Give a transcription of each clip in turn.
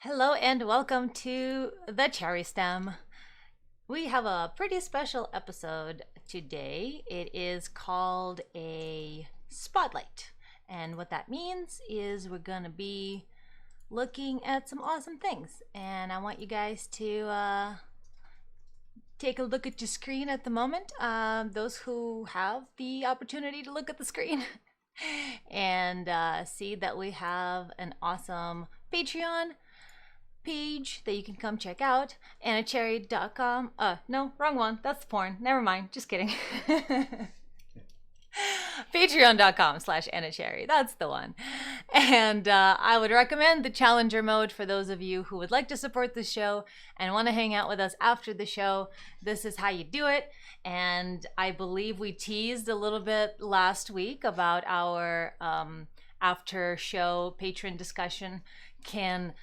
Hello and welcome to the Cherry STEM. We have a pretty special episode today. It is called a spotlight. And what that means is we're going to be looking at some awesome things. And I want you guys to take a look at your screen at the moment. Those who have the opportunity to look at the screen. And see that we have an awesome Patreon page that you can come check out. AnnaCherry.com. No, wrong one. That's the porn. Never mind. Just kidding. Patreon.com/AnnaCherry. That's the one. And I would recommend the Challenger mode for those of you who would like to support the show and want to hang out with us after the show. This is how you do it. And I believe we teased a little bit last week about our after show patron discussion. Can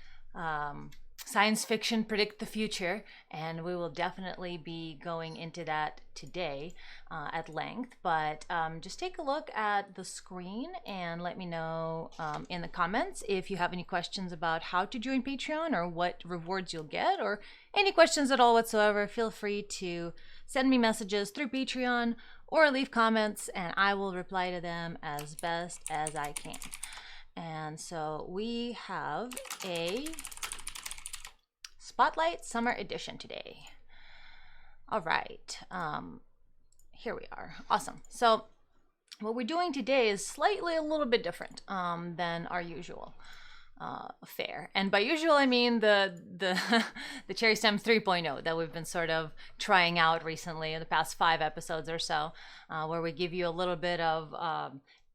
science fiction predict the future? And we will definitely be going into that today at length. But just take a look at the screen and let me know in the comments if you have any questions about how to join Patreon or what rewards you'll get, or any questions at all whatsoever. Feel free to send me messages through Patreon or leave comments, and I will reply to them as best as I can. And so we have a Spotlight Summer Edition today. All right, here we are. Awesome. So what we're doing today is slightly a little bit different than our usual fare. And by usual, I mean the CherrySTEM 3.0 that we've been sort of trying out recently in the past 5 episodes or so, where we give you a little bit of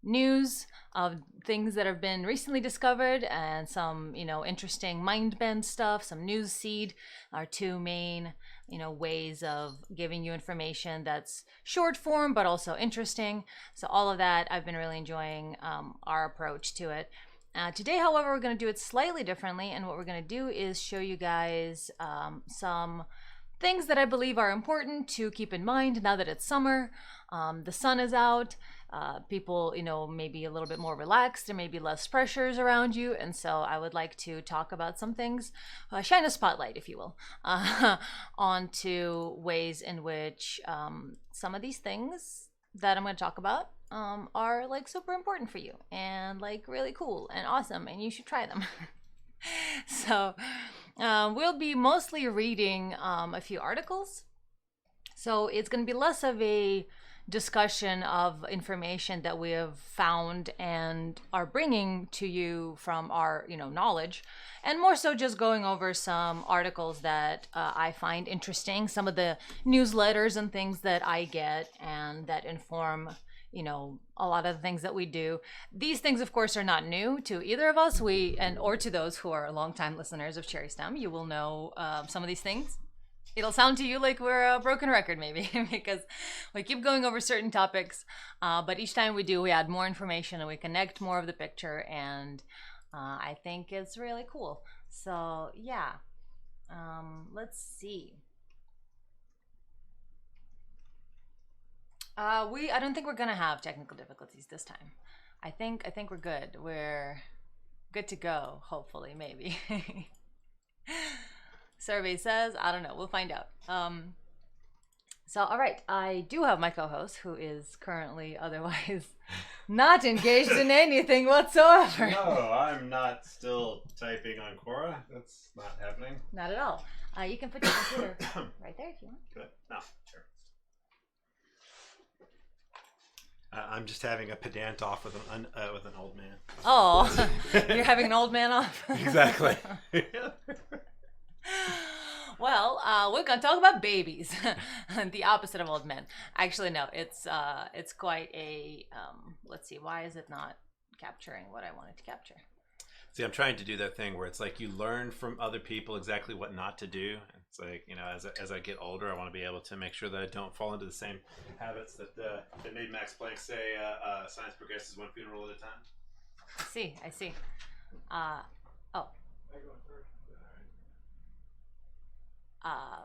news of things that have been recently discovered and some, interesting mind bend stuff, some news seed, our 2 main, ways of giving you information that's short form but also interesting. So all of that, I've been really enjoying our approach to it. Today, however, we're going to do it slightly differently, and what we're going to do is show you guys some things that I believe are important to keep in mind now that it's summer. The sun is out. People, maybe a little bit more relaxed. There may be less pressures around you. And so I would like to talk about some things, shine a spotlight, if you will, onto ways in which some of these things that I'm going to talk about are like super important for you and like really cool and awesome, and you should try them. So we'll be mostly reading a few articles. So it's going to be less of a discussion of information that we have found and are bringing to you from our, knowledge, and more so just going over some articles that I find interesting, some of the newsletters and things that I get and that inform a lot of the things that we do. These things, of course, are not new to either of us. Or to those who are longtime listeners of CherrySTEM, you will know some of these things. It'll sound to you like we're a broken record, maybe, because we keep going over certain topics, but each time we do, we add more information and we connect more of the picture, and I think it's really cool. So yeah, let's see. I don't think we're gonna have technical difficulties this time. I think we're good. We're good to go. Hopefully, maybe. Survey says, I don't know. We'll find out. So, all right. I do have my co-host, who is currently otherwise not engaged in anything whatsoever. No, I'm not still typing on Quora. That's not happening. Not at all. You can put your computer right there if you want. Good. No, sure. I'm just having a pedant off with an old man. Oh, you're having an old man off? Exactly. Well, we're gonna talk about babies, the opposite of old men. Actually, no, it's quite a. Let's see, why is it not capturing what I wanted to capture? See, I'm trying to do that thing where it's like you learn from other people exactly what not to do. It's like, as I get older, I want to be able to make sure that I don't fall into the same habits that made Max Planck say science progresses one funeral at a time. I see.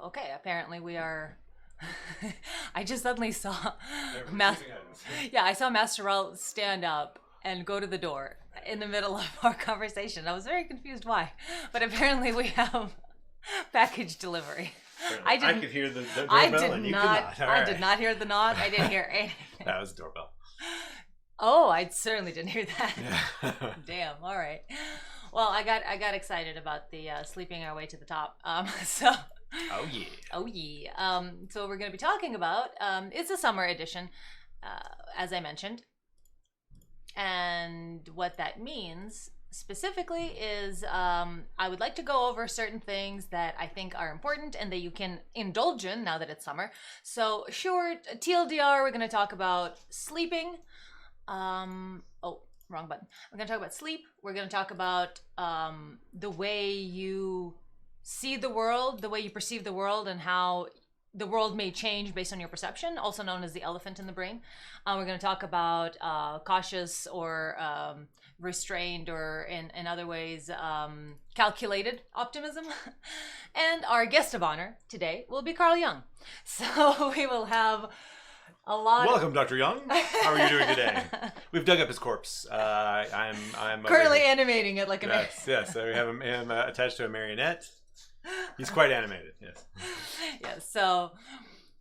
Okay, apparently we are. I just suddenly saw I saw Master Raul stand up and go to the door. in the middle of our conversation. I was very confused why, but apparently we have package delivery. I could hear the doorbell I did and you not. could not. All right. I did not hear the knock. I didn't hear anything. That was the doorbell. Oh, I certainly didn't hear that. Yeah. Damn. All right. Well, I got excited about the sleeping our way to the top. So. Oh yeah. Oh yeah. So we're going to be talking about it's a summer edition, as I mentioned, and what that means specifically is I would like to go over certain things that I think are important and that you can indulge in now that it's summer. So short TLDR, we're going to talk about sleeping. Oh, wrong button. We're going to talk about sleep. We're going to talk about the way you see the world, the way you perceive the world, and how the world may change based on your perception, also known as the elephant in the brain. We're going to talk about cautious or restrained, or in other ways calculated optimism. And our guest of honor today will be Carl Jung. So we will have a lot. Welcome, Dr. Jung. How are you doing today? We've dug up his corpse. I'm currently animating it like a man. Yes. So we have him attached to a marionette. He's quite animated, yes. Yes, so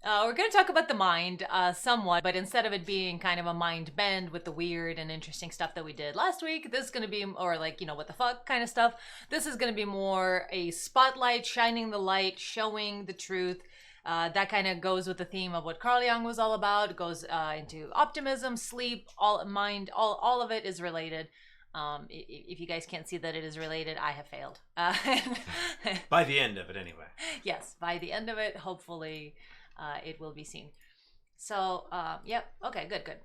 we're going to talk about the mind somewhat, but instead of it being kind of a mind bend with the weird and interesting stuff that we did last week, this is going to be, or like, what the fuck kind of stuff. This is going to be more a spotlight, shining the light, showing the truth. That kind of goes with the theme of what Carl Jung was all about. It goes into optimism, sleep, all mind, all of it is related. If you guys can't see that it is related, I have failed. By the end of it, anyway. Yes, by the end of it, hopefully, it will be seen. So, yep. Okay, good.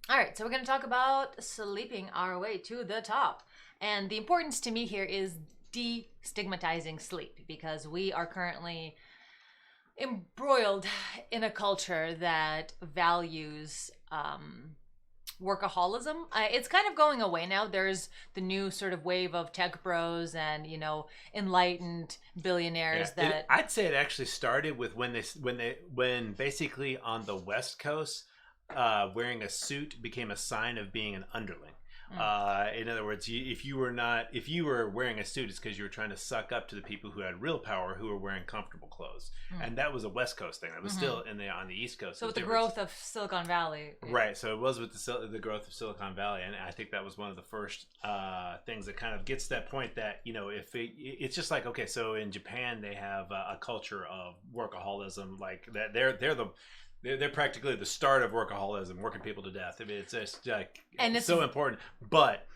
All right, so we're going to talk about sleeping our way to the top. And the importance to me here is destigmatizing sleep, because we are currently embroiled in a culture that values workaholism. It's kind of going away now. There's the new sort of wave of tech bros and enlightened billionaires I'd say it actually started with when basically on the West Coast, wearing a suit became a sign of being an underling. In other words, if you were wearing a suit, it's because you were trying to suck up to the people who had real power, who were wearing comfortable clothes, and that was a West Coast thing. That was still on the East Coast. So with the growth of Silicon Valley, right? So it was with the growth of Silicon Valley, and I think that was one of the first things that kind of gets to that point that if it's just like, okay, so in Japan they have a culture of workaholism, like that they're practically the start of workaholism, working people to death. I mean, it's just it's so important. But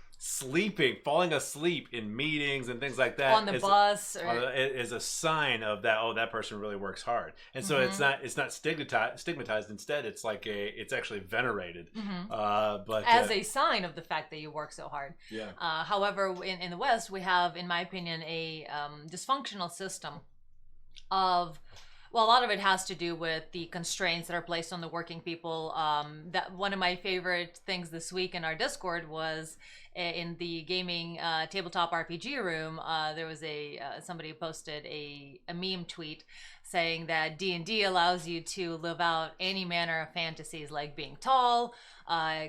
falling asleep in meetings and things like that on the bus is a sign of that. Oh, that person really works hard, and so it's not stigmatized. Instead, it's like it's actually venerated. But as a sign of the fact that you work so hard. Yeah. However, in the West, we have, in my opinion, a dysfunctional system of. Well, a lot of it has to do with the constraints that are placed on the working people. That one of my favorite things this week in our Discord was in the gaming tabletop RPG room. There was somebody who posted a meme tweet saying that D&D allows you to live out any manner of fantasies, like being tall,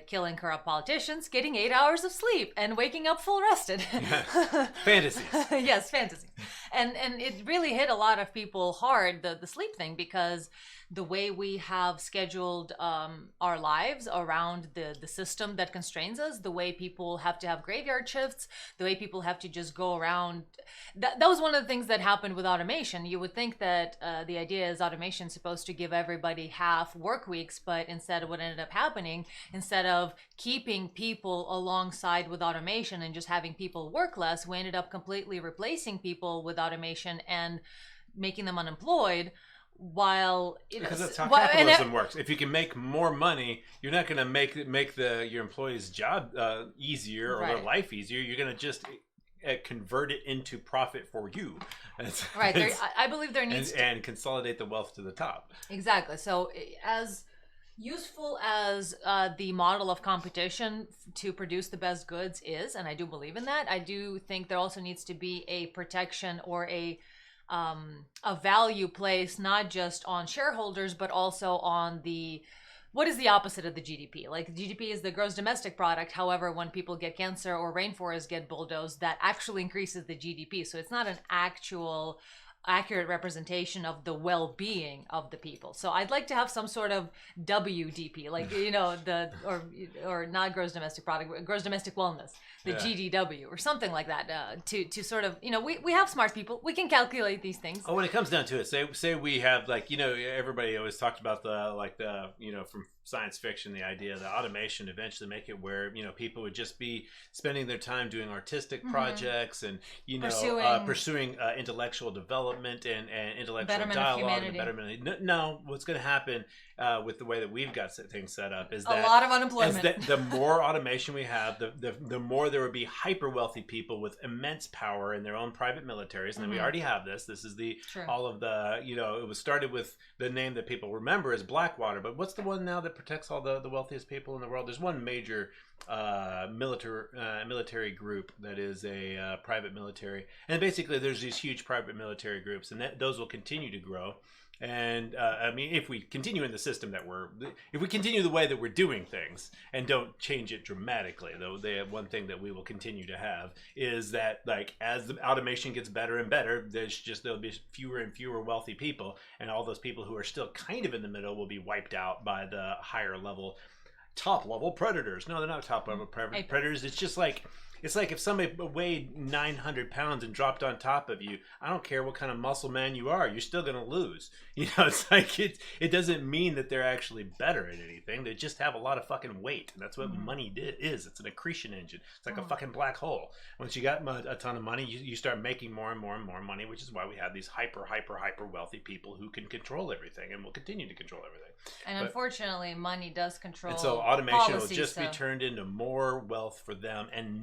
killing corrupt politicians, getting 8 hours of sleep, and waking up full rested. Yeah. Fantasies. Yes, fantasy. And it really hit a lot of people hard, the sleep thing, because the way we have scheduled our lives around the system that constrains us, the way people have to have graveyard shifts, the way people have to just go around. That was one of the things that happened with automation. You would think that the idea is automation is supposed to give everybody half work weeks, but instead what ended up happening, instead of keeping people alongside with automation and just having people work less, we ended up completely replacing people with automation and making them unemployed. Because that's how capitalism works. If you can make more money, you're not going to make your employee's job easier or their life easier. You're going to just convert it into profit for you. Right. I believe there needs and consolidate the wealth to the top. Exactly. So as useful as the model of competition to produce the best goods is, and I do believe in that, I do think there also needs to be a protection or a value placed not just on shareholders but also on the what is the opposite of the GDP? Like GDP is the gross domestic product. However, when people get cancer or rainforests get bulldozed, that actually increases the GDP. So it's not an actual accurate representation of the well-being of the people. So I'd like to have some sort of WDP, like, you know, or not gross domestic product, but gross domestic wellness, the GDW or something like that, to sort of, you know, we have smart people, we can calculate these things. Oh, when it comes down to it, say we have, like, you know, everybody always talked about the you know, from science fiction, the idea that automation eventually make it where, you know, people would just be spending their time doing artistic projects and, you know, pursuing intellectual development and intellectual betterment dialogue and betterment. No, what's going to happen with the way that we've got things set up is that a lot of unemployment. The more automation we have, the more there would be hyper wealthy people with immense power in their own private militaries, and then we already have this. This is all of the, you know, it was started with the name that people remember as Blackwater, but what's the one now that protects all the wealthiest people in the world? There's one major military group that is a private military, and basically there's these huge private military groups, and those will continue to grow. And I mean, if we continue in the system if we continue the way that we're doing things and don't change it dramatically, though, one thing that we will continue to have is that, like, as the automation gets better and better, there'll be fewer and fewer wealthy people, and all those people who are still kind of in the middle will be wiped out by the higher level, top level predators. No, they're not top level predators. It's just like, it's like if somebody weighed 900 pounds and dropped on top of you, I don't care what kind of muscle man you are, you're still going to lose. You know, it's like it doesn't mean that they're actually better at anything. They just have a lot of fucking weight. And that's what money is. It's an accretion engine. It's like a fucking black hole. Once you got a ton of money, you start making more and more and more money, which is why we have these hyper wealthy people who can control everything and will continue to control everything. And unfortunately, money does control. And so automation will just be turned into more wealth for them and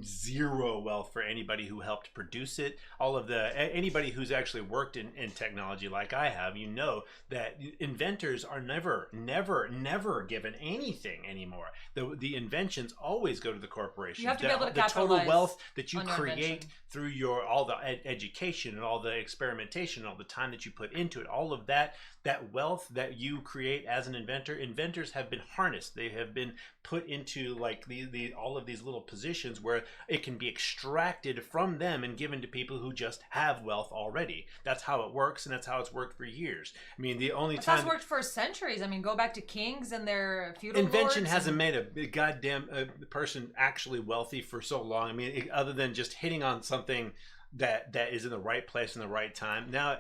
zero wealth for anybody who helped produce it. Anybody who's actually worked in technology like I have, you know that inventors are never given anything anymore. The inventions always go to the corporations. You have to be able to capitalize the total wealth that you create through all the education and all the experimentation and all the time that you put into it, all of that wealth that you create as an inventor, inventors have been harnessed. They have been put into, like, all of these little positions where it can be extracted from them and given to people who just have wealth already. That's how it works, and that's how it's worked for years. I mean, that's worked for centuries. I mean, go back to kings and their feudal invention lords hasn't made a goddamn person actually wealthy for so long. I mean, other than just hitting on something that is in the right place in the right time. Now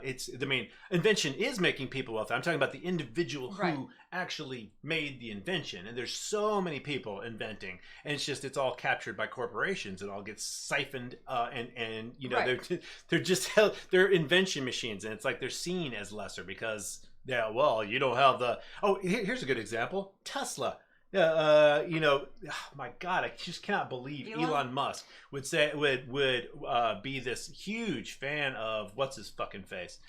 invention is making people wealthy. I'm talking about the individual who actually made the invention, and there's so many people inventing, and it's all captured by corporations. It all gets siphoned, and you know, they're invention machines, and it's like they're seen as lesser because you don't have here's a good example. Tesla. You know, oh my God, I just cannot believe Elon Musk would be this huge fan of what's his fucking face?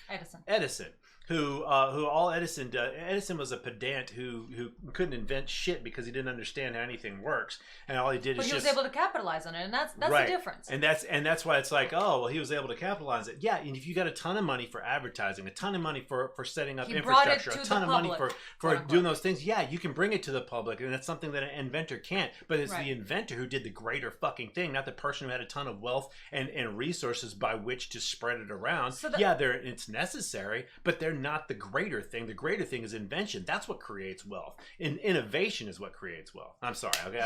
Edison. Who Edison was a pedant who couldn't invent shit because he didn't understand how anything works, and all he did he was able to capitalize on it, and that's the difference. And that's why it's like, oh, well, he was able to capitalize it. Yeah, and if you got a ton of money for advertising, a ton of money for setting up infrastructure, a ton of money for doing those things, yeah, you can bring it to the public, and that's something that an inventor can't. But it's the inventor who did the greater fucking thing, not the person who had a ton of wealth and resources by which to spread it around. So it's necessary, but they're not the greater thing. The greater thing is invention. That's what creates wealth. Innovation is what creates wealth. I'm sorry. Okay,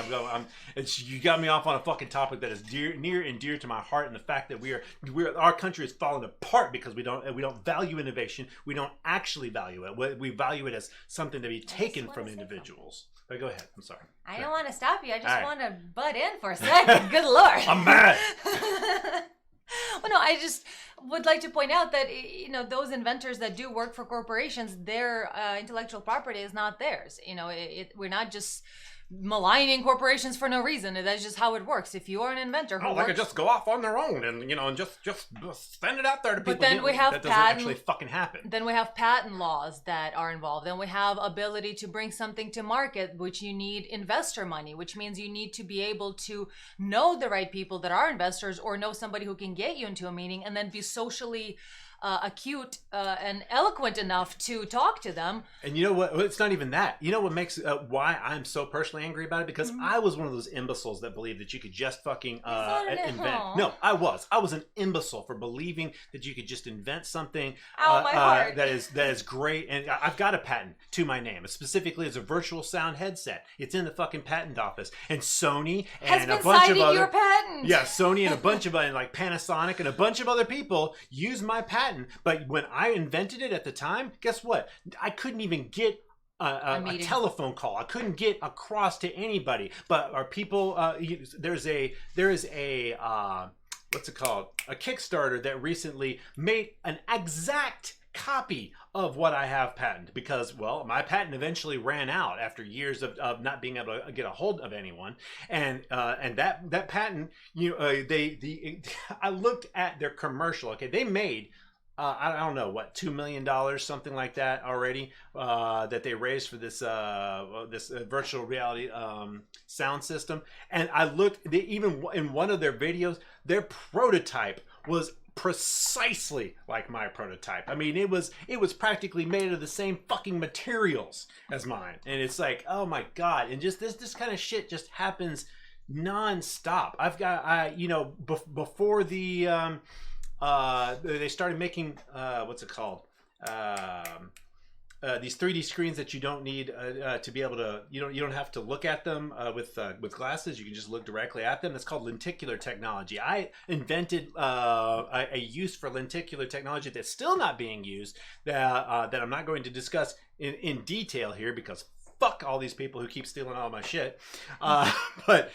you got me off on a fucking topic that is near and dear to my heart, and the fact that our country is falling apart because we don't value innovation. We don't actually value it. We value it as something to be taken from individuals. But go ahead. I'm sorry. I don't want to stop you. I just want to butt in for a second. Good Lord. I'm mad. Well, no, I just would like to point out that, you know, those inventors that do work for corporations, their intellectual property is not theirs. You know, we're not just maligning corporations for no reason. That's just how it works. If you are an inventor who they could just go off on their own and, you know, and just send it out there to people. But then we have that doesn't actually fucking happen. Then we have patent laws that are involved. Then we have ability to bring something to market, which you need investor money, which means you need to be able to know the right people that are investors, or know somebody who can get you into a meeting, and then be socially acute and eloquent enough to talk to them. And you know what? It's not even that. You know what makes why I'm so personally angry about it? Because I was one of those imbeciles that believed that you could just fucking invent. No, I was an imbecile for believing that you could just invent something that is great. And I've got a patent to my name. Specifically, as a virtual sound headset. It's in the fucking patent office. And Sony and a bunch of other your patent. Yeah, Sony and a bunch of like Panasonic and a bunch of other people use my patent. But when I invented it at the time, guess what? I couldn't even get a telephone call. I couldn't get across to anybody. But our people, there is a what's it called? A Kickstarter that recently made an exact copy of what I have patented, because, well, my patent eventually ran out after years of not being able to get a hold of anyone, and that patent, I looked at their commercial. Okay, they made I don't know what, $2 million, something like that already, that they raised for this virtual reality sound system. And I looked, even in one of their videos, their prototype was precisely like my prototype. I mean, it was practically made of the same fucking materials as mine. And it's like, oh my god! And just this kind of shit just happens non-stop. I've got before the they started making what's it called? These 3D screens that you don't need to be able to, you don't have to look at them with glasses. You can just look directly at them. That's called lenticular technology. I invented a use for lenticular technology that's still not being used, that I'm not going to discuss in detail here, because fuck all these people who keep stealing all my shit. But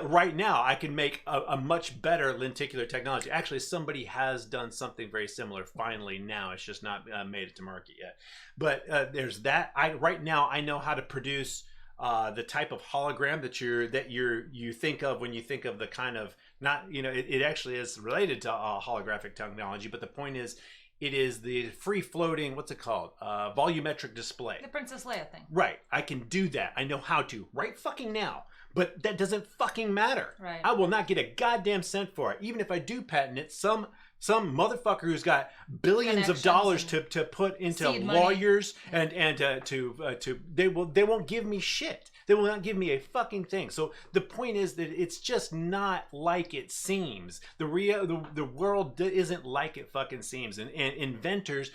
right now I can make a much better lenticular technology. Actually, somebody has done something very similar finally now. It's just not made it to market yet. But there's that. Right now I know how to produce the type of hologram that you think of when you think of the kind of, not, it actually is related to holographic technology, but the point is, it is the free-floating, what's it called? Volumetric display. The Princess Leia thing. Right. I can do that. I know how to. Right fucking now. But that doesn't fucking matter. Right. I will not get a goddamn cent for it. Even if I do patent it, some motherfucker who's got billions of dollars to put into lawyers and they won't give me shit. They will not give me a fucking thing. So the point is that it's just not like it seems. The world isn't like it fucking seems. And inventors,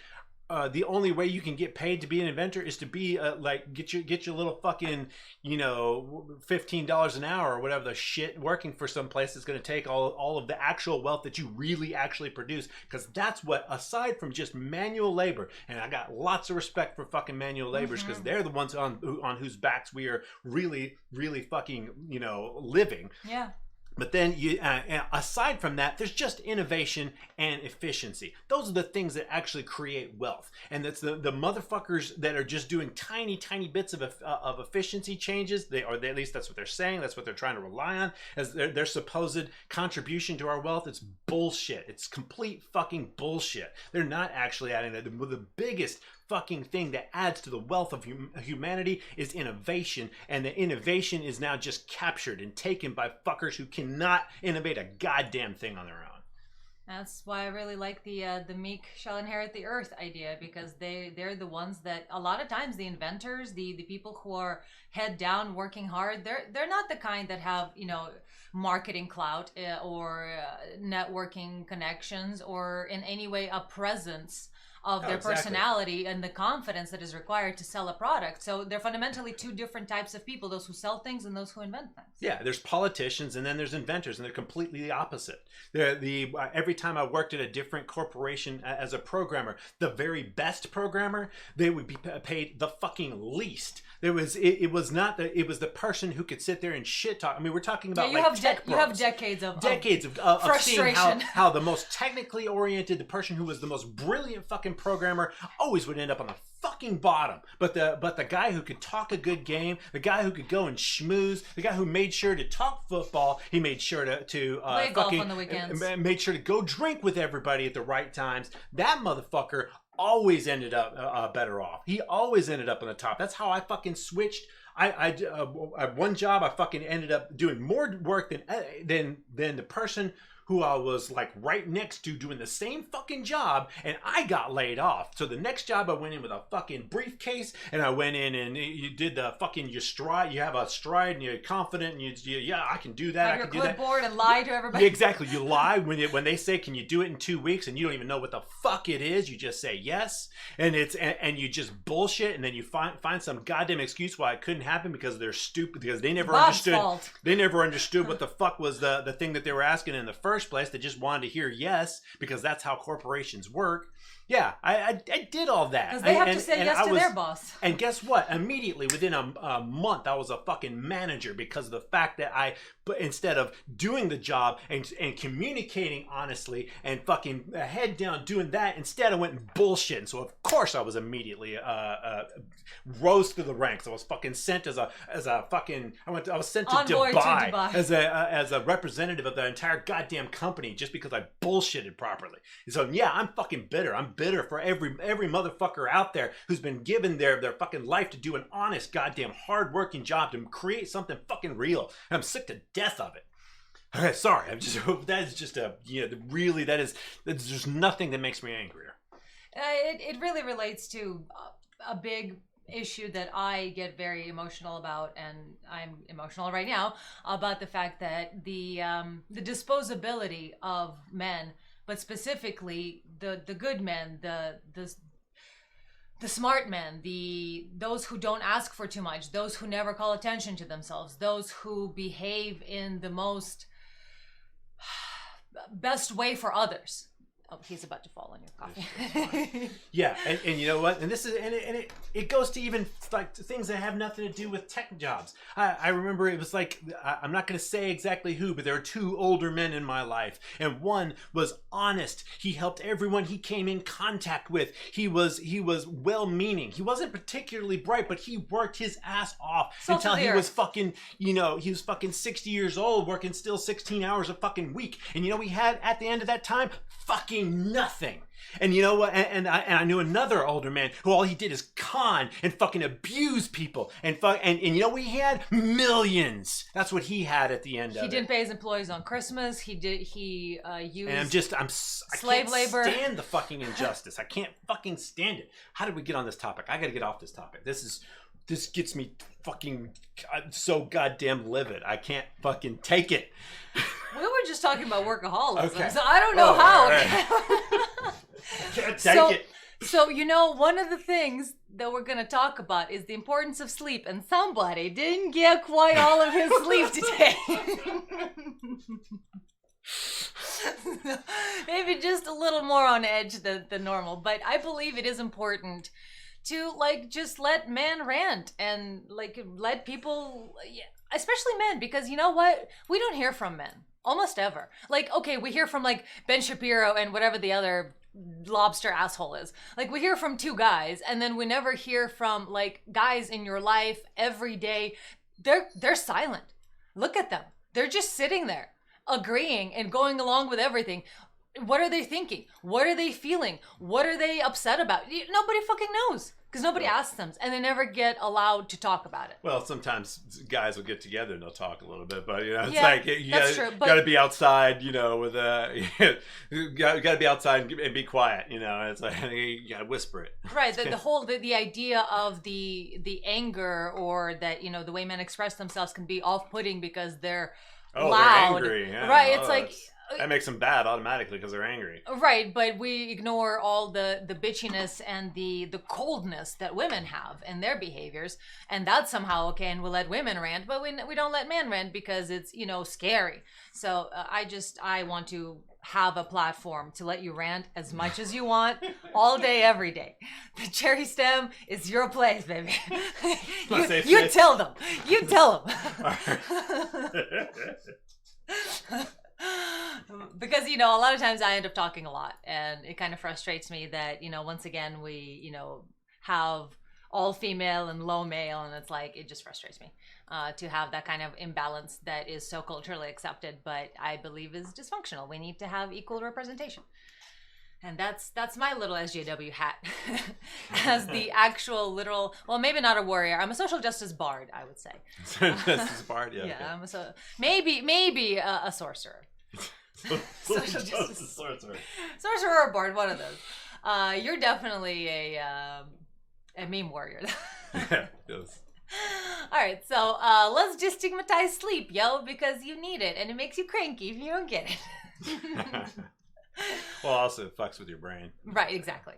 the only way you can get paid to be an inventor is to be like get your little fucking $15 an hour or whatever the shit, working for some place that's going to take all of the actual wealth that you really actually produce, because that's what, aside from just manual labor, and I got lots of respect for fucking manual laborers, because they're the ones on whose backs we are really fucking living. Yeah. But then, aside from that, there's just innovation and efficiency. Those are the things that actually create wealth. And that's the motherfuckers that are just doing tiny bits of efficiency changes. At least that's what they're saying. That's what they're trying to rely on as their supposed contribution to our wealth. It's bullshit. It's complete fucking bullshit. They're not actually adding that. The biggest fucking thing that adds to the wealth of humanity is innovation, and the innovation is now just captured and taken by fuckers who cannot innovate a goddamn thing on their own. That's why I really like the meek shall inherit the earth idea, because they're the ones that a lot of times, the inventors, the people who are head down working hard, they're not the kind that have marketing clout or networking connections or in any way a presence of their personality and the confidence that is required to sell a product. So they're fundamentally two different types of people, those who sell things and those who invent things. Yeah, there's politicians and then there's inventors, and they're completely the opposite. Every time I worked at a different corporation as a programmer, the very best programmer, they would be paid the fucking least. It was the person who could sit there and shit talk. I mean, we're talking about you have decades of seeing how the most technically oriented, the person who was the most brilliant fucking programmer always would end up on the fucking bottom. But the guy who could talk a good game, the guy who could go and schmooze, the guy who made sure to talk football, he made sure to play golf on the weekends, made sure to go drink with everybody at the right times. That motherfucker always ended up better off. He always ended up on the top. That's how I fucking switched. I one job, I fucking ended up doing more work than the person who I was like right next to doing the same fucking job, and I got laid off. So the next job I went in with a fucking briefcase, and I went in and you did the fucking your stride. You have a stride and you're confident and yeah, I can do that. Have I can your do that. clipboard and lie to everybody. Yeah, exactly. You lie when they say, "Can you do it in 2 weeks?" and you don't even know what the fuck it is. You just say yes, and you just bullshit, and then you find some goddamn excuse why it couldn't happen because they're stupid, because they never understood. Fault. They never understood what the fuck was the thing that they were asking in the first place. They just wanted to hear yes because that's how corporations work. Yeah, I did all that. Because they have to say yes to their boss. And guess what? Immediately within a month, I was a fucking manager because of the fact that instead of doing the job and communicating honestly and fucking head down doing that, instead I went and bullshit. So of course I was immediately rose through the ranks. I was fucking sent as a fucking I was sent to Dubai, as a representative of the entire goddamn company just because I bullshitted properly. So yeah, I'm fucking bitter. I'm bitter for every motherfucker out there who's been given their fucking life to do an honest goddamn hard-working job to create something fucking real. And I'm sick to death of it. Okay, sorry. There's just nothing that makes me angrier. It really relates to a big issue that I get very emotional about, and I'm emotional right now about the fact that the disposability of men, but specifically the good men, the smart men, those who don't ask for too much, those who never call attention to themselves, those who behave in the most best way for others. Oh, he's about to fall on your coffee. Yeah, and you know what? And this is it goes to even like things that have nothing to do with tech jobs. I remember it was like I'm not going to say exactly who, but there were two older men in my life, and one was honest. He helped everyone he came in contact with. He was well-meaning. He wasn't particularly bright, but he worked his ass off until he was fucking he was fucking 60 years old, working still 16 hours a fucking week. And you know, we had at the end of that time fucking nothing. And you know what? And I knew another older man who all he did is con and fucking abuse people and you know what he had? Millions. That's what he had at the end of it. He didn't pay his employees on Christmas. He used and slave labor. I can't stand the fucking injustice. I can't fucking stand it. How did we get on this topic? I got to get off this topic. This gets me fucking so goddamn livid. I can't fucking take it. We were just talking about workaholism, okay. So I don't know how. Right. Can't take it. So, you know, one of the things that we're going to talk about is the importance of sleep, and somebody didn't get quite all of his sleep today. Maybe just a little more on edge than normal, but I believe it is important to just let men rant and let people, especially men, because you know what? We don't hear from men almost ever. Okay, we hear from Ben Shapiro and whatever the other lobster asshole is. We hear from two guys, and then we never hear from guys in your life every day. They're silent. Look at them. They're just sitting there agreeing and going along with everything. What are they thinking? What are they feeling? What are they upset about? Nobody fucking knows. Because nobody asks them, and they never get allowed to talk about it. Well, sometimes guys will get together and they'll talk a little bit, but it's you got to be outside, with you got to be outside and be quiet, It's you got to whisper it. Right. The idea of the anger, or that the way men express themselves can be off-putting because they're loud. They're angry. Yeah. Right. It's that makes them bad automatically because they're angry. Right, but we ignore all the bitchiness and the coldness that women have in their behaviors, and that's somehow okay, and we'll let women rant, but we don't let men rant because it's, scary. So I want to have a platform to let you rant as much as you want, all day, every day. The Cherry STEM is your place, baby. You tell them. You tell them. Because a lot of times I end up talking a lot, and it kind of frustrates me that once again we have all female and low male, and it's it just frustrates me to have that kind of imbalance that is so culturally accepted, but I believe is dysfunctional. We need to have equal representation, and that's my little SJW hat as the actual literal, well, maybe not a warrior. I'm a social justice bard, I would say. Justice bard, yeah. Yeah, okay. Maybe a sorcerer. Social justice. Sorcerer. Sorcerer or bard, one of those. You're definitely a meme warrior. Yeah, yes. All right, so let's destigmatize sleep, yo, because you need it, and it makes you cranky if you don't get it. Well, also it fucks with your brain. Right, exactly.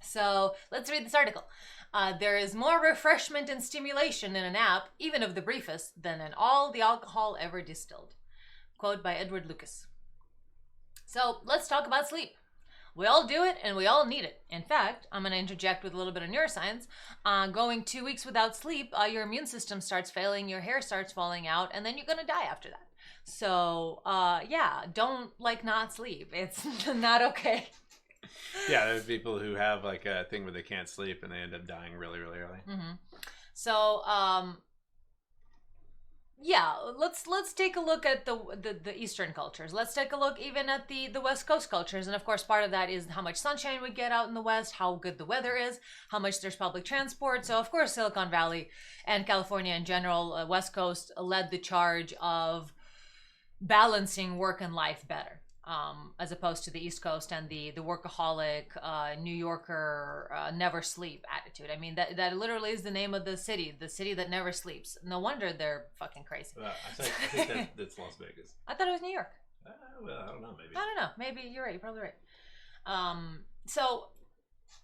So let's read this article. There is more refreshment and stimulation in a nap, even of the briefest, than in all the alcohol ever distilled. Quote by Edward Lucas. So let's talk about sleep. We all do it, and we all need it. In fact, I'm going to interject with a little bit of neuroscience. Going 2 weeks without sleep, your immune system starts failing, your hair starts falling out, and then you're going to die after that. So, yeah, don't, not sleep. It's not okay. Yeah, there's people who have, a thing where they can't sleep, and they end up dying really, really early. Mm-hmm. So, yeah, let's take a look at the Eastern cultures. Let's take a look even at the West Coast cultures. And of course, part of that is how much sunshine we get out in the West, how good the weather is, how much there's public transport. So of course, Silicon Valley and California in general, West Coast led the charge of balancing work and life better. As opposed to the East Coast and the workaholic New Yorker never sleep attitude. I mean, that literally is the name of the city that never sleeps. No wonder they're fucking crazy. I think that's Las Vegas. I thought it was New York. Well, I don't know, maybe. I don't know. Maybe you're right. You're probably right. So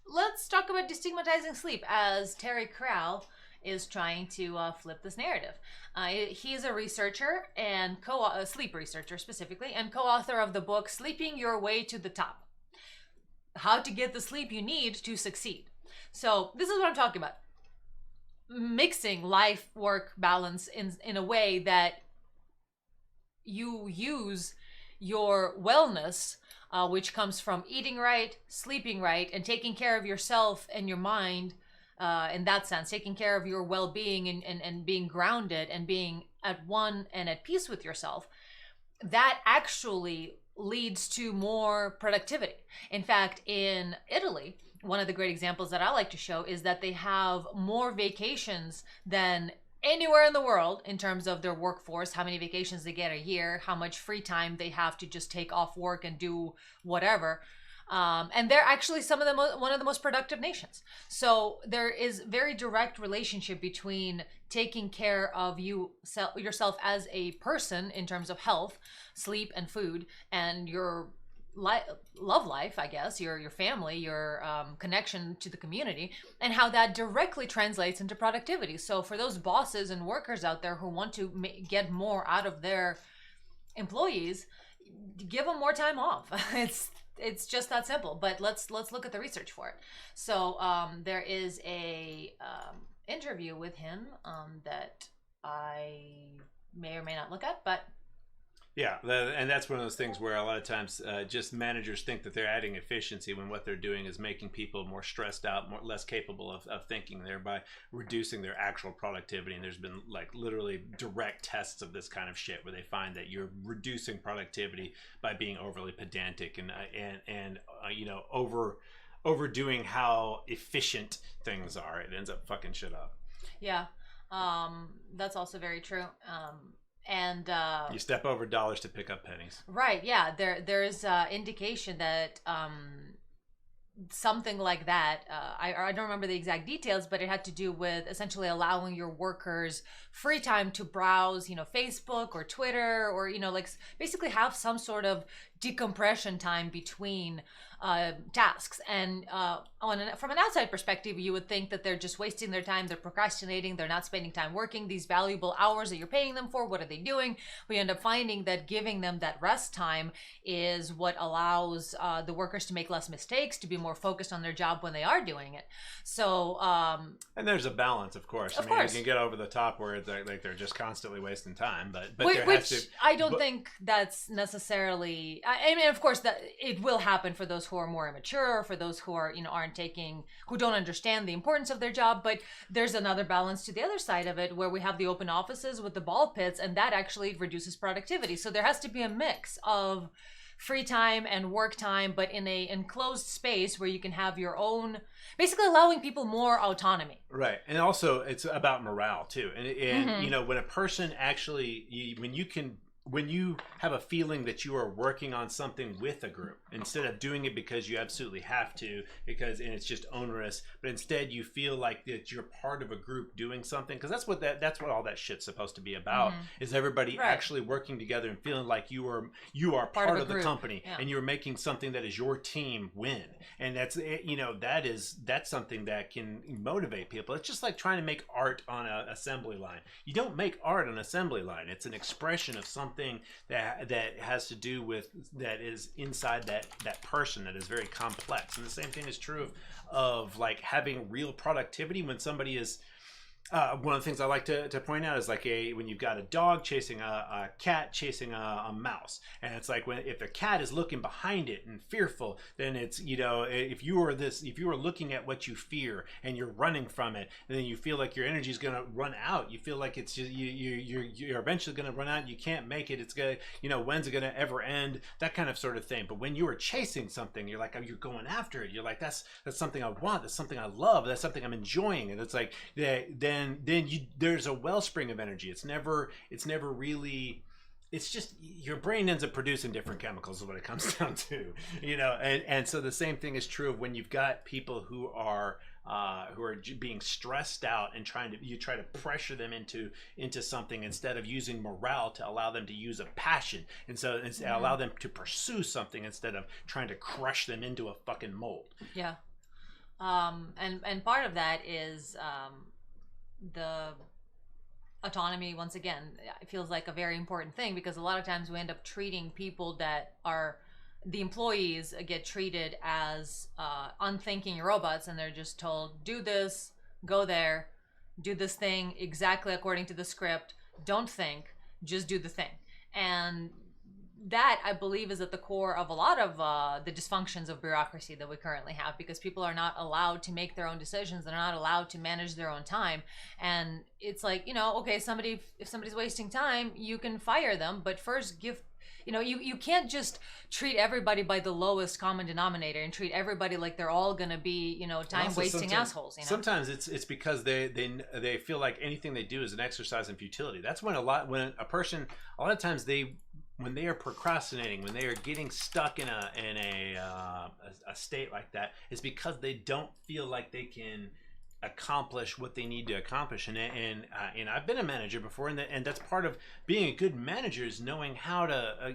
let's talk about destigmatizing sleep as Terry Crowell is trying to flip this narrative. He's a researcher and sleep researcher specifically, and co-author of the book Sleeping Your Way to the Top: How to Get the Sleep You Need to Succeed. So this is what I'm talking about. Mixing life-work balance in a way that you use your wellness, which comes from eating right, sleeping right, and taking care of yourself and your mind, in that sense, taking care of your well-being and being grounded and being at one and at peace with yourself, that actually leads to more productivity. In fact, in Italy, one of the great examples that I like to show is that they have more vacations than anywhere in the world in terms of their workforce, how many vacations they get a year, how much free time they have to just take off work and do whatever. And they're actually one of the most productive nations. So there is very direct relationship between taking care of yourself as a person in terms of health, sleep, and food, and your love life, I guess, your family, your connection to the community, and how that directly translates into productivity. So for those bosses and workers out there who want to get more out of their employees, give them more time off. It's just that simple. But let's look at the research for it. So there is a interview with him that I may or may not look at, but yeah, and that's one of those things where a lot of times just managers think that they're adding efficiency when what they're doing is making people more stressed out, less capable of thinking, thereby reducing their actual productivity. And there's been literally direct tests of this kind of shit where they find that you're reducing productivity by being overly pedantic and overdoing how efficient things are. It ends up fucking shit up. Yeah, that's also very true. And you step over dollars to pick up pennies. Right. Yeah. There's indication that something like that. I don't remember the exact details, but it had to do with essentially allowing your workers free time to browse, Facebook or Twitter, or basically have some sort of decompression time between tasks. And from an outside perspective, you would think that they're just wasting their time, they're procrastinating, they're not spending time working these valuable hours that you're paying them for. What are they doing? We end up finding that giving them that rest time is what allows the workers to make less mistakes, to be more focused on their job when they are doing it. So and there's a balance, of course. Of course. You can get over the top where they're just constantly wasting time, but I don't think that's necessarily. I mean, of course, that it will happen for those who are more immature, or for those who are who don't understand the importance of their job. But there's another balance to the other side of it, where we have the open offices with the ball pits, and that actually reduces productivity. So there has to be a mix of free time and work time, but in a enclosed space where you can have your own, basically allowing people more autonomy. Right. And also it's about morale too. And when a person actually, when you can when you have a feeling that you are working on something with a group instead of doing it because you absolutely have to, and it's just onerous, but instead you feel like that you're part of a group doing something, because that's what all that shit's supposed to be about, is everybody actually working together and feeling like you are part of the company, and you're making something that is your team win. And that's that's something that can motivate people. It's just like trying to make art on an assembly line. You don't make art on an assembly line. It's an expression of something that has to do with, that is inside that person, that is very complex. And the same thing is true of like having real productivity. When somebody is one of the things I like to point out is like when you've got a dog chasing a cat chasing a mouse, and it's like if the cat is looking behind it and fearful, then it's, if you are looking at what you fear and you're running from it, and then you feel like your energy is going to run out. You feel like it's just, you're eventually going to run out. You can't make it. It's going to, when's it going to ever end? That kind of sort of thing. But when you are chasing something, you're like, you're going after it. You're like, that's something I want. That's something I love. That's something I'm enjoying. And it's like then there's a wellspring of energy. It's never really, it's just your brain ends up producing different chemicals is what it comes down to, and so the same thing is true of when you've got people who are being stressed out and you try to pressure them into something instead of using morale to allow them to use a passion, and so allow them to pursue something instead of trying to crush them into a fucking mold. And part of that is the autonomy. Once again, it feels like a very important thing, because a lot of times we end up treating people that are the employees get treated as unthinking robots, and they're just told, do this, go there, do this thing exactly according to the script, don't think, just do the thing. And that, I believe, is at the core of a lot of the dysfunctions of bureaucracy that we currently have, because people are not allowed to make their own decisions. They're not allowed to manage their own time. And it's like, okay, if somebody's wasting time, you can fire them, but first give, you can't just treat everybody by the lowest common denominator and treat everybody like they're all going to be, time-wasting assholes. Sometimes it's because they feel like anything they do is an exercise in futility. That's when a lot of times when they are procrastinating, when they are getting stuck in a state like that, is because they don't feel like they can accomplish what they need to accomplish. And I've been a manager before, and that's part of being a good manager, is knowing how to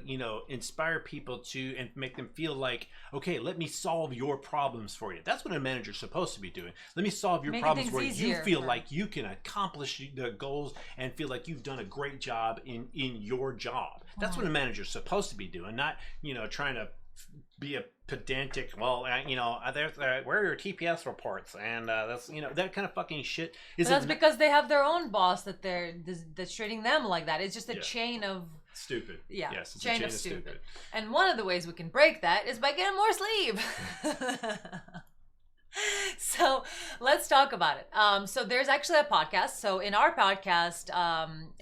inspire people to and make them feel like, okay, let me solve your problems for you. That's what a manager's supposed to be doing. Let me solve your problems where you feel like you can accomplish the goals and feel like you've done a great job in your job. That's what a manager's supposed to be doing, not trying to be a pedantic, where are your TPS reports, and that's that kind of fucking shit. That's because they have their own boss that's treating them like that. It's just a chain of stupid. Yeah, yes, it's chain of stupid. And one of the ways we can break that is by getting more sleep. So let's talk about it. So there's actually a podcast. So in our podcast, on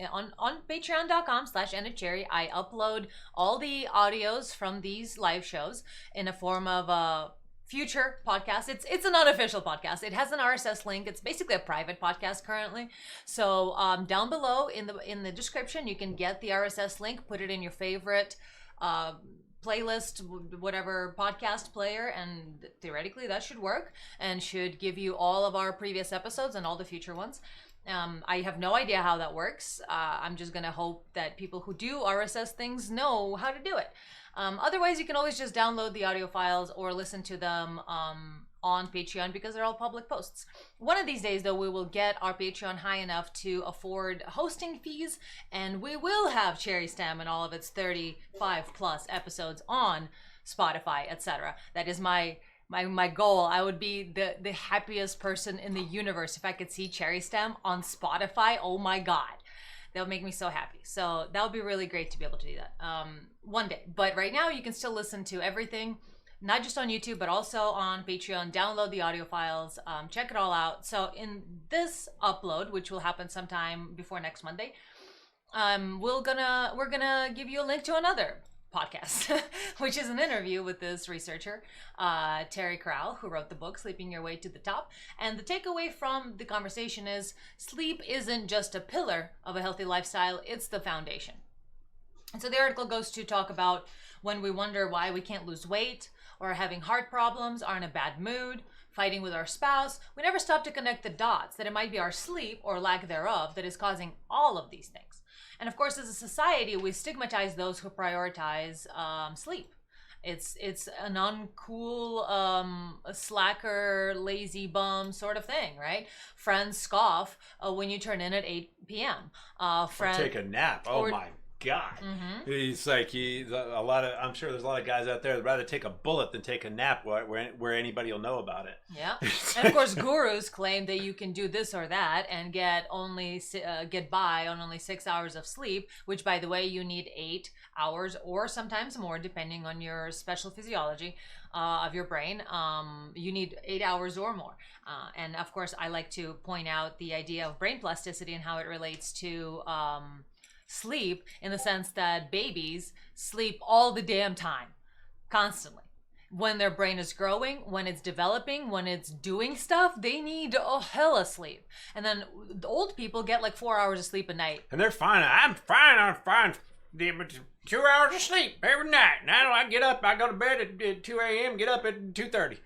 patreon.com/endofcherry, I upload all the audios from these live shows in a form of a future podcast. It's an unofficial podcast. It has an RSS link. It's basically a private podcast currently. So down below in the description, you can get the RSS link, put it in your favorite playlist, whatever podcast player, and theoretically that should work and should give you all of our previous episodes and all the future ones. I have no idea how that works. I'm just gonna hope that people who do RSS things know how to do it. Otherwise, you can always just download the audio files or listen to them on Patreon, because they're all public posts. One of these days, though, we will get our Patreon high enough to afford hosting fees, and we will have CherrySTEM and all of its 35 plus episodes on Spotify, etc. That is my goal. I would be the happiest person in the universe if I could see CherrySTEM on Spotify. Oh my god. That would make me so happy. So that would be really great to be able to do that one day. But right now, you can still listen to everything, not just on YouTube, but also on Patreon. Download the audio files, check it all out. So in this upload, which will happen sometime before next Monday, we're gonna give you a link to another podcast, which is an interview with this researcher, Terry Corral, who wrote the book Sleeping Your Way to the Top. And the takeaway from the conversation is sleep isn't just a pillar of a healthy lifestyle, it's the foundation. And so the article goes to talk about when we wonder why we can't lose weight, or are having heart problems, are in a bad mood, fighting with our spouse. We never stop to connect the dots that it might be our sleep or lack thereof that is causing all of these things. And of course, as a society, we stigmatize those who prioritize sleep. It's an uncool, slacker, lazy bum sort of thing, right? Friends scoff when you turn in at 8 p.m. Or take a nap. Oh my God. It's like I'm sure there's a lot of guys out there that'd rather take a bullet than take a nap where anybody will know about it. Yeah. And of course, gurus claim that you can do this or that and get by on only 6 hours of sleep, which, by the way, you need 8 hours or sometimes more, depending on your special physiology of your brain. You need 8 hours or more. And of course, I like to point out the idea of brain plasticity and how it relates to sleep, in the sense that babies sleep all the damn time, constantly. When their brain is growing, when it's developing, when it's doing stuff, they need a hella sleep. And then the old people get like 4 hours of sleep a night. And they're fine. I'm fine. 2 hours of sleep every night. Now I get up, I go to bed at 2 a.m., get up at 2:30.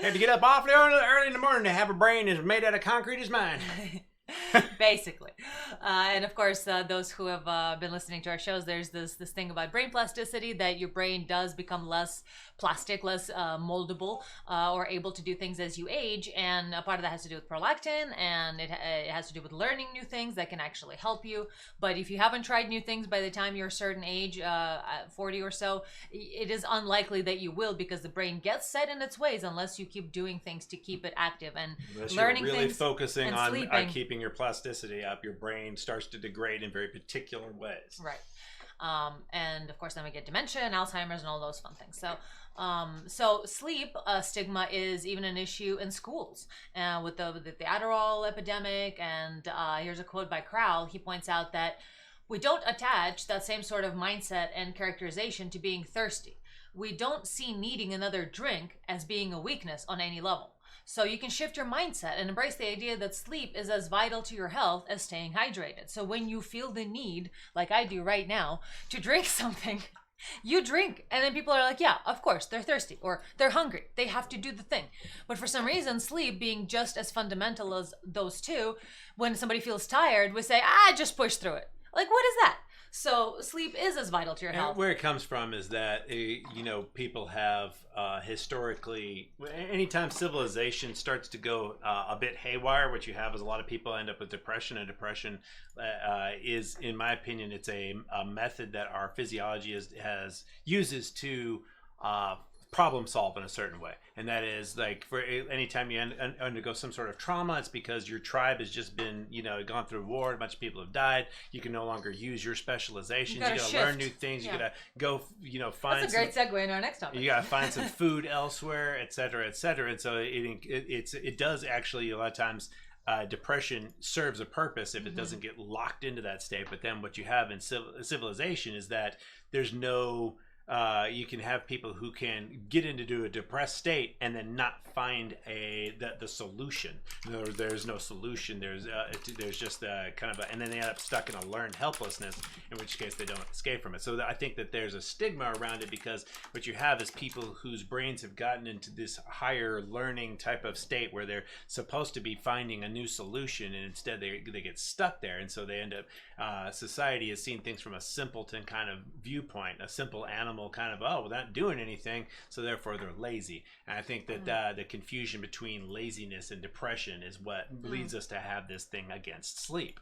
Have to get up awfully early in the morning to have a brain as made out of concrete as mine. Basically. And of course, those who have been listening to our shows, there's this thing about brain plasticity, that your brain does become less plastic, less moldable, or able to do things as you age. And a part of that has to do with prolactin, and it has to do with learning new things that can actually help you. But if you haven't tried new things by the time you're a certain age, 40 or so, it is unlikely that you will, because the brain gets set in its ways unless you keep doing things to keep it active and unless learning you're really things focusing and on keeping your plasticity up. Your brain starts to degrade in very particular ways. Right. And of course, then we get dementia and Alzheimer's and all those fun things. So sleep stigma is even an issue in schools with the Adderall epidemic. And here's a quote by Crowell. He points out that we don't attach that same sort of mindset and characterization to being thirsty. We don't see needing another drink as being a weakness on any level. So you can shift your mindset and embrace the idea that sleep is as vital to your health as staying hydrated. So when you feel the need, like I do right now, to drink something, you drink. And then people are like, yeah, of course, they're thirsty or they're hungry. They have to do the thing. But for some reason, sleep being just as fundamental as those two, when somebody feels tired, we say, just push through it. Like, what is that? So sleep is as vital to your health. And where it comes from is that, people have historically, anytime civilization starts to go a bit haywire, what you have is a lot of people end up with depression. And depression is, in my opinion, it's a method that our physiology uses to problem solve in a certain way. And that is, like, for anytime you undergo some sort of trauma, it's because your tribe has just been, gone through war, a bunch of people have died. You can no longer use your specializations. You gotta learn new things. Yeah. You gotta go, find. That's a great segue into our next topic. You gotta find some food elsewhere, et cetera, et cetera. And so it does actually, a lot of times, depression serves a purpose if it doesn't get locked into that state. But then what you have in civilization is that there's no you can have people who can get into a depressed state and then not find the solution. In other words, there's no solution. There's just and then they end up stuck in a learned helplessness, in which case they don't escape from it. So I think that there's a stigma around it, because what you have is people whose brains have gotten into this higher learning type of state where they're supposed to be finding a new solution, and instead they get stuck there. And so they end up, society has seen things from a simpleton kind of viewpoint, a simple animal kind of, we're not doing anything, so therefore they're lazy. And I think that the confusion between laziness and depression is what leads us to have this thing against sleep,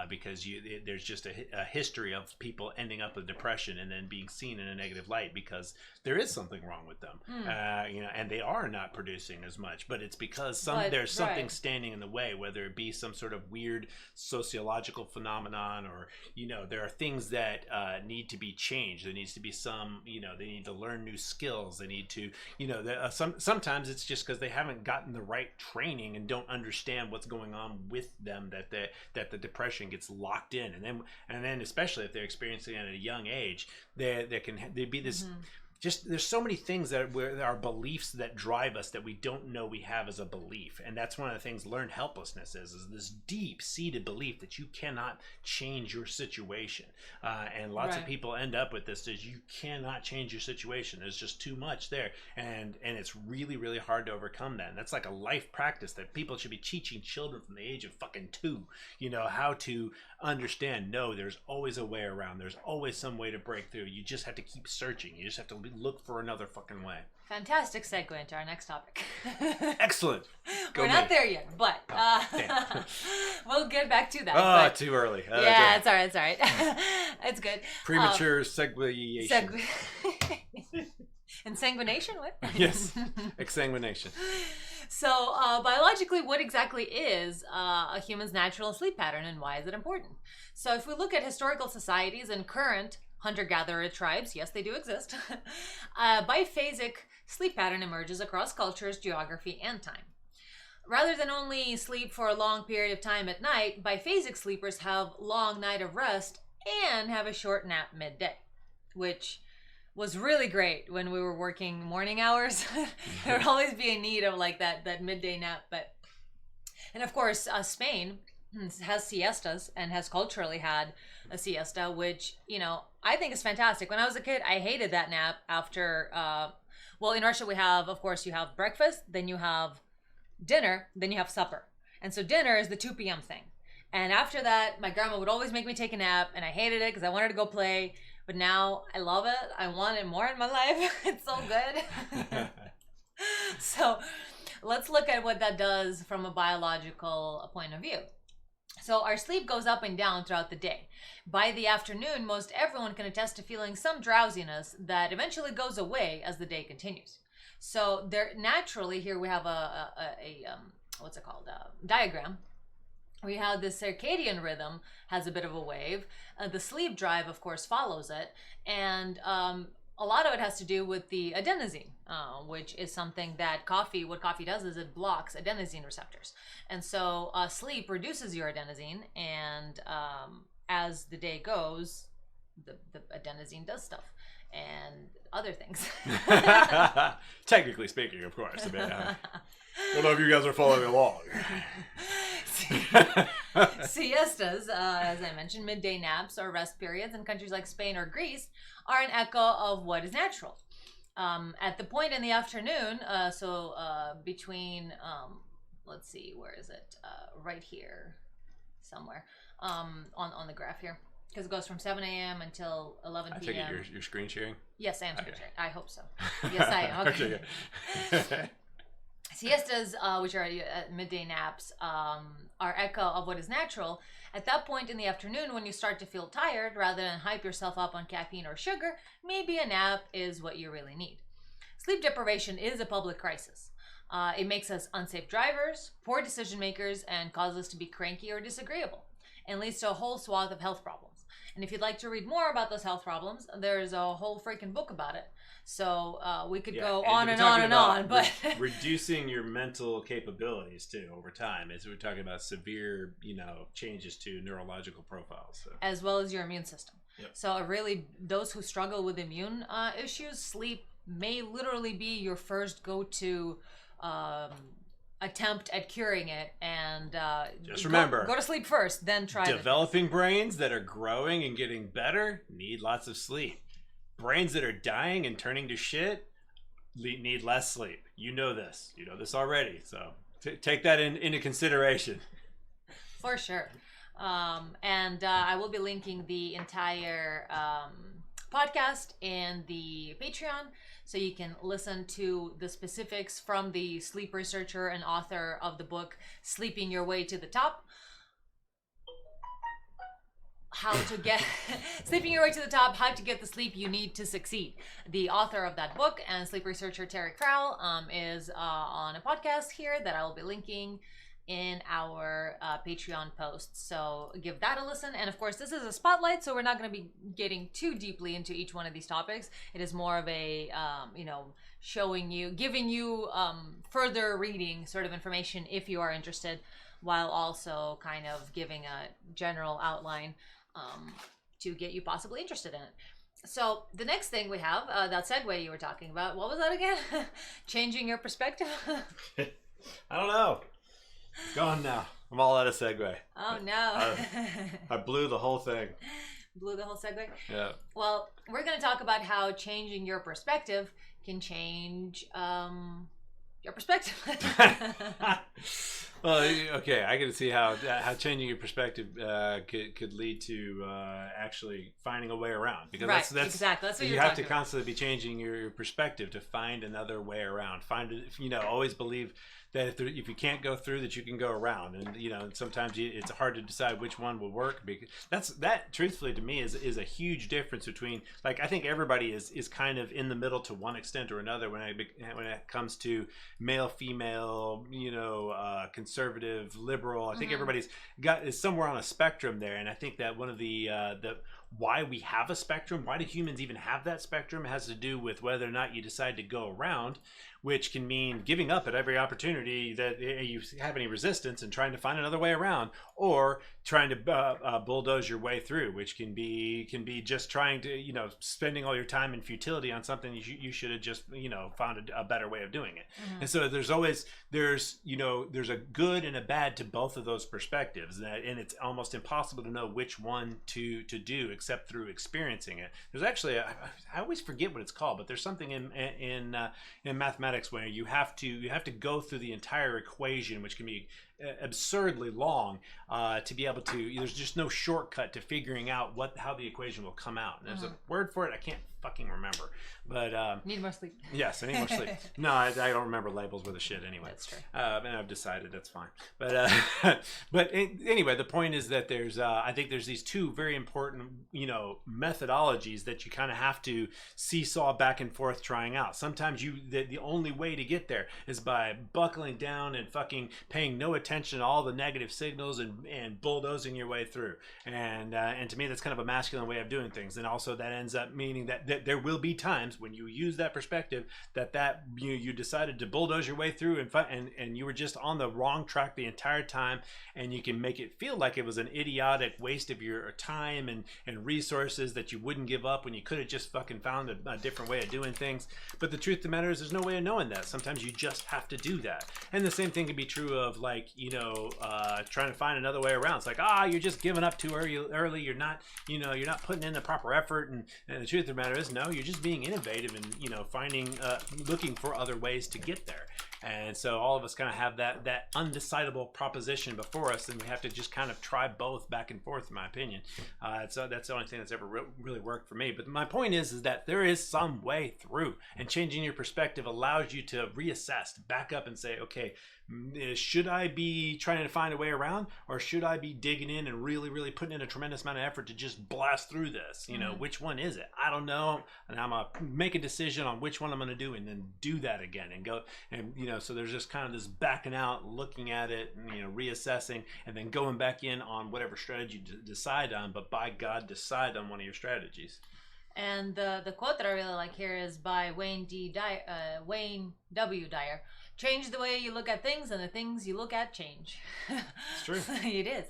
because there's just a history of people ending up with depression and then being seen in a negative light because there is something wrong with them, and they are not producing as much, but it's because there's something standing in the way, whether it be some sort of weird sociological phenomenon, or there are things that need to be changed. There needs to be some, they need to learn new skills. They need to, sometimes it's just because they haven't gotten the right training and don't understand what's going on with them, that the depression gets locked in. And then especially if they're experiencing it at a young age, there be this just there's so many things that are beliefs that drive us that we don't know we have as a belief. And that's one of the things learned helplessness is this deep-seated belief that you cannot change your situation. And lots of people end up with this is you cannot change your situation. There's just too much there. And it's really, really hard to overcome that. And that's like a life practice that people should be teaching children from the age of fucking 2, how to understand. No, there's always a way around. There's always some way to break through. You just have to keep searching. You just have to look for another fucking way. Fantastic segue into our next topic. Excellent. We're not there yet, but we'll get back to that. Oh, too early. Yeah, it's all right. It's all right. It's good. Premature seguation. Insanguination? What? Yes. Exsanguination. So, biologically, what exactly is a human's natural sleep pattern and why is it important? So, if we look at historical societies and current hunter-gatherer tribes, yes, they do exist, biphasic sleep pattern emerges across cultures, geography, and time. Rather than only sleep for a long period of time at night, biphasic sleepers have long night of rest and have a short nap midday, which was really great when we were working morning hours. There would always be a need of like that midday nap. And of course, Spain has siestas and has culturally had a siesta, which, I think is fantastic. When I was a kid, I hated that nap after, in Russia we have, of course, you have breakfast, then you have dinner, then you have supper. And so dinner is the 2 p.m. thing. And after that, my grandma would always make me take a nap, and I hated it because I wanted to go play. But now I love it. I want it more in my life. It's so good. So let's look at what that does from a biological point of view. So our sleep goes up and down throughout the day. By the afternoon, most everyone can attest to feeling some drowsiness that eventually goes away as the day continues. So there naturally here we have a diagram. We have the circadian rhythm has a bit of a wave. The sleep drive, of course, follows it. And a lot of it has to do with the adenosine, which is something that what coffee does is it blocks adenosine receptors. And so sleep reduces your adenosine. And as the day goes, the adenosine does stuff and other things. Technically speaking, of course. I mean, I don't know if you guys are following along. Siestas, as I mentioned, midday naps or rest periods in countries like Spain or Greece are an echo of what is natural. At the point in the afternoon, between, let's see, where is it? Right here somewhere on the graph here. Because it goes from 7 a.m. until 11 p.m. I take it you're screen sharing? Yes, I am screen sharing. I hope so. Yes, I am. Okay. Siestas, which are midday naps, are echo of what is natural. At that point in the afternoon, when you start to feel tired, rather than hype yourself up on caffeine or sugar, maybe a nap is what you really need. Sleep deprivation is a public crisis. It makes us unsafe drivers, poor decision makers, and causes us to be cranky or disagreeable, and leads to a whole swath of health problems. And if you'd like to read more about those health problems, there's a whole freaking book about it. So we could go on and on and on. But reducing your mental capabilities too over time, as we're talking about severe, changes to neurological profiles, so. As well as your immune system. Yep. So really, those who struggle with immune issues, sleep may literally be your first go-to attempt at curing it, and just remember, go to sleep first, then try developing brains that are growing and getting better need lots of sleep. Brains that are dying and turning to shit need less sleep. You know this already, so take that into consideration for sure. And I will be linking the entire podcast in the Patreon, so you can listen to the specifics from the sleep researcher and author of the book Sleeping Your Way to the Top. How to get Sleeping Your Way to the Top, how to get the sleep you need to succeed. The author of that book and sleep researcher Terry Crowell is on a podcast here that I will be linking in our Patreon posts. So give that a listen. And of course, this is a spotlight, so we're not going to be getting too deeply into each one of these topics. It is more of a, giving you further reading sort of information if you are interested, while also kind of giving a general outline to get you possibly interested in it. So the next thing we have, that segue you were talking about, what was that again? Changing your perspective? I don't know. It's gone now. I'm all out of segue. Oh no. I blew the whole thing. Blew the whole segue? Yeah. Well, we're going to talk about how changing your perspective can change your perspective. Well, okay, I can see how changing your perspective could lead to actually finding a way around, because right, that's exactly. That's what you you're have to talking about. constantly be changing your perspective to find another way around. Always believe that if you can't go through, that you can go around, and sometimes it's hard to decide which one will work, because that truthfully to me is a huge difference between, like, I think everybody is kind of in the middle to one extent or another when it comes to male, female, conservative, liberal. I think everybody's is somewhere on a spectrum there, and I think that one of the why we have a spectrum, why do humans even have that spectrum, has to do with whether or not you decide to go around, which can mean giving up at every opportunity that you have any resistance and trying to find another way around, or trying to bulldoze your way through, which can be just trying to, spending all your time in futility on something you should have just, found a better way of doing it. And so there's a good and a bad to both of those perspectives, and it's almost impossible to know which one to do except through experiencing it. There's actually I always forget what it's called, but there's something in mathematics where you have to go through the entire equation, which can be absurdly long, to be able to. There's just no shortcut to figuring out how the equation will come out. And there's a word for it. I can't fucking remember. But need more sleep. Yes, I need more sleep. No, I don't remember labels with a shit anyway. That's true. And I've decided that's fine. But anyway, the point is that there's I think there's these two very important methodologies that you kind of have to seesaw back and forth trying out. Sometimes the only way to get there is by buckling down and fucking paying no attention to all the negative signals and bulldozing your way through. And to me, that's kind of a masculine way of doing things. And also that ends up meaning that there will be times when you use that perspective that you decided to bulldoze your way through and you were just on the wrong track the entire time, and you can make it feel like it was an idiotic waste of your time and resources that you wouldn't give up when you could have just fucking found a different way of doing things. But the truth of the matter is there's no way of knowing that. Sometimes you just have to do that. And the same thing can be true of, like, trying to find another way around. It's like, you're just giving up too early. You're not putting in the proper effort. And the truth of the matter is, no, you're just being innovative and, looking for other ways to get there. And so all of us kind of have that undecidable proposition before us, and we have to just kind of try both back and forth, in my opinion. So that's the only thing that's ever really worked for me. But my point is that there is some way through, and changing your perspective allows you to reassess, back up and say, okay, should I be trying to find a way around, or should I be digging in and really, really putting in a tremendous amount of effort to just blast through this? Which one is it? I don't know. And I'm going to make a decision on which one I'm going to do, and then do that again and go. And, so there's just kind of this backing out, looking at it, and, reassessing, and then going back in on whatever strategy you decide on. But by God, decide on one of your strategies. And the quote that I really like here is by Wayne W. Dyer. Change the way you look at things, and the things you look at change. It's true. It is.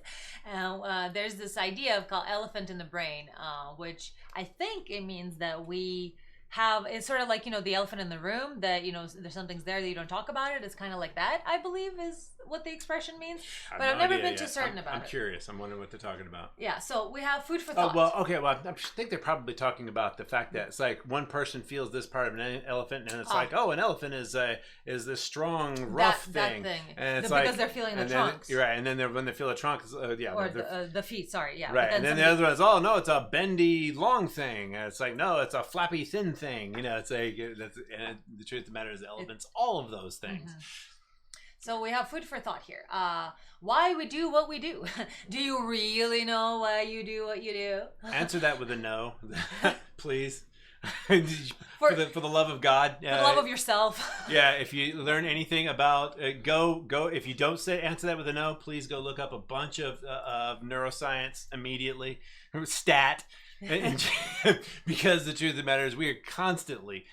There's this idea called elephant in the brain, which I think it means that we have, it's sort of like, the elephant in the room, that, there's some things there that you don't talk about it. It's kind of like that, I believe, is what the expression means. But I've never been too certain about it. I'm curious. I'm wondering what they're talking about. Yeah, so we have food for thought. I think they're probably talking about the fact that it's like one person feels this part of an elephant, and it's like, an elephant is this strong, rough thing. That thing. And it's because they're feeling the trunks. You're right. And then when they feel the trunk, or the feet, sorry, yeah. Right. And then the other one is, no, it's a bendy, long thing. And it's like, no, it's a flappy, thin thing. It's and the truth of the matter is, elephants, all of those things. So we have food for thought here. Why we do what we do. Do you really know why you do what you do? Answer that with a no, please. for the love of God. For the love of yourself. Yeah, if you learn anything about, go. If you don't answer that with a no, please go look up a bunch of neuroscience immediately. Stat. Because the truth of the matter is, we are constantly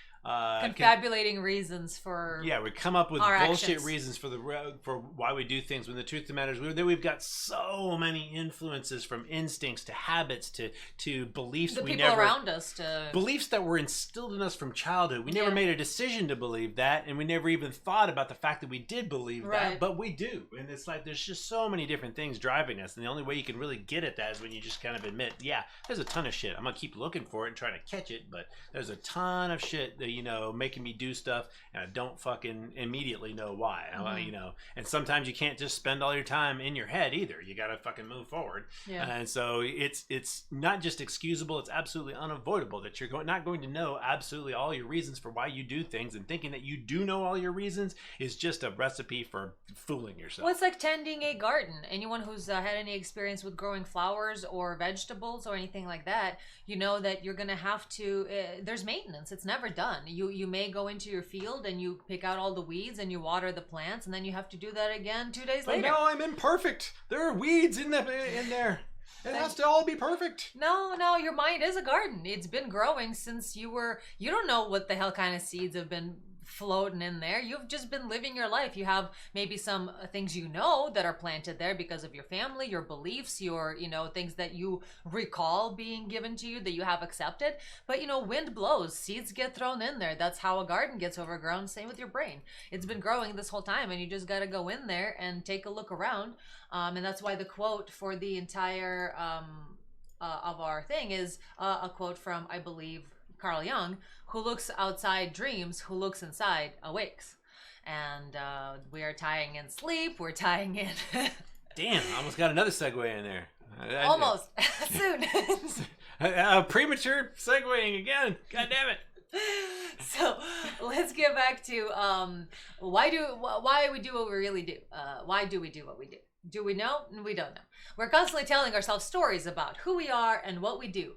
confabulating reasons for we come up with our bullshit actions. reasons for why we do things, when the truth of the matter is we've got so many influences, from instincts to habits to beliefs the we people never around us to beliefs that were instilled in us from childhood. We never Yeah. made a decision to believe that, and we never even thought about the fact that we did believe that, Right. but we do. And it's like there's just so many different things driving us, and the only way you can really get at that is when you just kind of admit, yeah, there's a ton of shit. I'm gonna keep looking for it and trying to catch it, but there's a ton of shit that, making me do stuff, and I don't fucking immediately know why. And sometimes you can't just spend all your time in your head either. You gotta fucking move forward. Yeah. And so it's not just excusable, it's absolutely unavoidable that you're not going to know absolutely all your reasons for why you do things, and thinking that you do know all your reasons is just a recipe for fooling yourself. Well, it's like tending a garden. Anyone who's had any experience with growing flowers or vegetables or anything like that, you know that you're going to have to, there's maintenance. It's never done. You may go into your field and you pick out all the weeds and you water the plants, and then you have to do that again 2 days later. No, I'm imperfect. There are weeds in there. It has to all be perfect. No, your mind is a garden. It's been growing since you don't know what the hell kind of seeds have been floating in there. You've just been living your life. You have maybe some things that are planted there because of your family, your beliefs, your things that you recall being given to you that you have accepted. But wind blows, seeds get thrown in there. That's how a garden gets overgrown. Same with your brain. It's been growing this whole time, and you just got to go in there and take a look around. And that's why the quote for the entire of our thing is a quote from, I believe, Carl Jung: "Who looks outside dreams, who looks inside awakes." And we are tying in sleep, we're tying in... Damn, I almost got another segue in there. Almost. Soon. Premature segueing again. God damn it. So let's get back to why we do what we really do. Why do we do what we do? Do we know? We don't know. We're constantly telling ourselves stories about who we are and what we do.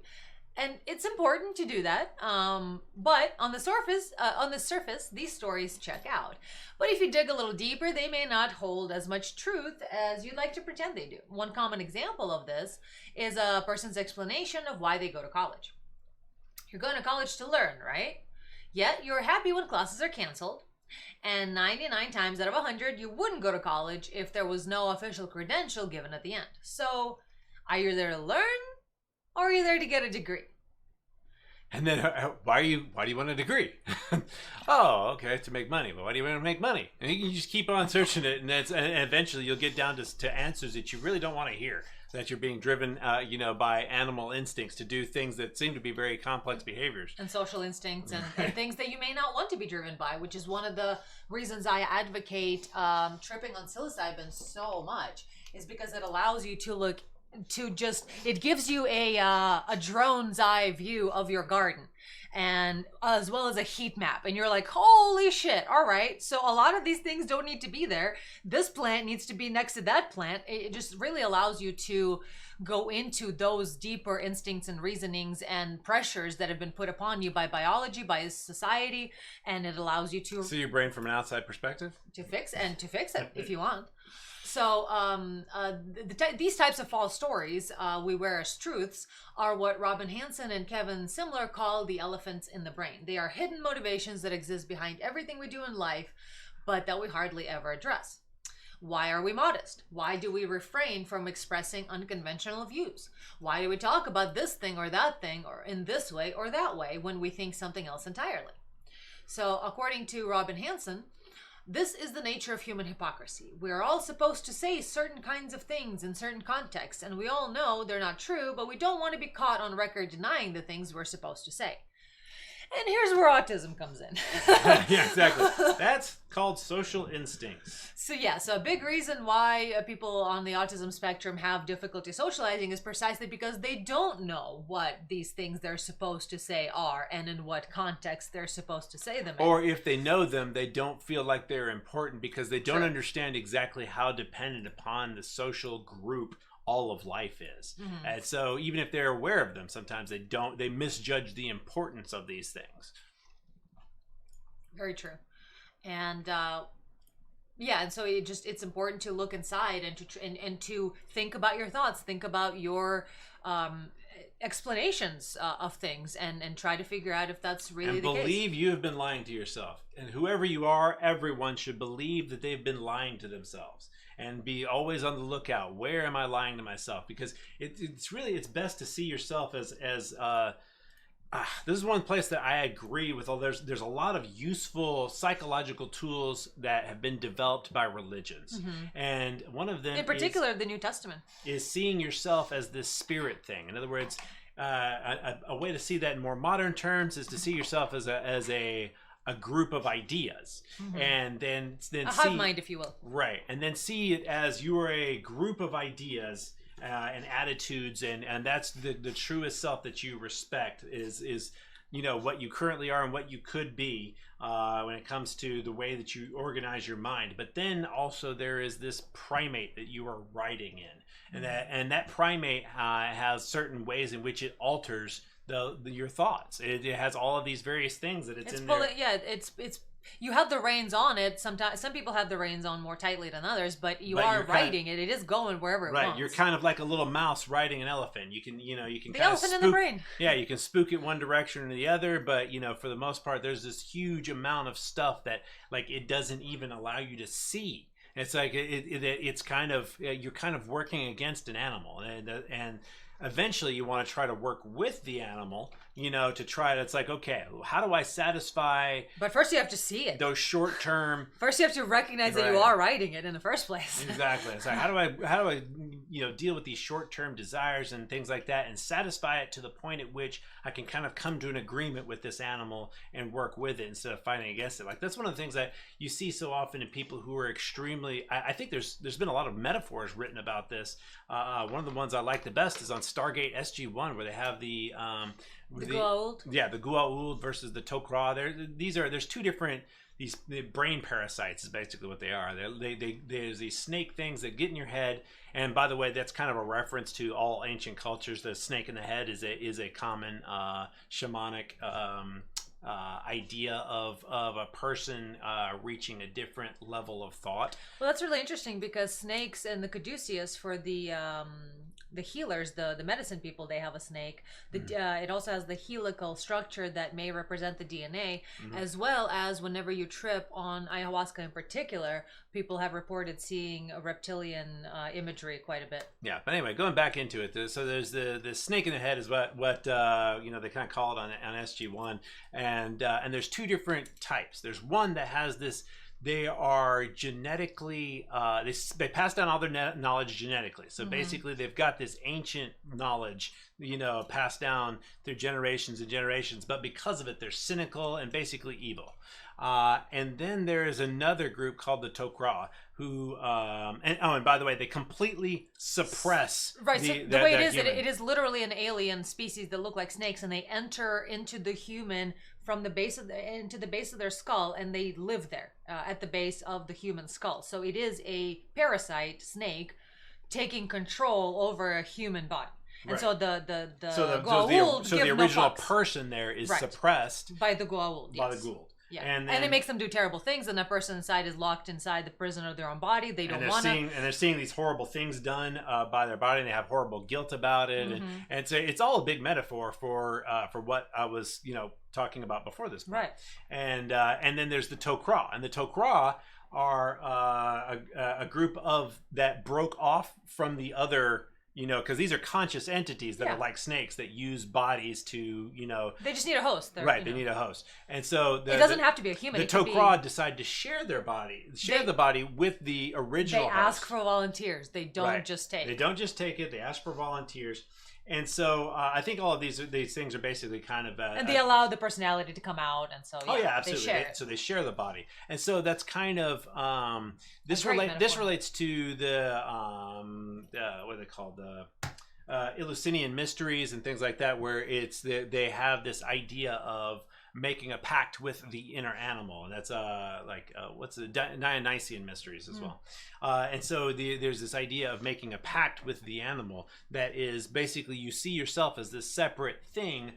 And it's important to do that, but on the surface, these stories check out. But if you dig a little deeper, they may not hold as much truth as you'd like to pretend they do. One common example of this is a person's explanation of why they go to college. You're going to college to learn, right? Yet you're happy when classes are canceled, and 99 times out of 100, you wouldn't go to college if there was no official credential given at the end. So, are you there to learn? Or are you there to get a degree? And then why do you want a degree? Oh, okay, to make money. But why do you want to make money? And you just keep on searching it, and eventually you'll get down to answers that you really don't want to hear. That you're being driven, by animal instincts to do things that seem to be very complex behaviors. And social instincts and things that you may not want to be driven by, which is one of the reasons I advocate tripping on psilocybin so much, is because it allows you to it gives you a drone's eye view of your garden, and as well as a heat map, and you're like, holy shit, all right, so a lot of these things don't need to be there. This plant needs to be next to that plant. It just really allows you to go into those deeper instincts and reasonings and pressures that have been put upon you by biology, by society, and it allows you to see your brain from an outside perspective, to fix it if you want. So these types of false stories we wear as truths are what Robin Hanson and Kevin Simler call the elephants in the brain. They are hidden motivations that exist behind everything we do in life, but that we hardly ever address. Why are we modest? Why do we refrain from expressing unconventional views? Why do we talk about this thing or that thing, or in this way or that way, when we think something else entirely? So according to Robin Hanson, this is the nature of human hypocrisy. We are all supposed to say certain kinds of things in certain contexts, and we all know they're not true, but we don't want to be caught on record denying the things we're supposed to say. And here's where autism comes in. Yeah, exactly. That's called social instincts. So a big reason why people on the autism spectrum have difficulty socializing is precisely because they don't know what these things they're supposed to say are and in what context they're supposed to say them in. Or if they know them, they don't feel like they're important because they don't Sure. understand exactly how dependent upon the social group all of life is. Mm-hmm. And so even if they're aware of them, sometimes they misjudge the importance of these things. Very true. And and so it's important to look inside and to think about your thoughts, think about your explanations of things and try to figure out if that's really and the case. believe you have been lying to yourself. And whoever you are, everyone should believe that they've been lying to themselves. And be always on the lookout. Where am I lying to myself? Because it's best to see yourself as this is one place that I agree with. There's a lot of useful psychological tools that have been developed by religions, and one of them, in particular, the New Testament, is seeing yourself as this spirit thing. In other words, a way to see that in more modern terms is to see yourself as a group of ideas, and then a hive mind, if you will. Right, and then see it as you are a group of ideas and attitudes, and that's the truest self that you respect is what you currently are and what you could be when it comes to the way that you organize your mind. But then also there is this primate that you are riding in, and that primate has certain ways in which it alters your thoughts. It has all of these various things that it's in there. Yeah, it's you have the reins on it. Sometimes some people have the reins on more tightly than others, but you are riding it. It is going wherever it wants. Right, you're kind of like a little mouse riding an elephant. You can the kind elephant of in the brain. Yeah, you can spook it one direction or the other, but for the most part, there's this huge amount of stuff that it doesn't even allow you to see. It's like it's kind of you're kind of working against an animal, and eventually you want to try to work with the animal, to try to, it's like, okay, how do I satisfy? But first you have to see it. Those short term. First you have to recognize that you are riding it in the first place. Exactly. It's like, how do I deal with these short term desires and things like that, and satisfy it to the point at which I can kind of come to an agreement with this animal and work with it instead of fighting against it. Like, that's one of the things that you see so often in people who are extremely. I think there's been a lot of metaphors written about this. One of the ones I like the best is on Stargate SG-1, where they have the Goa'uld. Yeah, the Goa'uld versus the Tok'ra. There's two different the brain parasites is basically what they are. There's these snake things that get in your head. And by the way, that's kind of a reference to all ancient cultures. The snake in the head is a common shamanic idea of a person reaching a different level of thought. Well, that's really interesting because snakes and the caduceus for the healers, the medicine people, they have a snake. It also has the helical structure that may represent the DNA, as well as whenever you trip on ayahuasca in particular, people have reported seeing a reptilian imagery quite a bit. Yeah, but anyway, going back into it, so there's the snake in the head is what they kind of call it on SG-1, and there's two different types. There's one that has this. They are genetically, they pass down all their knowledge genetically. So basically they've got this ancient knowledge, passed down through generations and generations. But because of it, they're cynical and basically evil. And then there is another group called the Tok'ra, who, and by the way, they completely suppress. Right, so the way it is literally an alien species that look like snakes, and they enter into the human from the base of into the base of their skull, and they live there at the base of the human skull. So it is a parasite snake taking control over a human body. And so the Goa'uld so the original person there is suppressed by the Goa'uld. By the Goa'uld. Yeah, and it makes them do terrible things, and the person inside is locked inside the prison of their own body. They don't want to. And they're seeing these horrible things done by their body, and they have horrible guilt about it. And so it's all a big metaphor for what I was talking about before this point. Right. And then there's the Tok'ra, and the Tok'ra are a group of that broke off from the other. Because these are conscious entities that are like snakes that use bodies to, They just need a host. They need a host. And so it doesn't have to be a human. The Tok'ra decide to share the body with the original host. They ask for volunteers. They don't just take it. They don't just take it. They ask for volunteers. And so I think all of these things are basically kind of... and they allow the personality to come out, and so absolutely. They share it. So they share the body. And so that's kind of... This relates to the... what are they called? The Eleusinian mysteries and things like that, where they have this idea of making a pact with the inner animal, and that's what's the Dionysian mysteries as well. And so there's this idea of making a pact with the animal that is basically you see yourself as this separate thing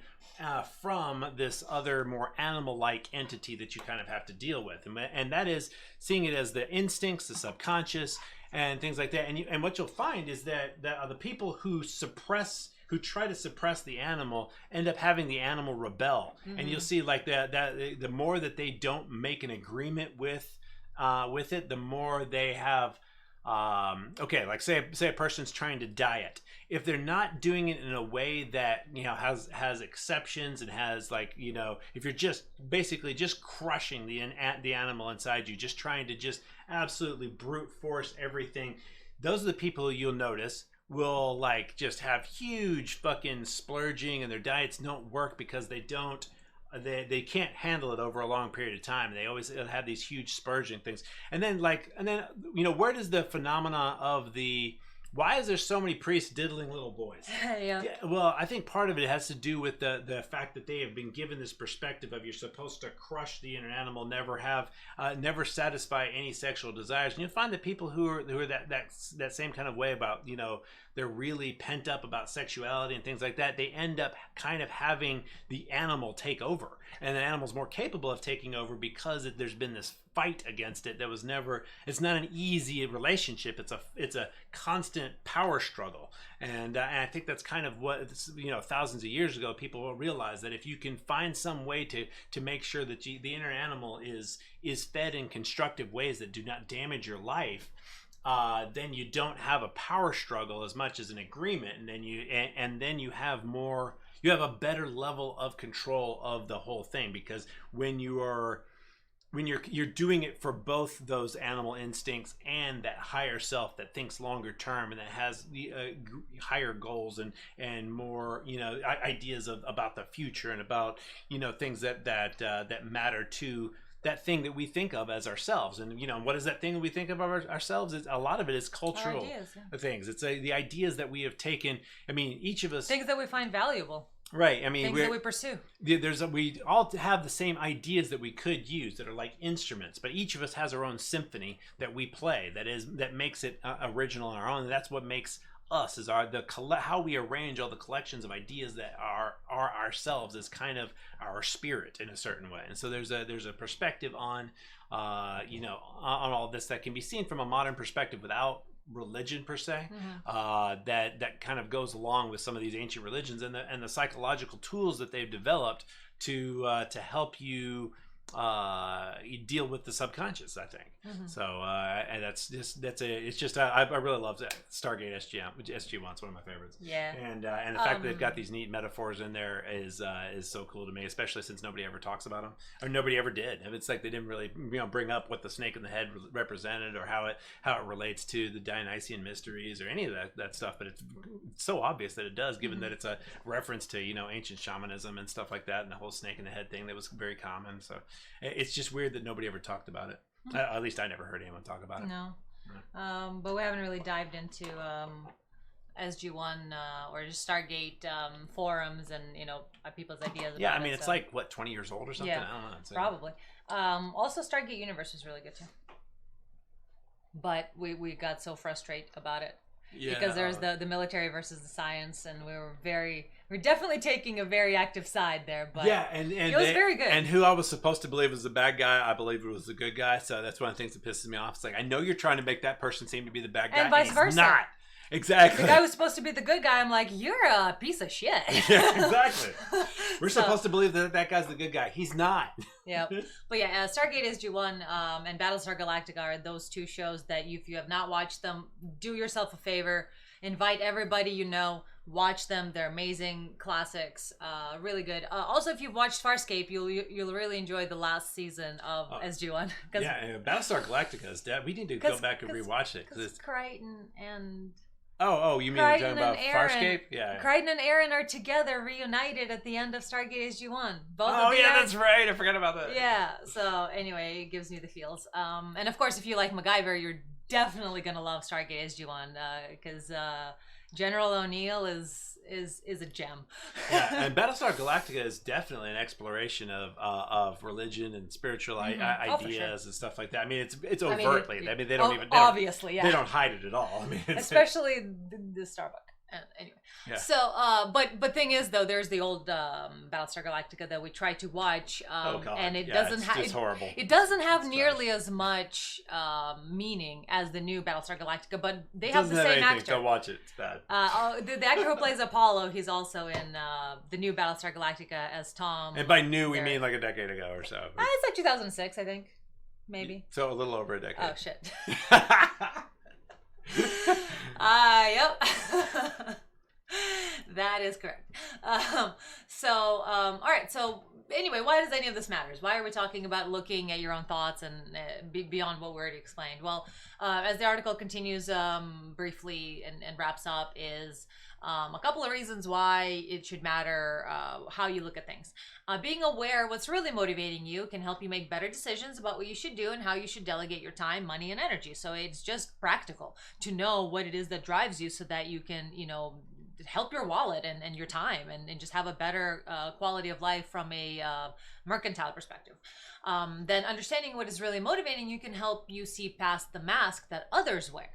from this other more animal-like entity that you kind of have to deal with, and that is seeing it as the instincts, the subconscious, and things like that. And what you'll find is that the people who suppress who try to suppress the animal end up having the animal rebel. And you'll see like that the more that they don't make an agreement with it, the more they have okay, like say a person's trying to diet. If they're not doing it in a way that, you know, has exceptions and has, like, you know, if you're just basically just crushing the animal inside you, just trying to just absolutely brute force everything, those are the people you'll notice will like just have huge fucking splurging, and their diets don't work because they can't handle it over a long period of time. They always have these huge splurging things. And then you know, where does the phenomena of why is there so many priests diddling little boys? Yeah. Well, I think part of it has to do with the fact that they have been given this perspective of you're supposed to crush the inner animal, never satisfy any sexual desires. And you'll find that people who are that same kind of way about, you know, they're really pent up about sexuality and things like that, they end up kind of having the animal take over. And the animal's more capable of taking over because there's been this fight against it that was never, it's not an easy relationship. It's a constant power struggle. And I think that's kind of what, you know, thousands of years ago, people will realize that if you can find some way to make sure that the inner animal is fed in constructive ways that do not damage your life, then you don't have a power struggle as much as an agreement, and then you have a better level of control of the whole thing, because when you're doing it for both those animal instincts and that higher self that thinks longer term and that has the higher goals and more, you know, ideas about the future and about, you know, things that matter to that thing that we think of as ourselves. And, you know, what is that thing that we think of ourselves? A lot of it is cultural ideas, yeah. things. It's the ideas that we have taken. I mean, each of us, things that we find valuable. Right. I mean, things that we pursue. We all have the same ideas that we could use that are like instruments, but each of us has our own symphony that we play that makes it original on our own. And that's what makes us, is how we arrange all the collections of ideas that are ourselves, is kind of our spirit in a certain way. And so there's a perspective on you know, on all this that can be seen from a modern perspective without religion per se, that kind of goes along with some of these ancient religions and the psychological tools that they've developed to help you deal with the subconscious, I think. So and I really love that Stargate SG1's one of my favorites. Yeah. And the fact that they've got these neat metaphors in there is so cool to me, especially since nobody ever talks about them, or nobody ever did. It's like they didn't really, you know, bring up what the snake in the head represented, or how it relates to the Dionysian mysteries or any of that stuff. But it's so obvious that it does, given that it's a reference to, you know, ancient shamanism and stuff like that, and the whole snake in the head thing that was very common. So it's just weird that nobody ever talked about it. At least I never heard anyone talk about it. No. But we haven't really dived into SG1 or just Stargate forums and, you know, people's ideas about it. Yeah, I mean, it's like, what, 20 years old or something? Yeah, I don't know. probably. Also, Stargate Universe was really good too. But we got so frustrated about it. Yeah. Because there's the military versus the science, and we're definitely taking a very active side there. But yeah, and it was very good. And who I was supposed to believe was the bad guy, I believe it was the good guy. So that's one of the things that pisses me off. It's like, I know you're trying to make that person seem to be the bad guy, and vice versa. He's not. Exactly. The guy who's supposed to be the good guy, I'm like, you're a piece of shit. Yeah, exactly. We're supposed to believe that guy's the good guy. He's not. Yeah. But yeah, Stargate SG1 and Battlestar Galactica are those two shows that if you have not watched them, do yourself a favor. Invite everybody you know. Watch them. They're amazing classics. Really good. Also, if you've watched Farscape, you'll really enjoy the last season of SG1. Yeah, Battlestar Galactica is dead. We need to go back and rewatch it. Because it's Crichton and... Oh, you mean you're talking about Farscape? Yeah. Crichton and Aaron are together, reunited at the end of Stargate SG1. That's right. I forgot about that. Yeah. So anyway, it gives me the feels. And of course, if you like MacGyver, you're definitely gonna love Stargate SG1 because General O'Neill is a gem. Yeah, and Battlestar Galactica is definitely an exploration of religion and spiritual ideas and stuff like that. I mean, it's overtly. I mean, they don't even obviously. They don't hide it at all. I mean, especially the Starbuck. Anyway, Yeah. so but thing is though, there's the old Battlestar Galactica that we tried to watch, Oh God. and it Yeah, doesn't it's have just horrible. it doesn't have It's nearly as much meaning as the new Battlestar Galactica, but they It have the doesn't same anything. actor. Go watch it. It's bad. The actor who plays Apollo, he's also in the new Battlestar Galactica as Tom. And by new, we Derek. mean like a decade ago or so. It's like 2006, I think, maybe. So a little over a decade. Oh shit. Yep. That is correct. All right. So anyway, why does any of this matter? Why are we talking about looking at your own thoughts and beyond what we already explained? Well, as the article continues briefly and wraps up is a couple of reasons why it should matter how you look at things. Being aware of what's really motivating you can help you make better decisions about what you should do and how you should delegate your time, money, and energy. So it's just practical to know what it is that drives you so that you can, help your wallet and your time and just have a better quality of life from a mercantile perspective. Then understanding what is really motivating you can help you see past the mask that others wear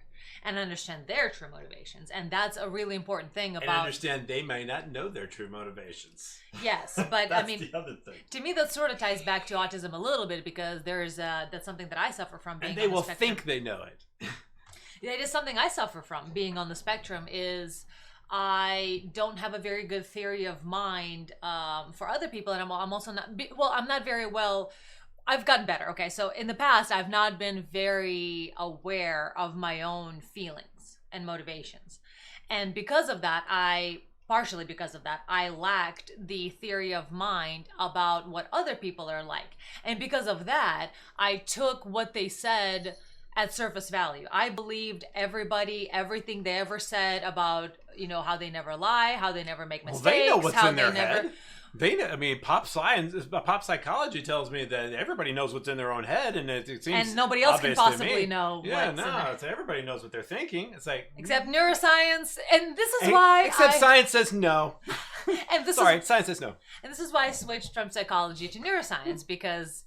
and understand their true motivations. And that's a really important thing about... And understand they may not know their true motivations. Yes, but That's I mean, the other thing. to me that sort of ties back to autism a little bit because there's that's something that I suffer from being And they on the will spectrum. think they know it. Yeah, it is something I suffer from being on the spectrum is I don't have a very good theory of mind for other people. And I'm also not, I'm not very well... I've gotten better. Okay. So in the past, I've not been very aware of my own feelings and motivations. And because of that, partially because of that, I lacked the theory of mind about what other people are like. And because of that, I took what they said at surface value. I believed everything they ever said about, how they never lie, how they never make mistakes. Well, they know what's how in their they never... head. They know, I mean, pop psychology tells me that everybody knows what's in their own head, and it seems and nobody else can obvious to possibly me. know. Yeah, what's in no, there. it's everybody knows what they're thinking. It's like Except neuroscience, and this is why. Except science says no. And this Sorry, is, science says no. and this is why I switched from psychology to neuroscience because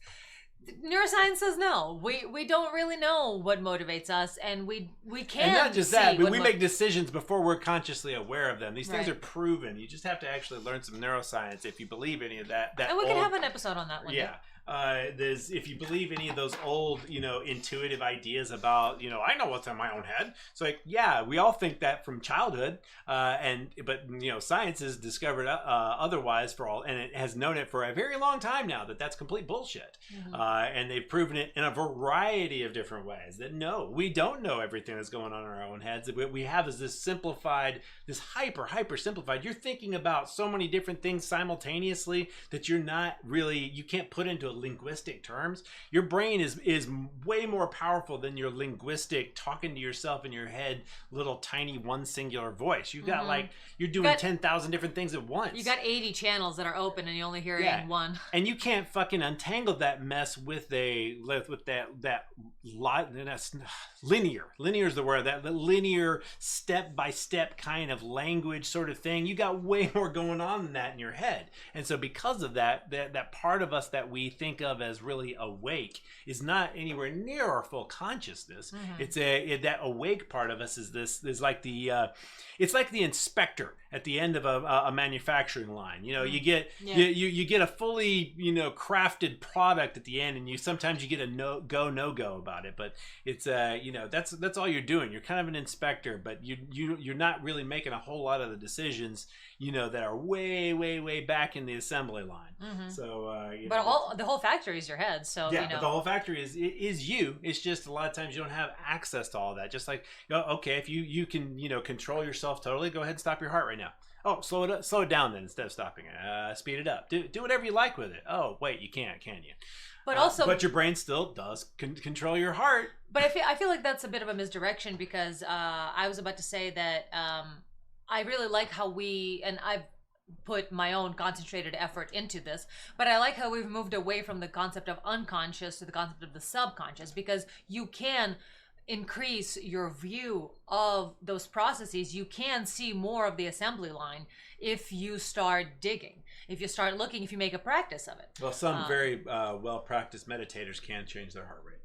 neuroscience says no. We don't really know what motivates us, and we can't. And not just see that, but what we make decisions before we're consciously aware of them. These things Right. are proven. You just have to actually learn some neuroscience if you believe any of that. And we can have an episode on that one. Yeah. If you believe any of those old, intuitive ideas about, I know what's in my own head. It's like, yeah, we all think that from childhood, but science has discovered otherwise and it has known it for a very long time now that that's complete bullshit. Mm-hmm. And they've proven it in a variety of different ways. That no, we don't know everything that's going on in our own heads. What we have is this simplified, this hyper simplified. You're thinking about so many different things simultaneously that you can't put into linguistic terms. Your brain is way more powerful than your linguistic talking to yourself in your head, little tiny one singular voice. You got you're doing 10,000 different things at once. You got 80 channels that are open, and you only hear one. And you can't fucking untangle that mess with linear. Linear is the word. That linear step by step kind of language sort of thing. You got way more going on than that in your head. And so because of that part of us that we think of as really awake is not anywhere near our full consciousness. Mm-hmm. That awake part of us is like it's like the inspector at the end of a manufacturing line. You get you get a fully crafted product at the end, and sometimes you get a no go about it. But it's that's all you're doing. You're kind of an inspector, but you're not really making a whole lot of the decisions that are way back in the assembly line. Mm-hmm. So but the whole factory is your head. So but the whole factory is you. It's just a lot of times you don't have access to all that. Just like okay, if you can control yourself totally, go ahead and stop your heart right now. Oh, slow it down then instead of stopping it. Speed it up. Do whatever you like with it. Oh, wait, you can't, can you? But also, but your brain still does control your heart. But I feel like that's a bit of a misdirection because I was about to say that I really like how I've put my own concentrated effort into this, but I like how we've moved away from the concept of unconscious to the concept of the subconscious, because you can increase your view of those processes. You can see more of the assembly line if you start digging, if you start looking, if you make a practice of it. Well, some very well-practiced meditators can change their heart rate.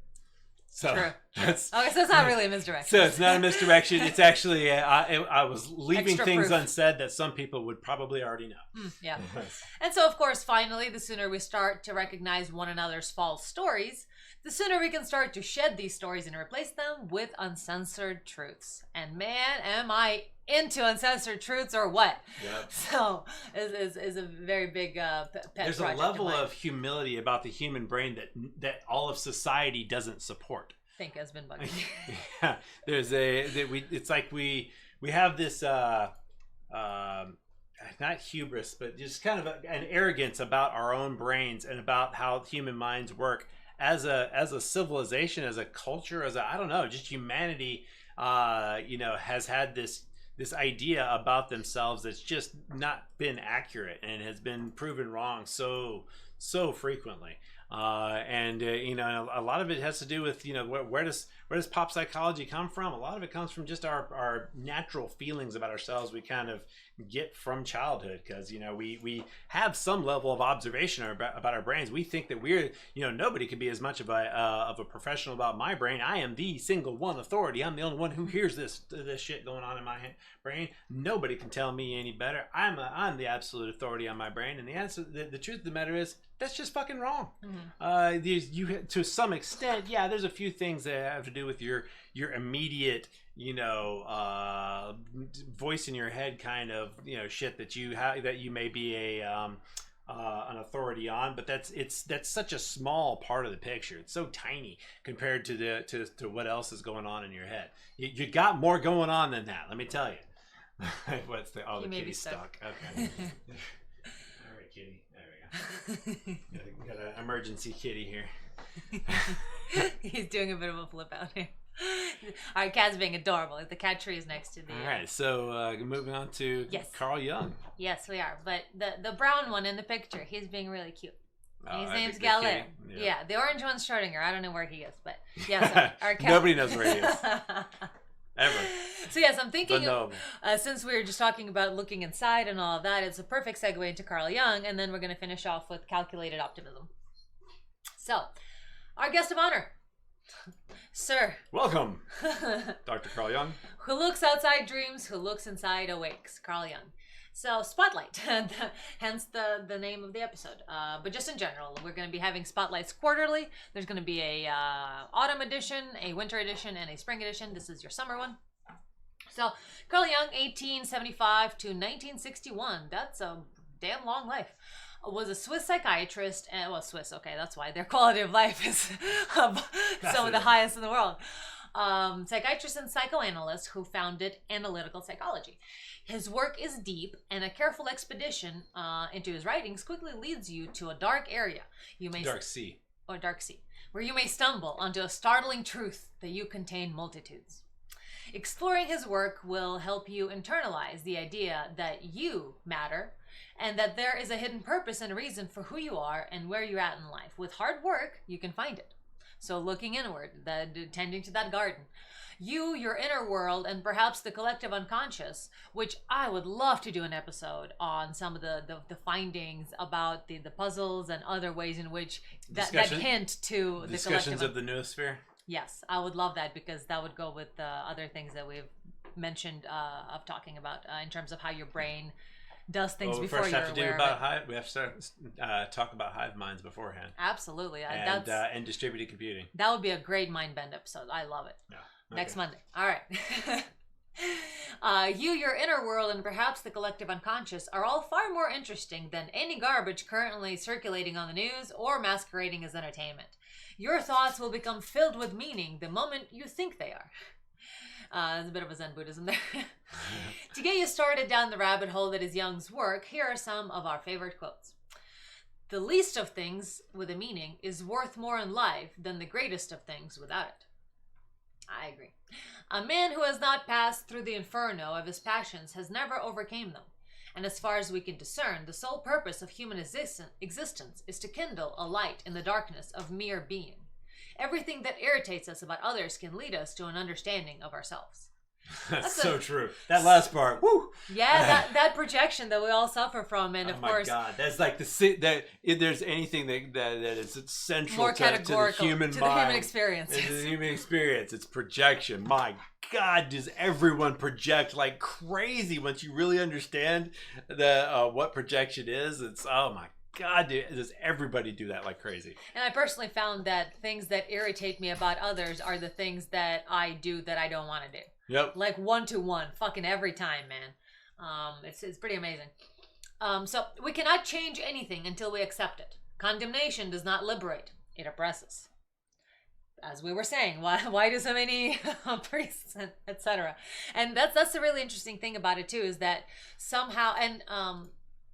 So True. that's Okay, so it's not really a misdirection. so it's not a misdirection. It's actually I was leaving Extra things proof. unsaid that some people would probably already know. Yeah. And so, of course, finally, the sooner we start to recognize one another's false stories, the sooner we can start to shed these stories and replace them with uncensored truths. And man, am I into uncensored truths or what? Yep. So, is a very big pet There's a project level mine. of humility about the human brain that all of society doesn't support. I think has been bugging. Yeah, there's it's like we have this not hubris, but just kind of an arrogance about our own brains and about how human minds work as a civilization, as a culture, I don't know, just humanity. Has had this idea about themselves that's just not been accurate and has been proven wrong so frequently. And a lot of it has to do with where does pop psychology come from? A lot of it comes from just our natural feelings about ourselves we kind of get from childhood, because we have some level of observation about our brains. We think that we're nobody could be as much of a professional about my brain. I am the single one authority. I'm the only one who hears this shit going on in my brain. Nobody can tell me any better. I'm the absolute authority on my brain. And the answer, the truth of the matter is, that's just fucking wrong. Mm-hmm. To some extent, yeah, there's a few things that have to do with your immediate voice in your head kind of shit that you have, that you may be an authority on, but that's such a small part of the picture. It's so tiny compared to to what else is going on in your head. You got more going on than that, let me tell you. What's the the kitty's stuck. Okay. All right, kitty, there we go. got an emergency kitty here. He's doing a bit of a flip out here. Our cat's being adorable. The cat tree is next to the... All right, so moving on to Carl Jung. Yes, we are. But the brown one in the picture, he's being really cute. His name's big Galer. kitty. Yeah, the orange one's Schrodinger. I don't know where he is, but yeah, so our cat... Nobody knows where he is. Ever. So yes, I'm thinking, no. Since we were just talking about looking inside and all of that, it's a perfect segue into Carl Jung, and then we're going to finish off with calculated optimism. So, our guest of honor, Sir. Welcome, Dr. Carl Jung. Who looks outside dreams, who looks inside awakes, Carl Jung. So, Spotlight, hence the name of the episode. But just in general, we're going to be having spotlights quarterly. There's going to be a autumn edition, a winter edition, and a spring edition. This is your summer one. So, Carl Jung, 1875 to 1961. That's a damn long life. Was a Swiss psychiatrist, and well, Swiss, okay, that's why their quality of life is some of the highest in the world. Psychiatrist and psychoanalyst who founded analytical psychology. His work is deep, and a careful expedition into his writings quickly leads you to a dark area. Dark sea, where you may stumble onto a startling truth that you contain multitudes. Exploring his work will help you internalize the idea that you matter, and that there is a hidden purpose and reason for who you are and where you're at in life. With hard work, you can find it. So looking inward, tending to that garden. You, your inner world, and perhaps the collective unconscious, which I would love to do an episode on some of the findings about the puzzles and other ways in which that hint to the discussions collective. of the noosphere. Yes, I would love that, because that would go with the other things that we've mentioned of talking about in terms of how your brain does things before you're aware of it. We have to start talk about hive minds beforehand. Absolutely. And distributed computing. That would be a great mind bend episode. I love it. Yeah. Okay. Next Monday. All right. You, your inner world, and perhaps the collective unconscious are all far more interesting than any garbage currently circulating on the news or masquerading as entertainment. Your thoughts will become filled with meaning the moment you think they are. There's a bit of a Zen Buddhism there. To get you started down the rabbit hole that is Jung's work, here are some of our favorite quotes. The least of things with a meaning is worth more in life than the greatest of things without it. I agree. A man who has not passed through the inferno of his passions has never overcame them. And as far as we can discern, the sole purpose of human existence is to kindle a light in the darkness of mere being. Everything that irritates us about others can lead us to an understanding of ourselves. That's so true. That last part, woo. Yeah, that projection that we all suffer from, and of course, oh my God, that's like that. If there's anything that is central more to the categorical human to mind, the human experience. it's the human experience. It's projection. My God, does everyone project like crazy once you really understand the what projection is? It's oh my God, does everybody do that like crazy? And I personally found that things that irritate me about others are the things that I do that I don't want to do. Yep. Like 1-to-1, fucking every time, man. It's pretty amazing. So we cannot change anything until we accept it. Condemnation does not liberate; it oppresses. As we were saying, why do so many priests, etc. And that's the really interesting thing about it too, is that somehow, and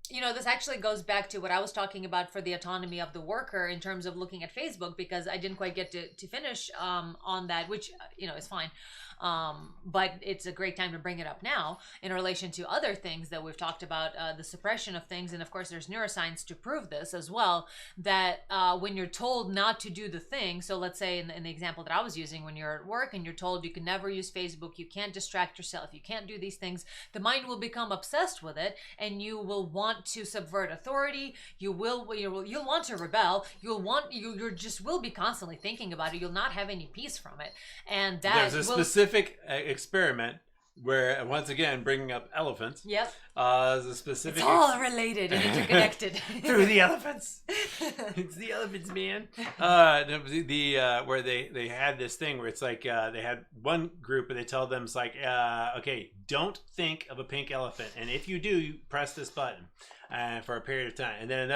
you know, this actually goes back to what I was talking about for the autonomy of the worker in terms of looking at Facebook, because I didn't quite get to finish on that, which, you know, is fine. But it's a great time to bring it up now in relation to other things that we've talked about, the suppression of things. And of course, there's neuroscience to prove this as well, that when you're told not to do the thing, so let's say in the example that I was using, when you're at work and you're told you can never use Facebook, you can't distract yourself, you can't do these things, the mind will become obsessed with it, and you will want to subvert authority, you'll want to rebel, you just will be constantly thinking about it, you'll not have any peace from it. And that there's a specific experiment where, once again, bringing up elephants. Yep. There's a specific. It's all related and interconnected. Through the elephants. It's the elephants, man. Where they had this thing where it's like they had one group and they tell them it's like, okay, don't think of a pink elephant, and if you do, you press this button for a period of time. And then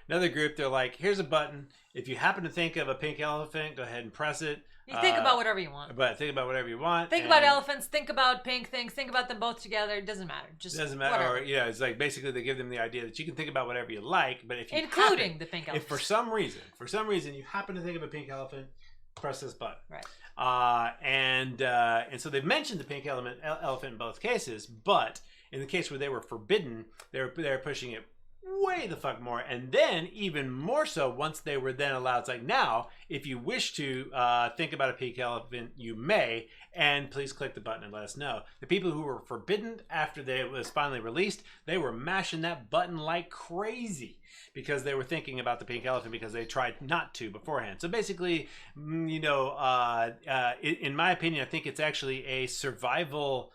another group, they're like, here's a button. If you happen to think of a pink elephant, go ahead and press it. You think about whatever you want. But think about whatever you want. Think about elephants. Think about pink things. Think about them both together. It doesn't matter. Just doesn't matter. Whatever. Or it's like basically they give them the idea that you can think about whatever you like, but if you including the pink elephant, if for some reason you happen to think of a pink elephant, press this button. Right. And so they've mentioned the pink elephant in both cases, but in the case where they were forbidden, they're pushing it way the fuck more, and then even more so once they were then allowed. It's like, now if you wish to think about a pink elephant, you may, and please click the button and let us know. The people who were forbidden after it was finally released, they were mashing that button like crazy because they were thinking about the pink elephant because they tried not to beforehand. So basically, in my opinion, I think it's actually a survival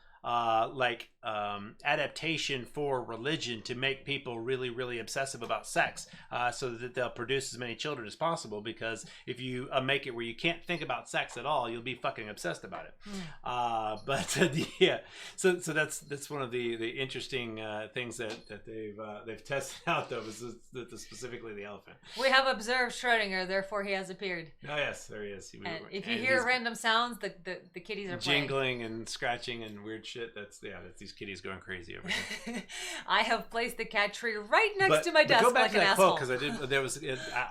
adaptation for religion to make people really, really obsessive about sex, so that they'll produce as many children as possible, because if you make it where you can't think about sex at all, you'll be fucking obsessed about it. So that's one of the interesting things that they've tested out, though, is specifically the elephant. We have observed Schrodinger, therefore he has appeared. Oh yes, there he is. And if you hear random sounds, the kitties are jingling playing. And scratching and weird shit. That's these kitties going crazy over here. I have placed the cat tree right next to my desk, go back like to an that asshole. quote, because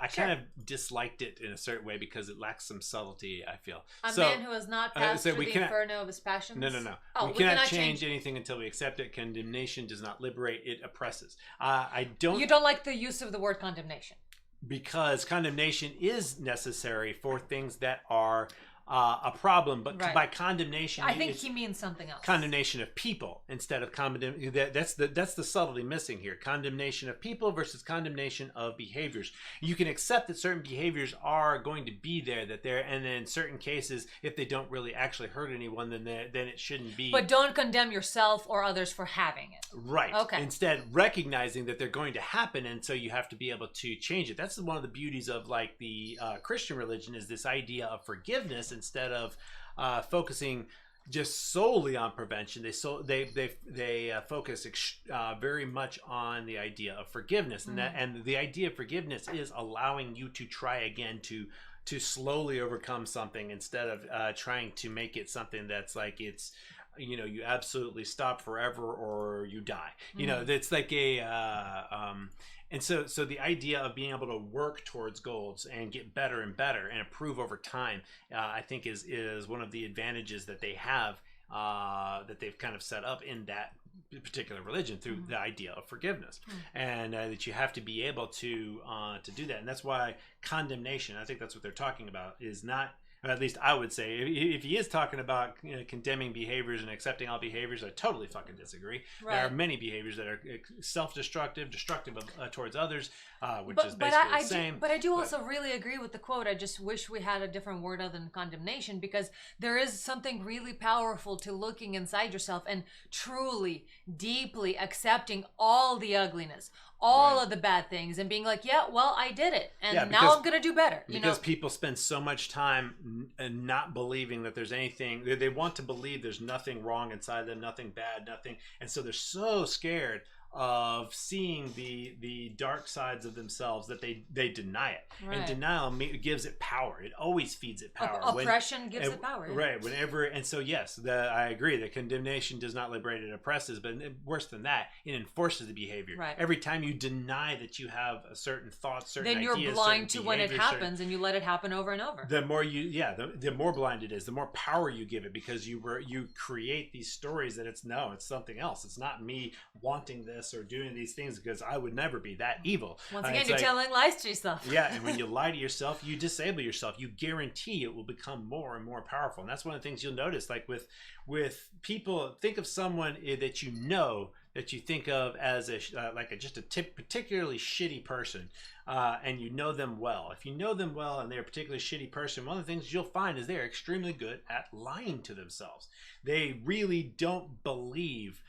I kind of disliked it in a certain way because it lacks some subtlety, I feel. A man who has not passed through the inferno of his passions? No. Oh, we cannot change anything until we accept it. Condemnation does not liberate, it oppresses. You don't like the use of the word condemnation? Because condemnation is necessary for things that are a problem, but by condemnation, I think he means something else. Condemnation of people instead of condemnation. That's the subtlety missing here. Condemnation of people versus condemnation of behaviors. You can accept that certain behaviors are going to be there, and then in certain cases, if they don't really actually hurt anyone, then it shouldn't be. But don't condemn yourself or others for having it. Right. Okay. Instead, recognizing that they're going to happen, and so you have to be able to change it. That's one of the beauties of like the Christian religion, is this idea of forgiveness. Instead of focusing just solely on prevention, they focus very much on the idea of forgiveness, and the idea of forgiveness is allowing you to try again to slowly overcome something instead of trying to make it something that's like it's you absolutely stop forever or you die. It's like and so the idea of being able to work towards goals and get better and better and improve over time, I think is one of the advantages that they have, that they've kind of set up in that particular religion through the idea of forgiveness, and that you have to be able to do that. And that's why condemnation, I think that's what they're talking about, is not At least I would say, if he is talking about condemning behaviors and accepting all behaviors, I totally fucking disagree. Right. There are many behaviors that are self-destructive, destructive towards others, which is basically the same. But I do also really agree with the quote. I just wish we had a different word other than condemnation, because there is something really powerful to looking inside yourself and truly, deeply accepting all the ugliness, all of the bad things, and being like, yeah, well, I did it, and now I'm gonna do better. Because people spend so much time not believing that there's anything. They want to believe there's nothing wrong inside them, nothing bad, nothing, and so they're so scared of seeing the dark sides of themselves that they deny it. Right. And denial gives it power. It always feeds it power. Oppression gives it power. Right. Whenever, and so yes, I agree that condemnation does not liberate, it oppresses, but worse than that, it enforces the behavior. Right. Every time you deny that you have a certain thought, certain ideas, then you're blind to when it happens, and you let it happen over and over. The more the more blind it is, the more power you give it, because you create these stories that it's something else. It's not me wanting this or doing these things, because I would never be that evil. Once again, you're telling lies to yourself. Yeah, and when you lie to yourself, you disable yourself. You guarantee it will become more and more powerful. And that's one of the things you'll notice, like with people. Think of someone that you know, that you think of as just a particularly shitty person, and you know them well. If you know them well and they're a particularly shitty person, one of the things you'll find is they're extremely good at lying to themselves. They really don't believe.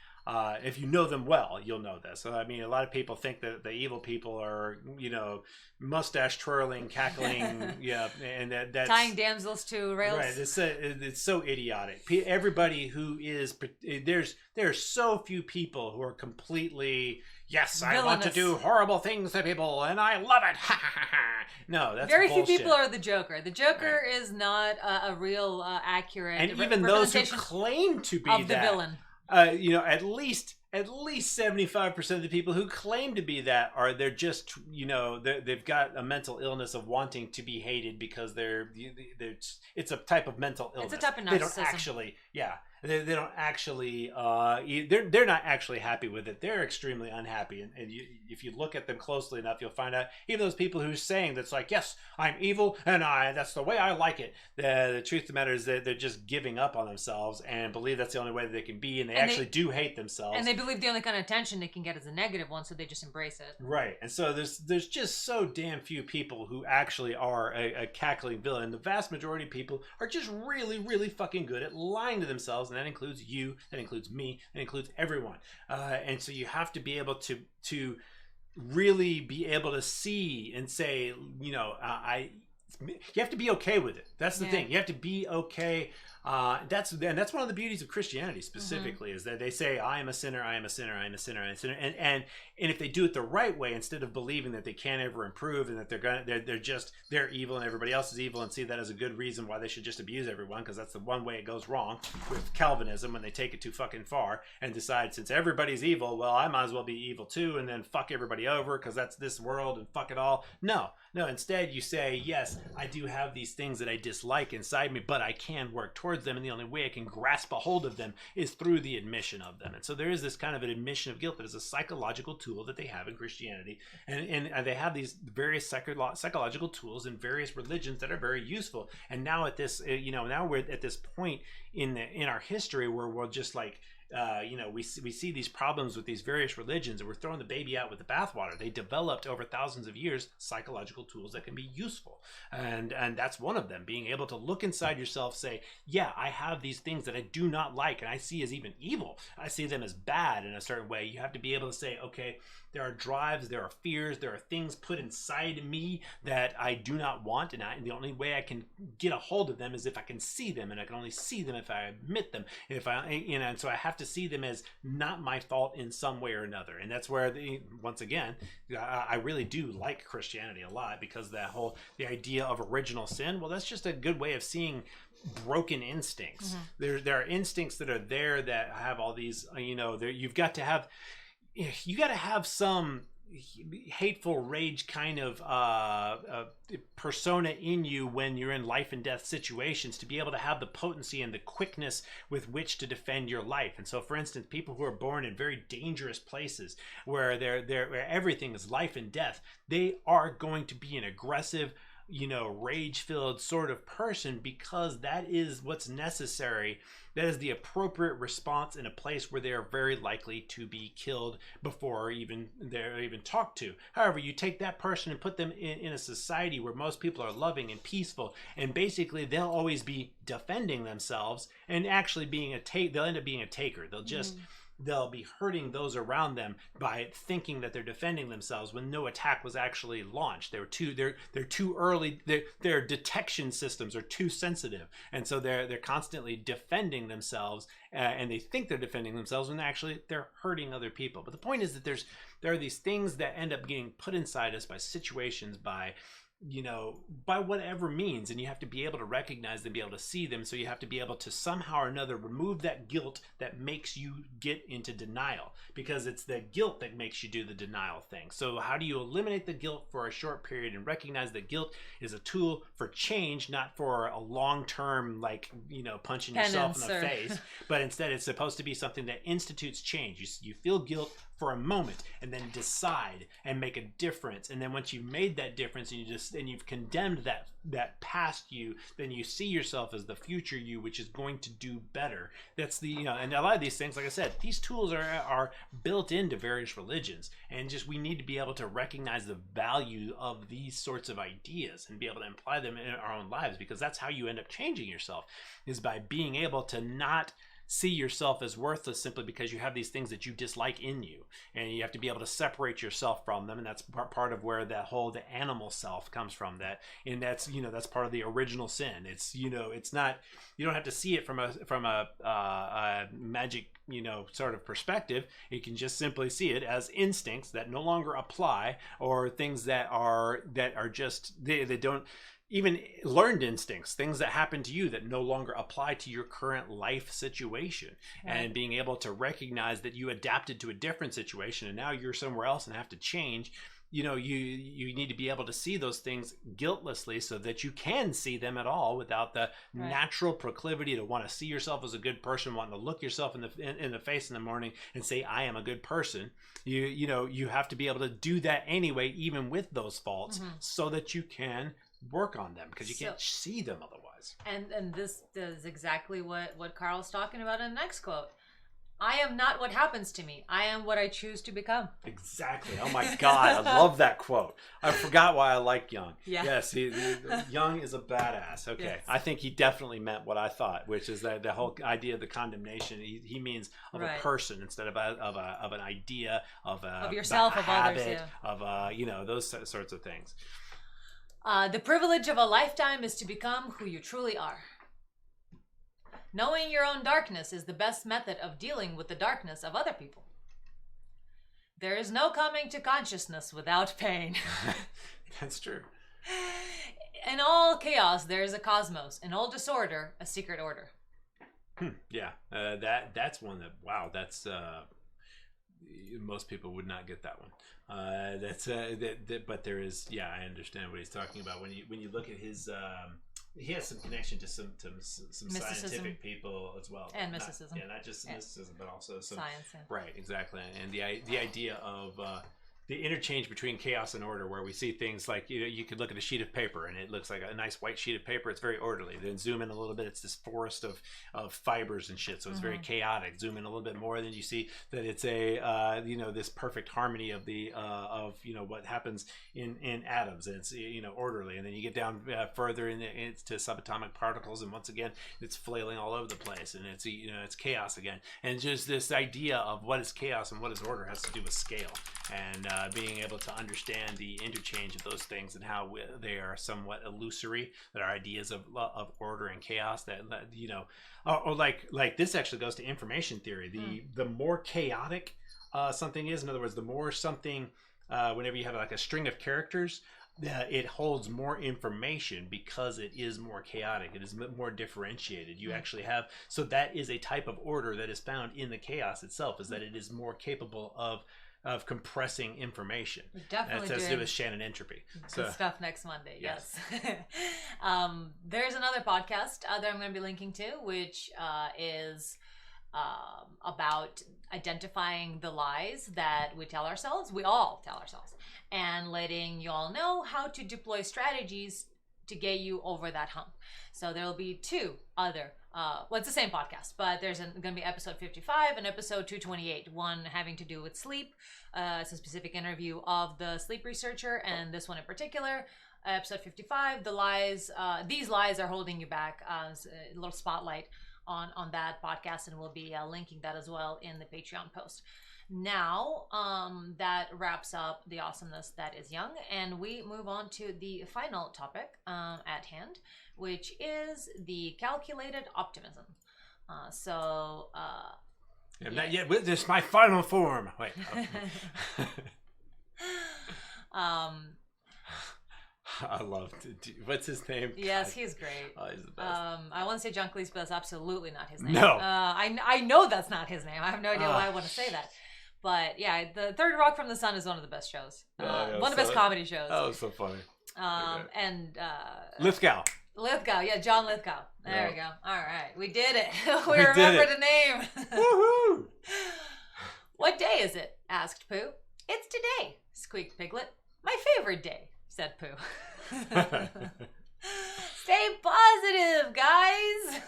If you know them well, you'll know this. I mean, a lot of people think that the evil people are, mustache twirling, cackling, and that's tying damsels to rails. Right. It's so idiotic. Everybody who is there are so few people who are completely villainous. I want to do horrible things to people, and I love it. No, that's very bullshit. few people are the Joker. The Joker is not a real accurate. And even those who claim to be of the villain. At least 75% of the people who claim to be that they're just they've got a mental illness of wanting to be hated, because it's a type of mental illness. It's a type of narcissism. They don't actually they're not actually happy with it. They're extremely unhappy, and if you look at them closely enough, you'll find out even those people who are saying that's like, yes, I'm evil and that's the way I like it. The truth of the matter is that they're just giving up on themselves and believe that's the only way that they can be, and they do hate themselves. And they believe the only kind of attention they can get is a negative one, so they just embrace it. Right. And so there's just so damn few people who actually are a cackling villain. The vast majority of people are just really, really fucking good at lying to themselves. And that includes you, that includes me, that includes everyone. And so you have to be able to really be able to see and say, you have to be okay with it. That's the thing. You have to be okay. That's one of the beauties of Christianity specifically, is that they say, I am a sinner, I am a sinner, I am a sinner, I am a sinner. And if they do it the right way, instead of believing that they can't ever improve and that they're evil and everybody else is evil, and see that as a good reason why they should just abuse everyone, because that's the one way it goes wrong with Calvinism, when they take it too fucking far and decide, since everybody's evil, well, I might as well be evil too, and then fuck everybody over because that's this world and fuck it all. No, instead you say, yes, I do have these things that I dislike inside me, but I can work towards them, and the only way I can grasp a hold of them is through the admission of them. And so there is this kind of an admission of guilt that is a psychological tool that they have in Christianity, and they have these various psychological tools in various religions that are very useful. And now at this now we're at this point in our history where we're just like, we see these problems with these various religions, and we're throwing the baby out with the bathwater. They developed over thousands of years psychological tools that can be useful, and that's one of them. Being able to look inside yourself, say, yeah, I have these things that I do not like, and I see as even evil. I see them as bad in a certain way. You have to be able to say, okay, there are drives, there are fears, there are things put inside me that I do not want, and the only way I can get a hold of them is if I can see them, and I can only see them if I admit them. And so I have to see them as not my fault in some way or another. And that's where once again, I really do like Christianity a lot, because the idea of original sin, well, that's just a good way of seeing broken instincts. There are instincts that are there that have all these, you've got to have some hateful rage kind of persona in you when you're in life and death situations, to be able to have the potency and the quickness with which to defend your life. And so, for instance, people who are born in very dangerous places where where everything is life and death, they are going to be an aggressive, rage-filled sort of person, because that is what's necessary. That is the appropriate response in a place where they are very likely to be killed before they're even talked to. However, you take that person and put them in a society where most people are loving and peaceful, and basically they'll always be defending themselves and actually they'll end up being a taker. They'll be hurting those around them by thinking that they're defending themselves when no attack was actually launched. They're too early. Their detection systems are too sensitive, and so they're constantly defending themselves, and they think they're defending themselves when they're hurting other people. But the point is that there are these things that end up getting put inside us by situations, by whatever means, and you have to be able to recognize them, be able to see them. So you have to be able to somehow or another remove that guilt that makes you get into denial, because it's the guilt that makes you do the denial thing. So how do you eliminate the guilt for a short period and recognize that guilt is a tool for change, not for a long-term, punching yourself in the face, but instead it's supposed to be something that institutes change. You feel guilt for a moment and then decide and make a difference, and then once you've made that difference and you've condemned that past you, then you see yourself as the future you, which is going to do better. That's and a lot of these things, like I said, these tools are built into various religions, and we need to be able to recognize the value of these sorts of ideas and be able to apply them in our own lives, because that's how you end up changing yourself, is by being able to not see yourself as worthless simply because you have these things that you dislike in you, and you have to be able to separate yourself from them. And that's part of where the animal self comes from, that's part of the original sin. It's not, you don't have to see it from a magic sort of perspective. You can just simply see it as instincts that no longer apply, or things that are just they don't even learned instincts, things that happen to you that no longer apply to your current life situation. Right. And being able to recognize that you adapted to a different situation and now you're somewhere else and have to change. You need to be able to see those things guiltlessly, so that you can see them at all without the natural proclivity to want to see yourself as a good person, wanting to look yourself in the face in the morning and say, I am a good person. You have to be able to do that anyway, even with those faults, so that you can work on them, because you can't see them otherwise. And this is exactly what Carl's talking about in the next quote. I am not what happens to me. I am what I choose to become. Exactly. Oh my God, I love that quote. I forgot why I like Jung. Yeah. Yes, Jung is a badass. Okay, yes. I think he definitely meant what I thought, which is that the whole idea of the condemnation. He means of a person instead of an idea of yourself, of habit, others, of those sorts of things. The privilege of a lifetime is to become who you truly are. Knowing your own darkness is the best method of dealing with the darkness of other people. There is no coming to consciousness without pain. That's true. In all chaos, there is a cosmos. In all disorder, a secret order. Yeah, that's one that, wow, that's most people would not get that one. But there is, I understand what he's talking about when you look at his. He has some connection to some scientific people as well, and mysticism. Not just mysticism, but also some science. Yeah. Right, exactly, and the idea of the interchange between chaos and order, where we see things like you could look at a sheet of paper and it looks like a nice white sheet of paper. It's very orderly. Then zoom in a little bit, it's this forest of fibers and shit. So it's very chaotic. Zoom in a little bit more, then you see that it's a this perfect harmony of the what happens in atoms. And it's orderly. And then you get down further into subatomic particles, and once again it's flailing all over the place, and it's it's chaos again. And just this idea of what is chaos and what is order has to do with scale, and being able to understand the interchange of those things and how they are somewhat illusory, that are ideas of order and chaos that or like this actually goes to information theory. The more chaotic something is, in other words, the more something whenever you have like a string of characters, it holds more information because it is more chaotic. It is more differentiated. You actually have, so that is a type of order that is found in the chaos itself, is that it is more capable of compressing information. Definitely. That's to do with Shannon entropy. Good stuff next Monday. Yes. There's another podcast that I'm going to be linking to, which is about identifying the lies that we tell ourselves. We all tell ourselves, and letting you all know how to deploy strategies to get you over that hump. So there'll be 2 other, well, it's the same podcast, but there's going to be episode 55 and episode 228, one having to do with sleep. It's a specific interview of the sleep researcher, and this one in particular, episode 55, the lies, these lies are holding you back, a little spotlight on that podcast, and we'll be linking that as well in the Patreon post. Now, that wraps up the awesomeness that is Jung, and we move on to the final topic at hand, which is the calculated optimism. Not yet. This is my final form. Wait. I love it. What's his name? Yes, he's great. Oh, he's the best. I want to say Jung, but that's absolutely not his name. No. I know that's not his name. I have no idea why I want to say that. But yeah, the Third Rock from the Sun is one of the best shows. One of the best comedy shows. That was so funny. And Lithgow. Lithgow, yeah, John Lithgow. There we go. All right, we did it. we did remembered it. the name. Woohoo! What day is it? Asked Pooh. It's today, squeaked Piglet. My favorite day, said Pooh. Stay positive, guys.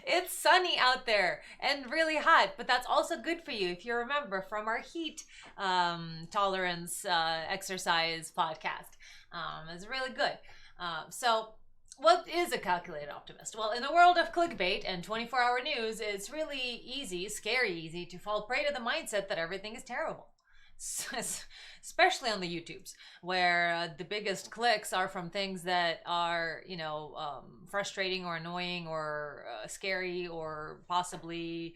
It's sunny out there and really hot, but that's also good for you if you remember from our heat tolerance exercise podcast. It's really good. So what is a calculated optimist? Well, in the world of clickbait and 24-hour news, it's really easy, scary easy, to fall prey to the mindset that everything is terrible. Especially on the YouTubes, where the biggest clicks are from things that are, frustrating or annoying or scary or possible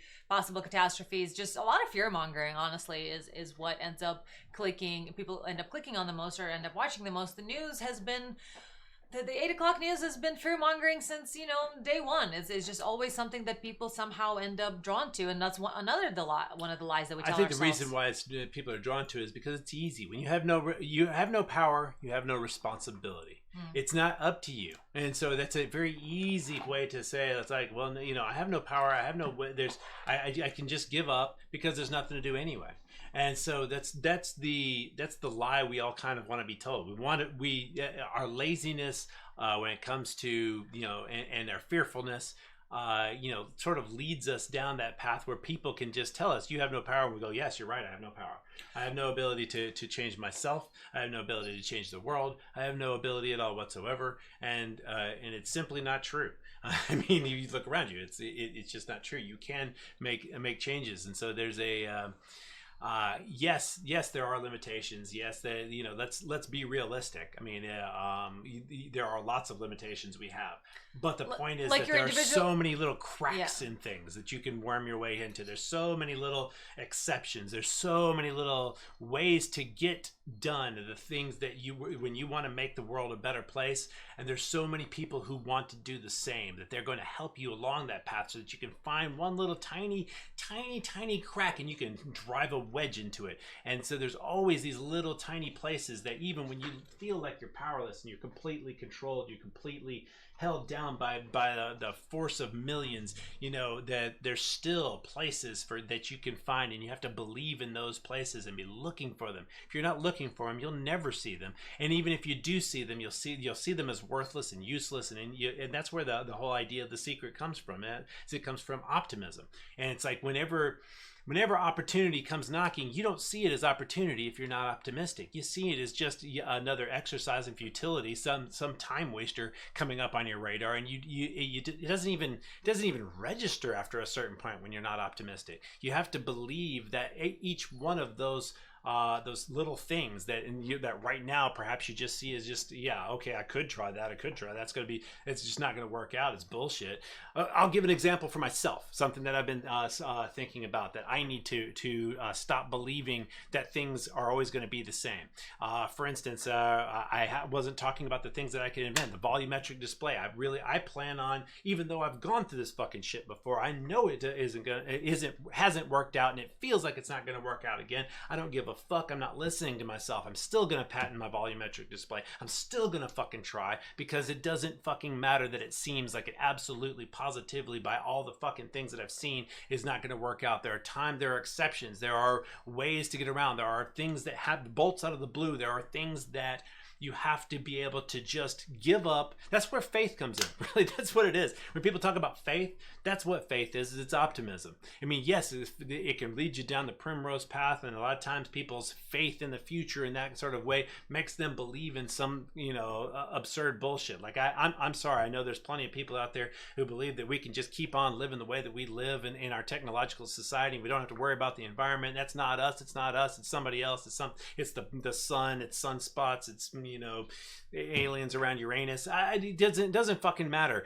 catastrophes. Just a lot of fear mongering, honestly, is what ends up people end up clicking on the most or end up watching the most. The news has been, the 8 o'clock news has been fear mongering since, day one. It's just always something that people somehow end up drawn to. And that's one of the lies that we tell ourselves. I think the reason why people are drawn to it is because it's easy. When you have no power, you have no responsibility. It's not up to you. And so that's a very easy way to say, it's like, well, I have no power. I have no, I can just give up because there's nothing to do anyway. And so that's the lie we all kind of want to be told. Our laziness when it comes to and our fearfulness sort of leads us down that path where people can just tell us you have no power, and we go, yes, you're right, I have no power. I have no ability to change myself. I have no ability to change the world. I have no ability at all whatsoever, and it's simply not true. I mean, you look around you, it's just not true. You can make changes, and so there's a yes, there are limitations. Yes, let's be realistic. I mean, there are lots of limitations we have, but the point is that there are so many little cracks in things that you can worm your way into. There's so many little exceptions. There's so many little ways to get done the things that when you want to make the world a better place. And there's so many people who want to do the same, that they're going to help you along that path so that you can find one little tiny crack and you can drive a wedge into it. And so there's always these little tiny places that even when you feel like you're powerless and you're completely controlled, you're completely held down by the force of millions, that there's still places that you can find, and you have to believe in those places and be looking for them. If you're not looking for them, you'll never see them. And even if you do see them, you'll see them as worthless and useless, and that's where the whole idea of The Secret comes from. It comes from optimism. And it's like whenever opportunity comes knocking, you don't see it as opportunity if you're not optimistic. You see it as just another exercise in futility, some time waster coming up on your radar, and it doesn't even register after a certain point when you're not optimistic. You have to believe that each one of those little things that right now perhaps you just see as just, okay, I could try that. It's just not going to work out. It's bullshit. I'll give an example for myself, something that I've been thinking about, that I need to stop believing that things are always going to be the same. For instance, I wasn't talking about the things that I can invent, the volumetric display. I plan on, even though I've gone through this fucking shit before, I know it hasn't worked out, and it feels like it's not going to work out again. I don't give a a fuck. I'm not listening to myself. I'm still going to patent my volumetric display. I'm still going to fucking try, because it doesn't fucking matter that it seems like it absolutely positively by all the fucking things that I've seen is not going to work out. There are exceptions. There are ways to get around. There are things that have bolts out of the blue. There are things that you have to be able to just give up. That's where faith comes in. Really, that's what it is. When people talk about faith, that's what faith is. It's optimism. I mean, yes, it can lead you down the primrose path, and a lot of times people's faith in the future in that sort of way makes them believe in some, absurd bullshit. Like I'm sorry, I know there's plenty of people out there who believe that we can just keep on living the way that we live in our technological society. We don't have to worry about the environment. That's not us. It's not us. It's somebody else. It's the sun. It's sunspots. It's aliens around Uranus. It doesn't fucking matter.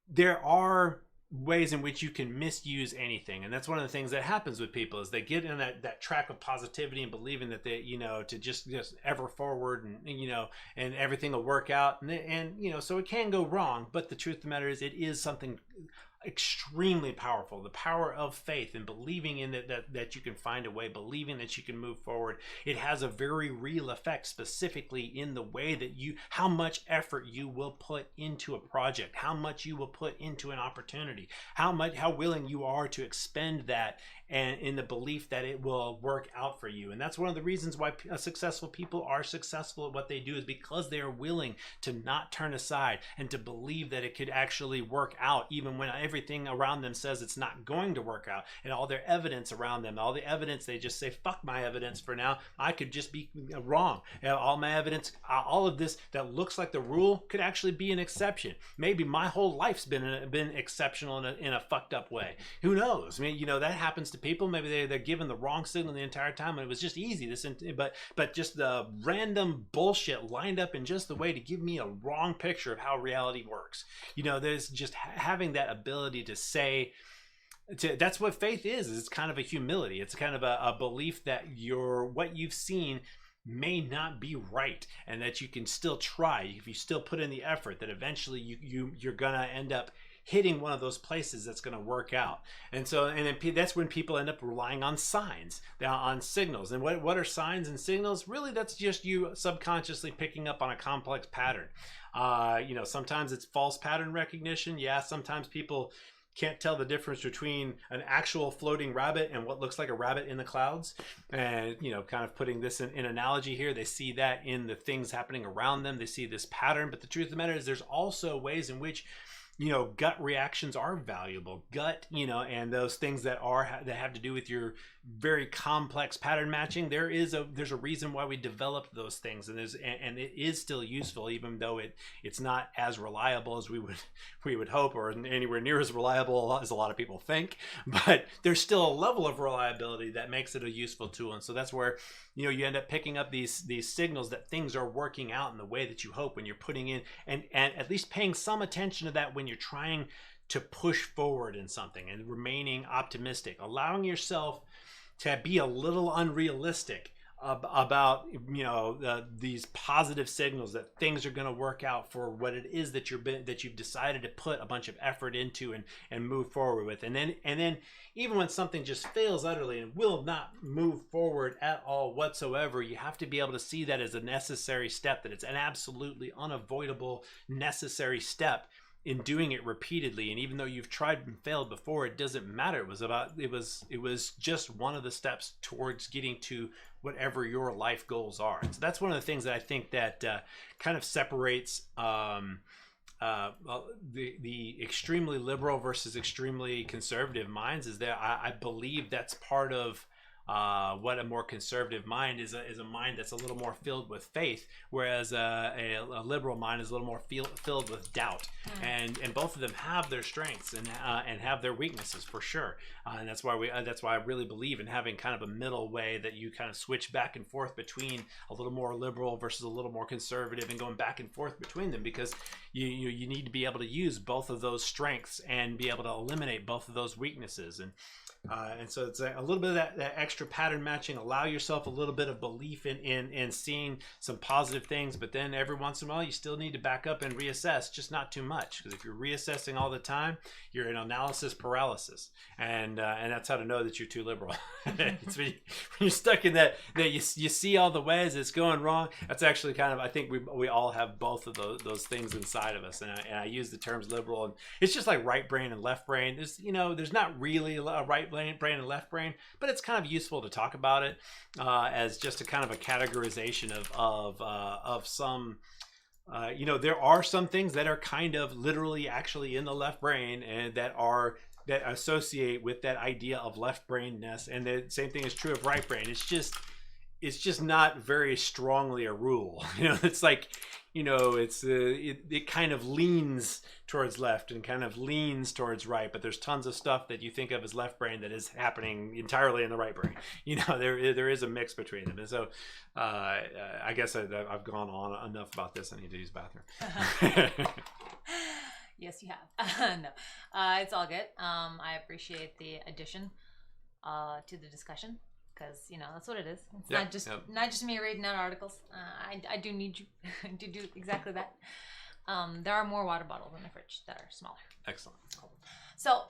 There are ways in which you can misuse anything, and that's one of the things that happens with people is they get in that track of positivity and believing that they to just ever forward and everything will work out, and so it can go wrong, but the truth of the matter is it is something extremely powerful. The power of faith and believing in that you can find a way, believing that you can move forward. It has a very real effect, specifically in the way that how much effort you will put into a project, how much you will put into an opportunity, how willing you are to expend that, and in the belief that it will work out for you. And that's one of the reasons why successful people are successful at what they do, is because they are willing to not turn aside and to believe that it could actually work out, even when everything around them says it's not going to work out, and all their evidence around them, all the evidence, they just say, fuck my evidence for now. I could just be wrong. All my evidence, all of this that looks like the rule could actually be an exception. Maybe my whole life's been exceptional in a fucked up way. Who knows? I mean, that happens to people. Maybe they're given the wrong signal the entire time, and it was just easy. But just the random bullshit lined up in just the way to give me a wrong picture of how reality works. There's just having that ability to say, that's what faith is. It's kind of a humility. It's kind of a belief that what you've seen may not be right, and that you can still try if you still put in the effort, that eventually you're gonna end up hitting one of those places that's going to work out. And then that's when people end up relying on signs, on signals. And what are signs and signals? Really, that's just you subconsciously picking up on a complex pattern. Sometimes it's false pattern recognition. Yeah, sometimes people can't tell the difference between an actual floating rabbit and what looks like a rabbit in the clouds. And, kind of putting this in analogy here, they see that in the things happening around them. They see this pattern. But the truth of the matter is there's also ways in which gut reactions are valuable. Gut, and those things that have to do with your very complex pattern matching. There's a reason why we developed those things, and it is still useful, even though it's not as reliable as we would hope, or anywhere near as reliable as a lot of people think. But there's still a level of reliability that makes it a useful tool, and so that's where you end up picking up these signals that things are working out in the way that you hope when you're putting in, and at least paying some attention to that when you're trying to push forward in something and remaining optimistic, allowing yourself to be a little unrealistic about these positive signals that things are going to work out for what it is that you've decided to put a bunch of effort into and move forward with. And then even when something just fails utterly and will not move forward at all whatsoever, you have to be able to see that as a necessary step, that it's an absolutely unavoidable necessary step in doing it repeatedly. And even though you've tried and failed before, it doesn't matter. It was just one of the steps towards getting to whatever your life goals are. And so that's one of the things that I think that kind of separates the extremely liberal versus extremely conservative minds, is that I believe that's part of what a more conservative mind is a mind that's a little more filled with faith, whereas a liberal mind is a little more filled with doubt. And both of them have their strengths and have their weaknesses for sure. And that's why I really believe in having kind of a middle way that you kind of switch back and forth between a little more liberal versus a little more conservative, and going back and forth between them, because you need to be able to use both of those strengths and be able to eliminate both of those weaknesses. And And so it's a little bit of that extra pattern matching. Allow yourself a little bit of belief in seeing some positive things, but then every once in a while you still need to back up and reassess, just not too much. Because if you're reassessing all the time, you're in analysis paralysis, and that's how to know that you're too liberal. It's when you're stuck in that you see all the ways it's going wrong. That's actually kind of, I think we all have both of those things inside of us, and I use the terms liberal, and it's just like right brain and left brain. There's not really a right brain and left brain, but it's kind of useful to talk about it as just a kind of a categorization of some. There are some things that are kind of literally actually in the left brain and that associate with that idea of left brainness, and the same thing is true of right brain. It's just not very strongly a rule. It's like, it kind of leans towards left and kind of leans towards right, but there's tons of stuff that you think of as left brain that is happening entirely in the right brain. There is a mix between them. And so I guess I've gone on enough about this. I need to use the bathroom. Yes, you have. No, it's all good. I appreciate the addition to the discussion, because that's what it is. It's not just me reading out articles. I do need you to do exactly that. There are more water bottles in the fridge that are smaller. Excellent. So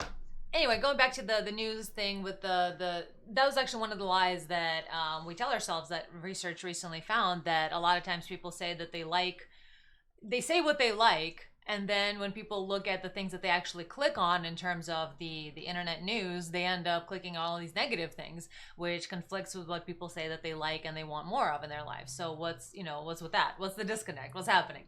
anyway, going back to the news thing with that was actually one of the lies that we tell ourselves, that research recently found, that a lot of times people say that they say what they like. And then when people look at the things that they actually click on in terms of the internet news, they end up clicking on all these negative things, which conflicts with what people say that they like and they want more of in their lives. So what's with that? What's the disconnect? What's happening?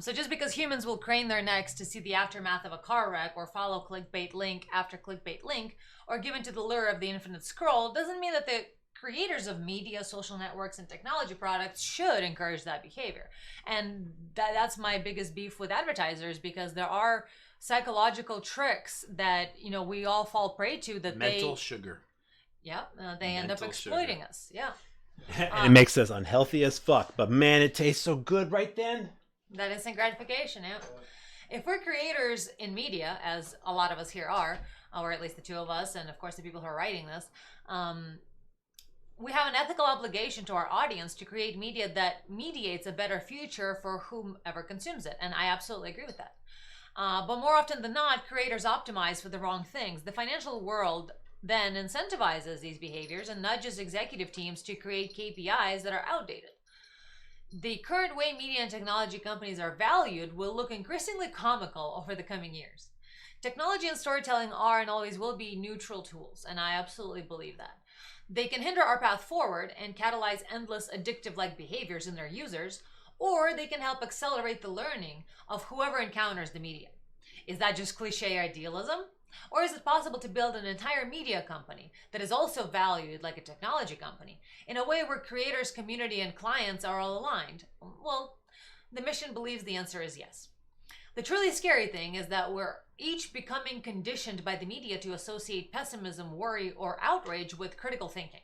So just because humans will crane their necks to see the aftermath of a car wreck, or follow clickbait link after clickbait link, or give into the lure of the infinite scroll, doesn't mean that the creators of media, social networks, and technology products should encourage that behavior. And that's my biggest beef with advertisers, because there are psychological tricks that we all fall prey to, that mental sugar. Yeah, they end up exploiting us. Yeah. And it makes us unhealthy as fuck, but man, it tastes so good right then. That instant gratification. Yeah. If we're creators in media, as a lot of us here are, or at least the two of us, and of course the people who are writing this, we have an ethical obligation to our audience to create media that mediates a better future for whomever consumes it. And I absolutely agree with that. But more often than not, creators optimize for the wrong things. The financial world then incentivizes these behaviors and nudges executive teams to create KPIs that are outdated. The current way media and technology companies are valued will look increasingly comical over the coming years. Technology and storytelling are and always will be neutral tools, and I absolutely believe that. They can hinder our path forward and catalyze endless addictive-like behaviors in their users, or they can help accelerate the learning of whoever encounters the media. Is that just cliche idealism? Or is it possible to build an entire media company that is also valued like a technology company, in a way where creators, community, and clients are all aligned? Well, the mission believes the answer is yes. The truly scary thing is that we're each becoming conditioned by the media to associate pessimism, worry, or outrage with critical thinking.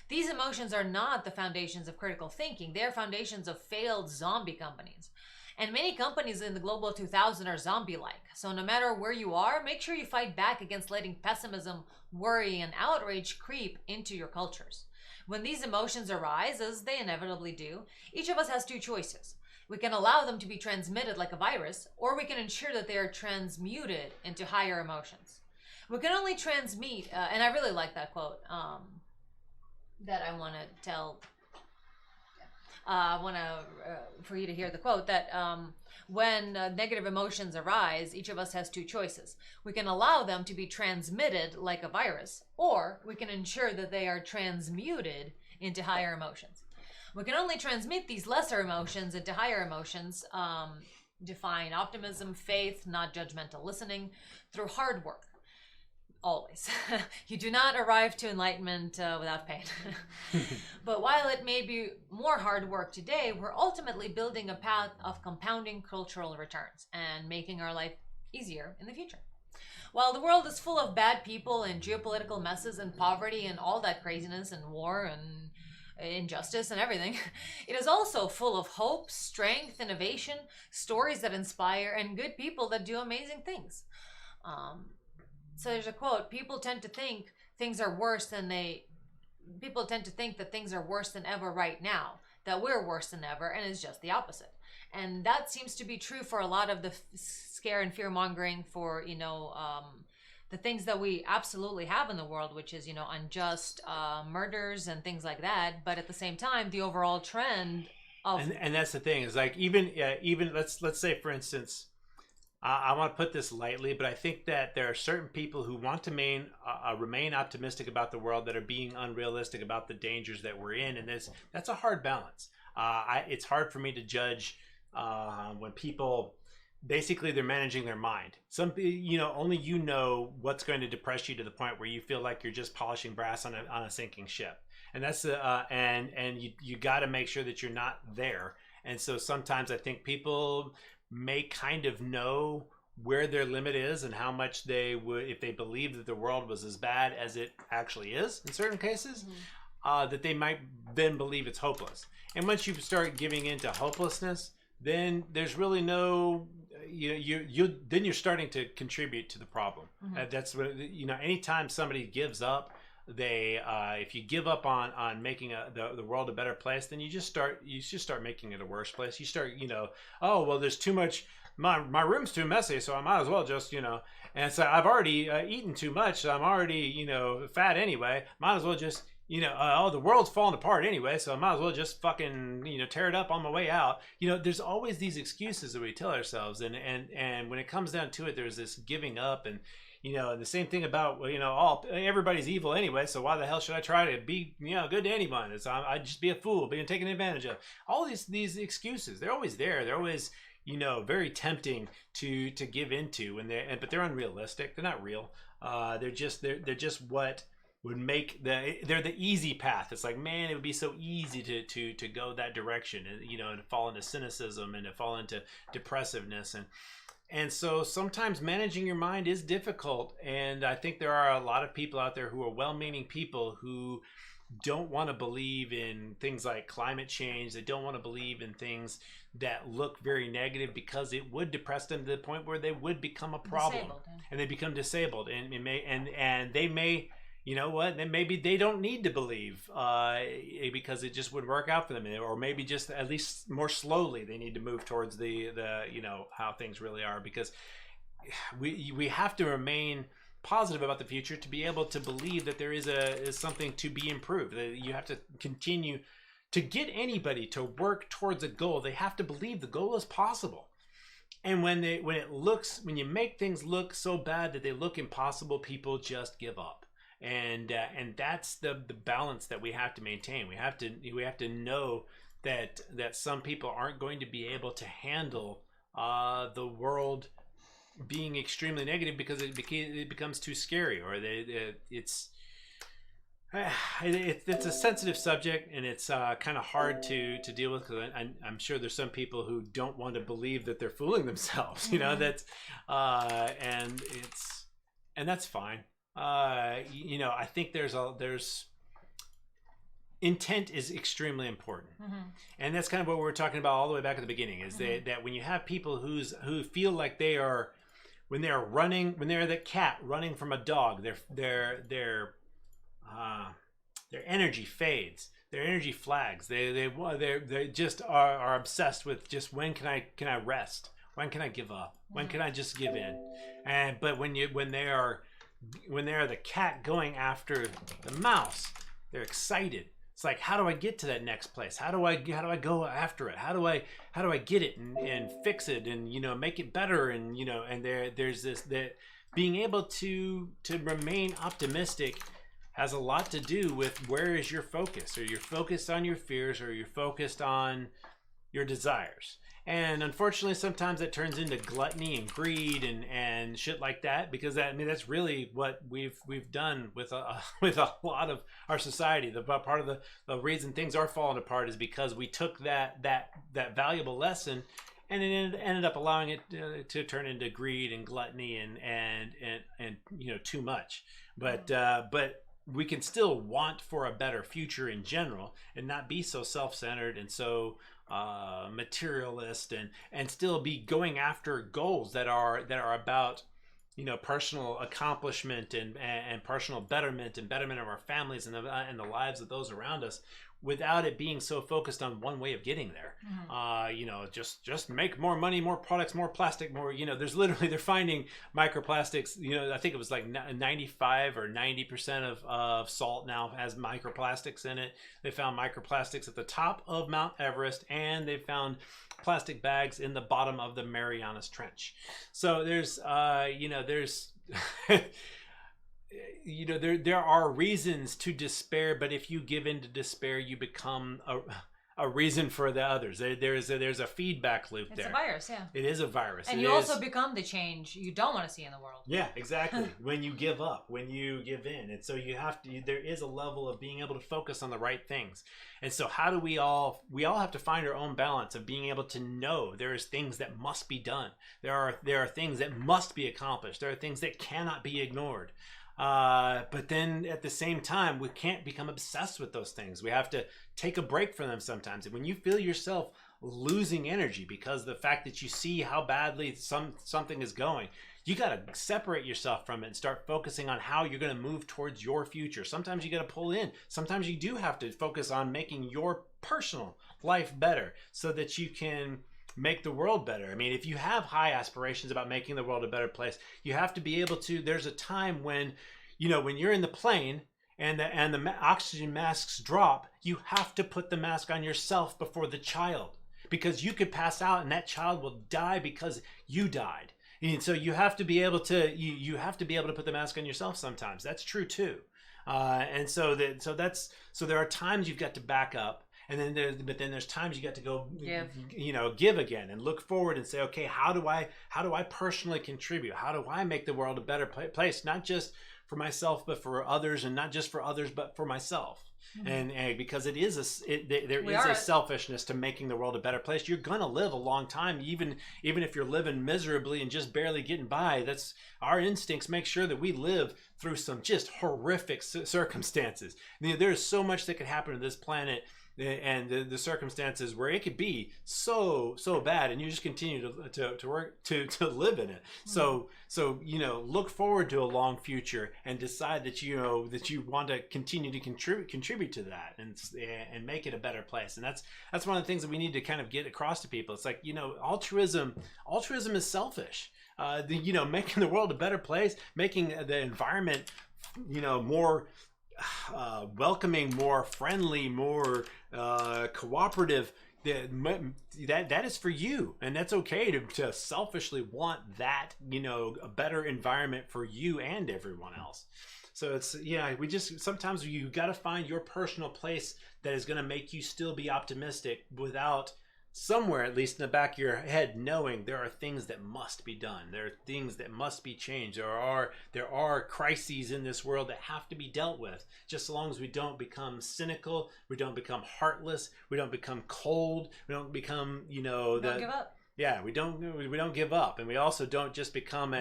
These emotions are not the foundations of critical thinking. They are foundations of failed zombie companies. And many companies in the Global 2000 are zombie-like. So no matter where you are, make sure you fight back against letting pessimism, worry, and outrage creep into your cultures. When these emotions arise, as they inevitably do, each of us has two choices. We can allow them to be transmitted like a virus, or we can ensure that they are transmuted into higher emotions. We can only transmute, and I really like that quote that I want to tell. I want for you to hear the quote that when negative emotions arise, each of us has two choices. We can allow them to be transmitted like a virus, or we can ensure that they are transmuted into higher emotions. We can only transmit these lesser emotions into higher emotions, define optimism, faith, not judgmental listening, through hard work. Always. You do not arrive to enlightenment without pain. But while it may be more hard work today, we're ultimately building a path of compounding cultural returns and making our life easier in the future. While the world is full of bad people and geopolitical messes and poverty and all that craziness and war and injustice and everything, it is also full of hope, strength, innovation, stories that inspire, and good people that do amazing things. So there's a quote: people tend to think things are worse than they. People tend to think that things are worse than ever right now. That we're worse than ever, and it's just the opposite. And that seems to be true for a lot of the scare and fear mongering for the things that we absolutely have in the world, which is unjust murders and things like that. But at the same time, the overall trend of and that's the thing is like even let's say for instance. I want to put this lightly, but I think that there are certain people who want to remain optimistic about the world that are being unrealistic about the dangers that we're in, and that's a hard balance. It's hard for me to judge when people basically they're managing their mind. Only you know what's going to depress you to the point where you feel like you're just polishing brass on a sinking ship, and that's and you got to make sure that you're not there. And so sometimes I think people may kind of know where their limit is and how much they would, if they believe that the world was as bad as it actually is in certain cases, that they might then believe it's hopeless. And once you start giving into hopelessness, then there's really no, then you're starting to contribute to the problem. That's what, anytime somebody gives up, if you give up on making the world a better place, then you just start making it a worse place. You start, oh well, there's too much. My room's too messy, so I might as well just And so I've already eaten too much, so I'm already fat anyway. Might as well just oh, the world's falling apart anyway, so I might as well just fucking tear it up on my way out. There's always these excuses that we tell ourselves, and when it comes down to it, there's this giving up and. And the same thing about, everybody's evil anyway, so why the hell should I try to be, good to anyone? I'd just be a fool, being taken advantage of. All these excuses, they're always there. They're always, very tempting to give into, but they're unrealistic. They're not real. They're just what would make they're the easy path. It's like, man, it would be so easy to go that direction, and to fall into cynicism and to fall into depressiveness and so sometimes managing your mind is difficult, and I think there are a lot of people out there who are well-meaning people who don't want to believe in things like climate change. They don't want to believe in things that look very negative because it would depress them to the point where they would become a problem, and they become disabled, and they may. Then maybe they don't need to believe because it just would work out for them, or maybe just at least more slowly they need to move towards the how things really are, because we have to remain positive about the future to be able to believe that there is something to be improved. That you have to continue to get anybody to work towards a goal. They have to believe the goal is possible. And when you make things look so bad that they look impossible, people just give up. And that's the balance that we have to maintain. We have to know that some people aren't going to be able to handle the world being extremely negative because it becomes too scary, or it's a sensitive subject, and it's kind of hard to deal with, because I'm sure there's some people who don't want to believe that they're fooling themselves. That's and that's fine. I think there's intent is extremely important, and that's kind of what we were talking about all the way back at the beginning. Is that when you have people who feel like they are, when they're the cat running from a dog, their energy fades, their energy flags. They just are obsessed with just when can I rest, when can I give up, when can I just give in, but when they are the cat going after the mouse, they're excited. It's like, how do I get to that next place? How do I go after it? How do I get it and fix it and make it better, and there's this, that being able to remain optimistic has a lot to do with where is your focus. Are you focused on your fears, or are you focused on your desires? And unfortunately, sometimes that turns into gluttony and greed and shit like that, because that's really what we've done with a lot of our society. The part of the reason things are falling apart is because we took that valuable lesson and it ended up allowing it to turn into greed and gluttony and too much. But we can still want for a better future in general, and not be so self-centered and so materialist, and still be going after goals that are about personal accomplishment and personal betterment and betterment of our families and the lives of those around us, without it being so focused on one way of getting there. Just make more money, more products, more plastic, more, there's literally, they're finding microplastics. I think it was like 95 or 90% of salt now has microplastics in it. They found microplastics at the top of Mount Everest, and they found plastic bags in the bottom of the Marianas Trench. So there's there are reasons to despair, but if you give in to despair, you become a reason for the others. There's a feedback loop there. It's a virus, yeah. It is a virus. And you also become the change you don't want to see in the world. Yeah, exactly. When you give up, when you give in. And so there is a level of being able to focus on the right things. And so how do we all have to find our own balance of being able to know there is things that must be done. There are things that must be accomplished. There are things that cannot be ignored. But then at the same time, we can't become obsessed with those things. We have to take a break from them sometimes. And when you feel yourself losing energy because of the fact that you see how badly something is going, you got to separate yourself from it and start focusing on how you're going to move towards your future. Sometimes you got to pull in. Sometimes you do have to focus on making your personal life better so that you can make the world better. I mean, if you have high aspirations about making the world a better place, you have to be able to. There's a time when, when you're in the plane and the oxygen masks drop, you have to put the mask on yourself before the child, because you could pass out and that child will die because you died. And so you have to be able to put the mask on yourself sometimes. That's true too. And so there are times you've got to back up. And then there's times you got to go give again and look forward and say, okay, how do I personally contribute? How do I make the world a better place, not just for myself but for others, and not just for others but for myself. Mm-hmm. And because there is a selfishness to making the world a better place. You're gonna live a long time, even if you're living miserably and just barely getting by. That's our instincts. Make sure that we live through some just horrific circumstances. There's so much that could happen to this planet and the circumstances where it could be so bad, and you just continue to work to live in it. So look forward to a long future and decide that you want to continue to contribute to that and make it a better place. And that's one of the things that we need to kind of get across to people. It's like, altruism is selfish. Making the world a better place, making the environment more welcoming, more friendly, more cooperative, that is for you, and that's okay to selfishly want that, a better environment for you and everyone else. So it's, sometimes you got to find your personal place that is going to make you still be optimistic without somewhere, at least in the back of your head, knowing there are things that must be done. There are things that must be changed. There are crises in this world that have to be dealt with. Just as long as we don't become cynical, we don't become heartless, we don't become cold, we don't become, don't give up. Yeah, we don't give up, and we also don't just become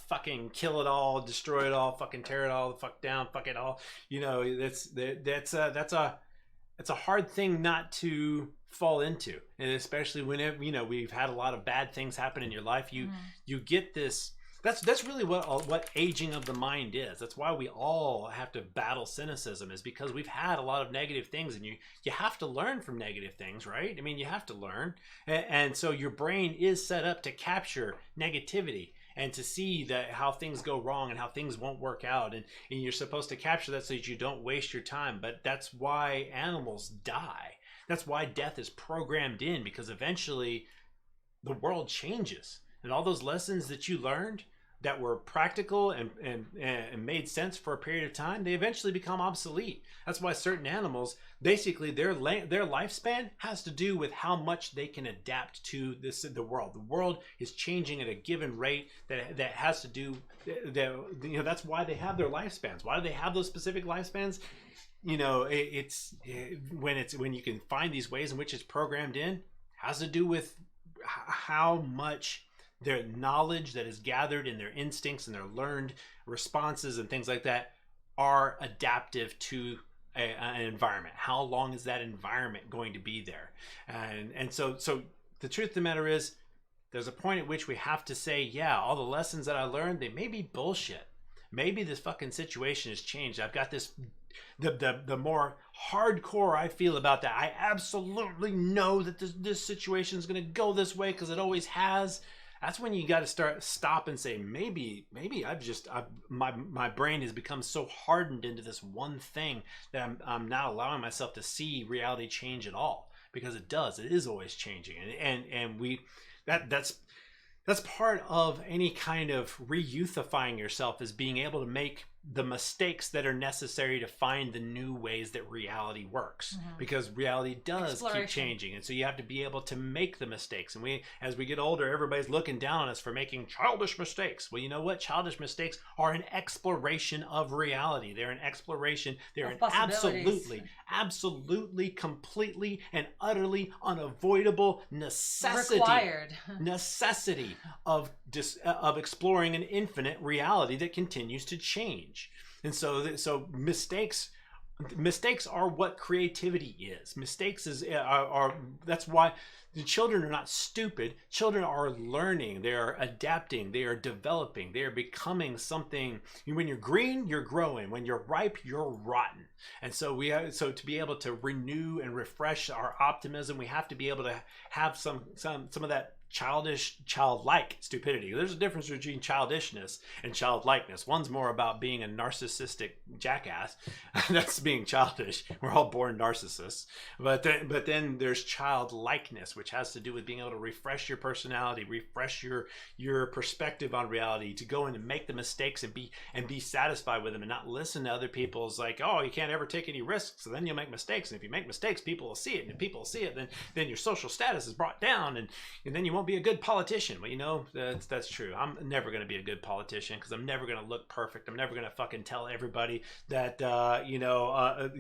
fucking kill it all, destroy it all, fucking tear it all the fuck down, fuck it all. That's a hard thing not to fall into, and especially whenever we've had a lot of bad things happen in your life. You get this. That's really what aging of the mind is. That's why we all have to battle cynicism, is because we've had a lot of negative things, and you have to learn from negative things, right? I mean, you have to learn, and so your brain is set up to capture negativity and to see how things go wrong and how things won't work out, and you're supposed to capture that so that you don't waste your time. But that's why animals die. That's why death is programmed in, because eventually the world changes, and all those lessons that you learned that were practical and made sense for a period of time, they eventually become obsolete. That's why certain animals, basically their lifespan has to do with how much they can adapt to the world. The world is changing at a given rate that has to do, that's why they have their lifespans. Why do they have those specific lifespans? When you can find these ways in which it's programmed in, has to do with how much their knowledge that is gathered in their instincts and their learned responses and things like that are adaptive to an environment. How long is that environment going to be there? And so the truth of the matter is, There's a point at which we have to say, yeah, all the lessons that I learned, they may be bullshit. Maybe this fucking situation has changed. I've got this, the more hardcore I feel about that, I absolutely know that this situation is going to go this way because it always has. That's when you got to stop and say, maybe my brain has become so hardened into this one thing that I'm not allowing myself to see reality change at all, because it does. It is always changing, and that's part of any kind of re-youthifying yourself, is being able to make the mistakes that are necessary to find the new ways that reality works, because reality does keep changing, and so you have to be able to make the mistakes. And as we get older, everybody's looking down on us for making childish mistakes. Well, you know what? Childish mistakes are an exploration of reality. They're an exploration. They're an absolutely, completely, and utterly unavoidable necessity. Required. Necessity of exploring an infinite reality that continues to change. And so mistakes are what creativity is. Mistakes are that's why the children are not stupid. Children are learning, they are adapting, they are developing, they are becoming something. When you're green, you're growing. When you're ripe, you're rotten. And so to be able to renew and refresh our optimism, we have to be able to have some of that childlike stupidity. There's a difference between childishness and childlikeness. One's more about being a narcissistic jackass. That's being childish. We're all born narcissists. But then there's childlikeness, which has to do with being able to refresh your personality, refresh your perspective on reality, to go in and make the mistakes and be satisfied with them, and not listen to other people's like, oh, you can't ever take any risks, so then you'll make mistakes. And if you make mistakes, people will see it. And if people see it, then your social status is brought down, and then you won't be a good politician. Well, you know, that's true. I'm never going to be a good politician, because I'm never going to look perfect. I'm never going to fucking tell everybody that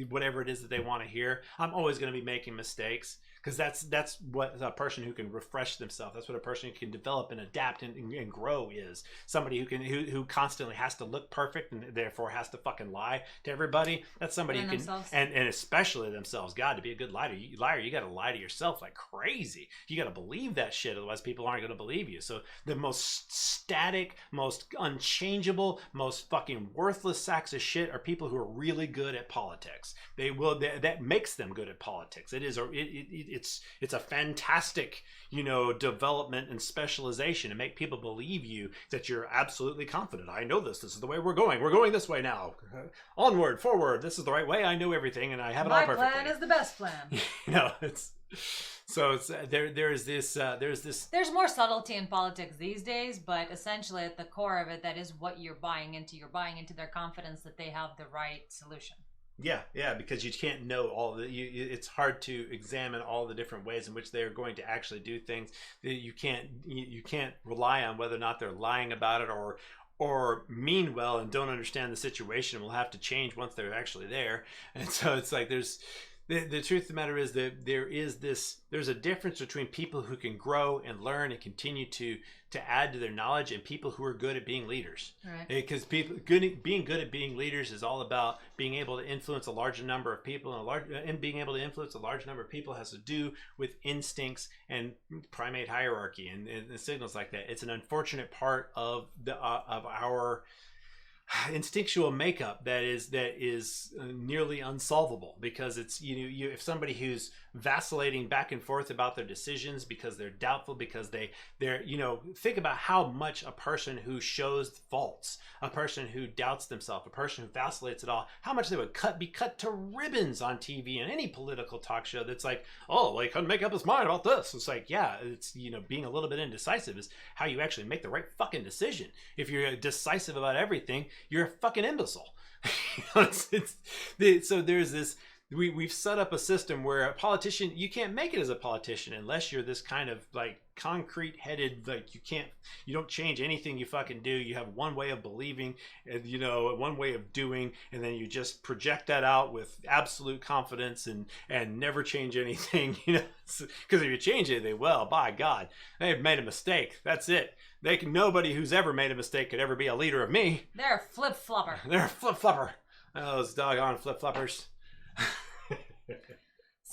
whatever it is that they want to hear. I'm always going to be making mistakes, because that's what a person who can refresh themselves, that's what a person who can develop and adapt and grow is. Somebody who constantly has to look perfect and therefore has to fucking lie to everybody. That's somebody who can, and especially themselves. God, to be a good liar, you got to lie to yourself like crazy. You got to believe that shit, otherwise people aren't going to believe you. So the most static, most unchangeable, most fucking worthless sacks of shit are people who are really good at politics. That makes them good at politics. It's a fantastic, development and specialization to make people believe you that you're absolutely confident. I know this is the way we're going. We're going this way now. Onward, forward. This is the right way. I know everything, and I have it all perfectly. My plan is the best plan. There's more subtlety in politics these days, but essentially at the core of it, that is what you're buying into. You're buying into their confidence that they have the right solution. Yeah, because you can't know it's hard to examine all the different ways in which they are going to actually do things. You can't rely on whether or not they're lying about it or mean well and don't understand the situation. Will have to change once they're actually there. And so it's like the truth of the matter is that there's a difference between people who can grow and learn and continue to add to their knowledge, and people who are good at being leaders. Right. Because being good at being leaders is all about being able to influence a larger number of people, and being able to influence a large number of people has to do with instincts and primate hierarchy and signals like that. It's an unfortunate part of our instinctual makeup that is nearly unsolvable, because it's if somebody who's vacillating back and forth about their decisions because they're doubtful, because they're think about how much a person who shows faults, a person who doubts themselves, a person who vacillates at all, how much they would be cut to ribbons on TV and any political talk show that's like, oh, he couldn't make up his mind about this. It's like, yeah, it's being a little bit indecisive is how you actually make the right fucking decision. If you're decisive about everything, you're a fucking imbecile. So there's this. We've set up a system where a politician, you can't make it as a politician unless you're this kind of like concrete headed, like you don't change anything you fucking do. You have one way of believing, one way of doing, and then you just project that out with absolute confidence and never change anything, because if you change anything, well, by God, they've made a mistake. That's it. Nobody who's ever made a mistake could ever be a leader of me. They're a flip-flopper. They're a flip-flopper. Those doggone flip-floppers.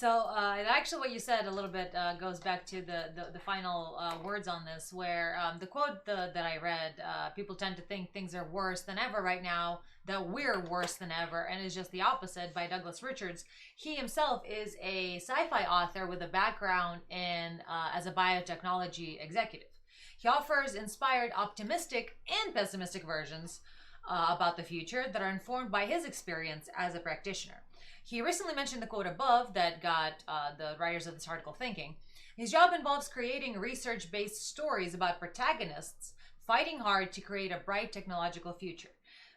So, and actually, what you said a little bit goes back to the final words on this, where the quote that I read, people tend to think things are worse than ever right now, that we're worse than ever, and it's just the opposite, by Douglas Richards. He himself is a sci-fi author with a background in as a biotechnology executive. He offers inspired, optimistic, and pessimistic versions about the future that are informed by his experience as a practitioner. He recently mentioned the quote above that got the writers of this article thinking. His job involves creating research-based stories about protagonists fighting hard to create a bright technological future.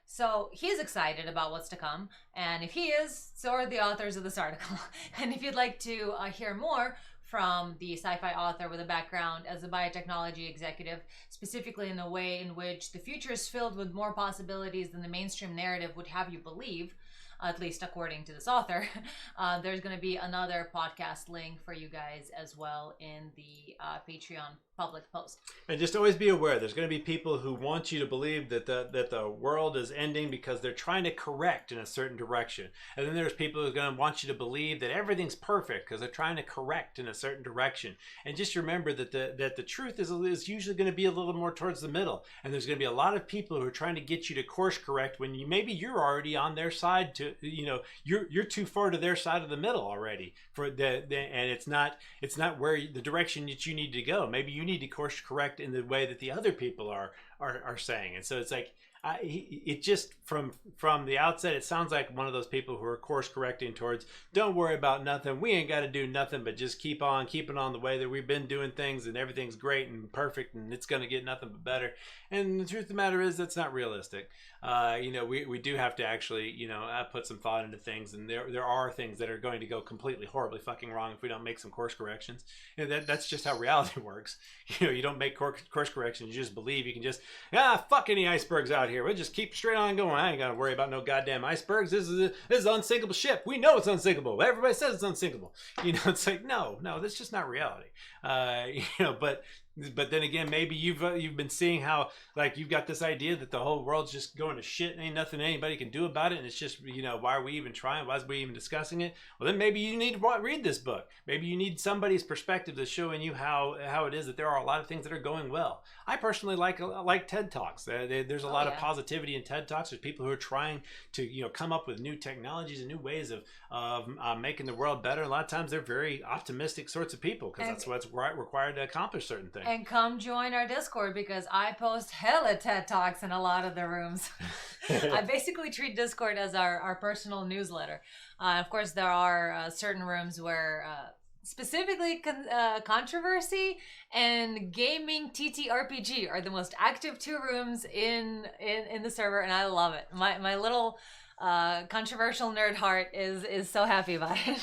So he's excited about what's to come, and if he is, so are the authors of this article. And if you'd like to hear more from the sci-fi author with a background as a biotechnology executive, specifically in a way in which the future is filled with more possibilities than the mainstream narrative would have you believe, at least according to this author, there's going to be another podcast link for you guys as well in the Patreon public post. And just always be aware, there's going to be people who want you to believe that the world is ending because they're trying to correct in a certain direction. And then there's people who are going to want you to believe that everything's perfect because they're trying to correct in a certain direction. And just remember that the truth is usually going to be a little more towards the middle. And there's going to be a lot of people who are trying to get you to course correct when maybe you're already on their side to, you're too far to their side of the middle already and it's not where the direction that you need to go. Maybe you need to course correct in the way that the other people are saying. And so it's like, it just from the outset, it sounds like one of those people who are course correcting towards, don't worry about nothing. We ain't got to do nothing, but just keep on keeping on the way that we've been doing things, and everything's great and perfect, and it's going to get nothing but better. And the truth of the matter is, that's not realistic. We do have to actually, put some thought into things, and there are things that are going to go completely horribly fucking wrong if we don't make some course corrections. That's just how reality works. You don't make course corrections. You just believe you can just fuck any icebergs out here. We'll just keep straight on going. I ain't gotta worry about no goddamn icebergs. This is an unsinkable ship. We know it's unsinkable. Everybody says it's unsinkable. It's like no, that's just not reality. But then again, maybe you've been seeing how, like, you've got this idea that the whole world's just going to shit and ain't nothing anybody can do about it, and it's just, why are we even trying? Why are we even discussing it? Well, then maybe you need to read this book. Maybe you need somebody's perspective that's showing you how it is that there are a lot of things that are going well. I personally like TED Talks. There's a lot of positivity in TED Talks. There's people who are trying to come up with new technologies and new ways of making the world better. A lot of times they're very optimistic sorts of people because that's what's required to accomplish certain things. And come join our Discord, because I post hella TED Talks in a lot of the rooms. I basically treat Discord as our personal newsletter. Of course, there are certain rooms where specifically controversy and gaming TTRPG are the most active two rooms in the server, and I love it. My little controversial nerd heart is so happy about it.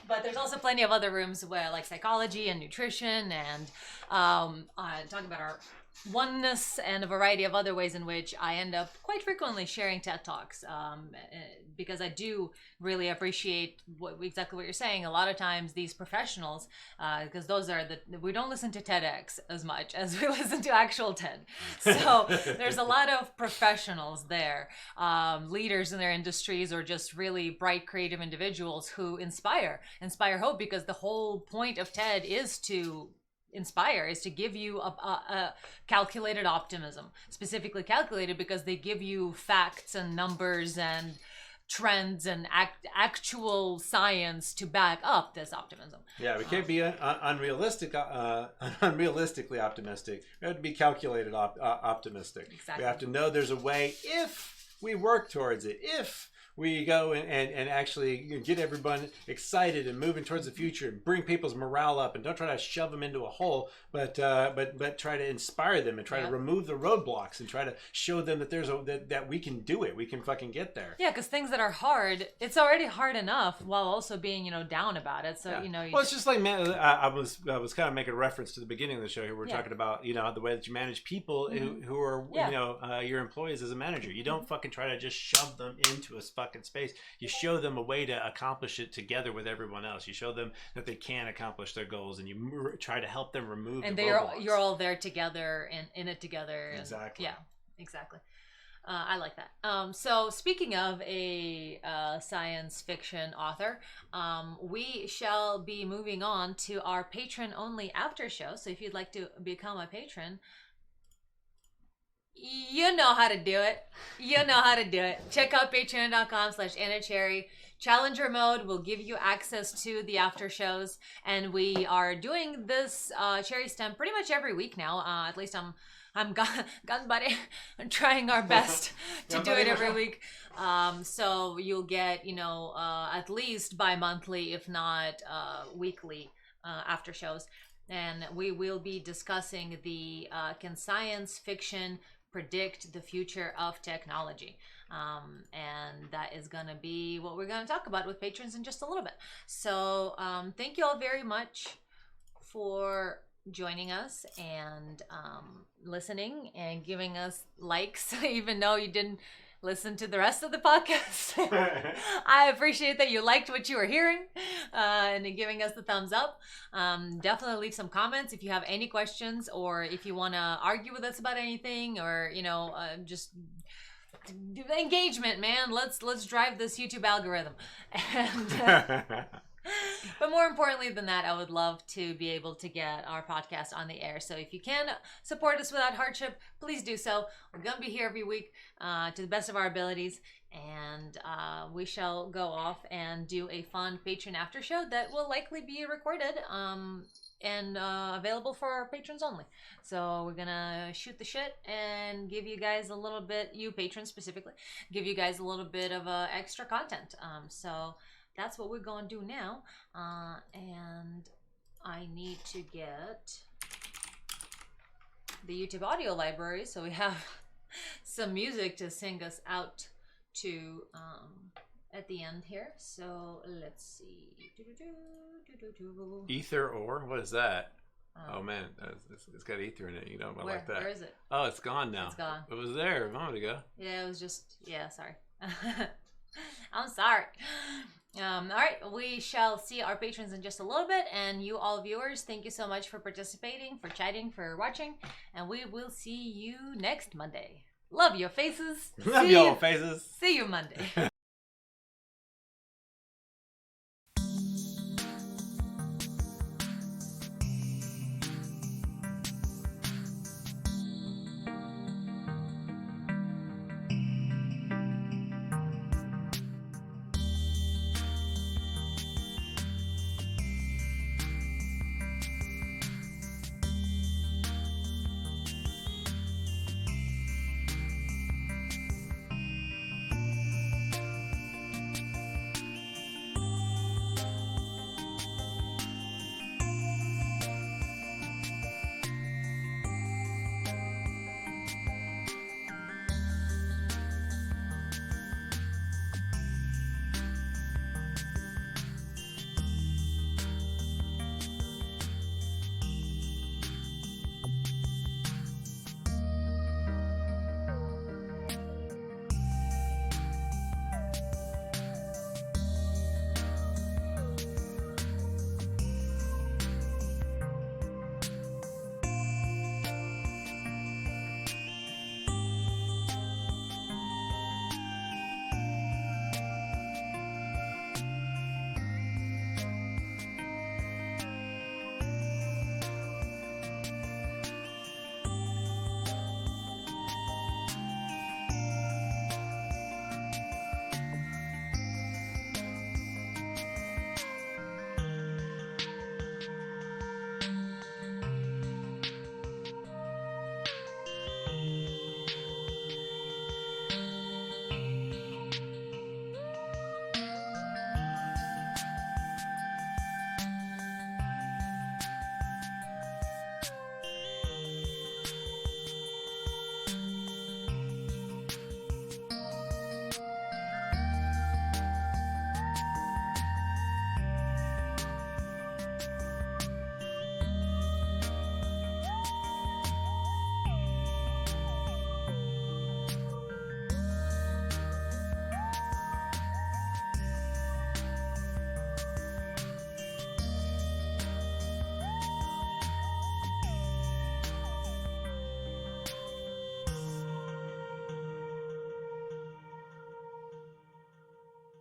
But there's also plenty of other rooms where, like, psychology and nutrition and talking about our oneness and a variety of other ways in which I end up quite frequently sharing TED Talks, because I do really appreciate exactly what you're saying. A lot of times these professionals, because we don't listen to TEDx as much as we listen to actual TED. So there's a lot of professionals there, leaders in their industries, or just really bright, creative individuals who inspire hope, because the whole point of TED is to inspire, is to give you a calculated optimism, specifically calculated because they give you facts and numbers and trends and actual science to back up this optimism. Yeah, we can't be unrealistically optimistic. We have to be calculated optimistic. Exactly. We have to know there's a way if we work towards it, if we go and actually get everyone excited and moving towards the future and bring people's morale up, and don't try to shove them into a hole, but try to inspire them and try to remove the roadblocks and try to show them that that we can do it. We can fucking get there. Yeah, because things that are hard, it's already hard enough while also being down about it. So well, it's just like, man, I was kind of making a reference to the beginning of the show here. We're talking about the way that you manage people who are your employees as a manager. You don't fucking try to just shove them into a fucking space. You show them a way to accomplish it together with everyone else. You show them that they can accomplish their goals, and you try to help them remove. And you're all there together and in it together. Exactly. Yeah, exactly. I like that. So speaking of a science fiction author, we shall be moving on to our patron only after show. So if you'd like to become a patron, you know how to do it. You know how to do it. Check out patreon.com/AnnaCherry. Challenger mode will give you access to the after shows, and we are doing this Cherry STEM pretty much every week now. At least I'm buddy, trying our best to do it every week. So you'll get, at least bi-monthly, if not weekly after shows. And we will be discussing the can science fiction predict the future of technology? And that is going to be what we're going to talk about with patrons in just a little bit. So thank you all very much for joining us and listening and giving us likes, even though you didn't listen to the rest of the podcast. I appreciate that you liked what you were hearing and giving us the thumbs up. Definitely leave some comments if you have any questions, or if you want to argue with us about anything, or just engagement, man. Let's drive this YouTube algorithm. And but more importantly than that, I would love to be able to get our podcast on the air. So if you can support us without hardship, please do so. We're going to be here every week to the best of our abilities. And we shall go off and do a fun patron after show that will likely be recorded and available for our patrons only. So we're going to shoot the shit and give you guys a little bit, you patrons specifically, give you guys a little bit of extra content. So that's what we're going to do now. And I need to get the YouTube audio library so we have some music to sing us out to at the end here. So let's see. Ether ore? What is that? Oh man, it's got ether in it. You know, I like that. Where is it? Oh, it's gone now. It's gone. It was there a moment ago. Yeah, it was just, sorry. I'm sorry. All right, we shall see our patrons in just a little bit, and you all viewers, thank you so much for participating, for chatting, for watching, and we will see you next Monday. Love your faces. Love your faces. See you Monday.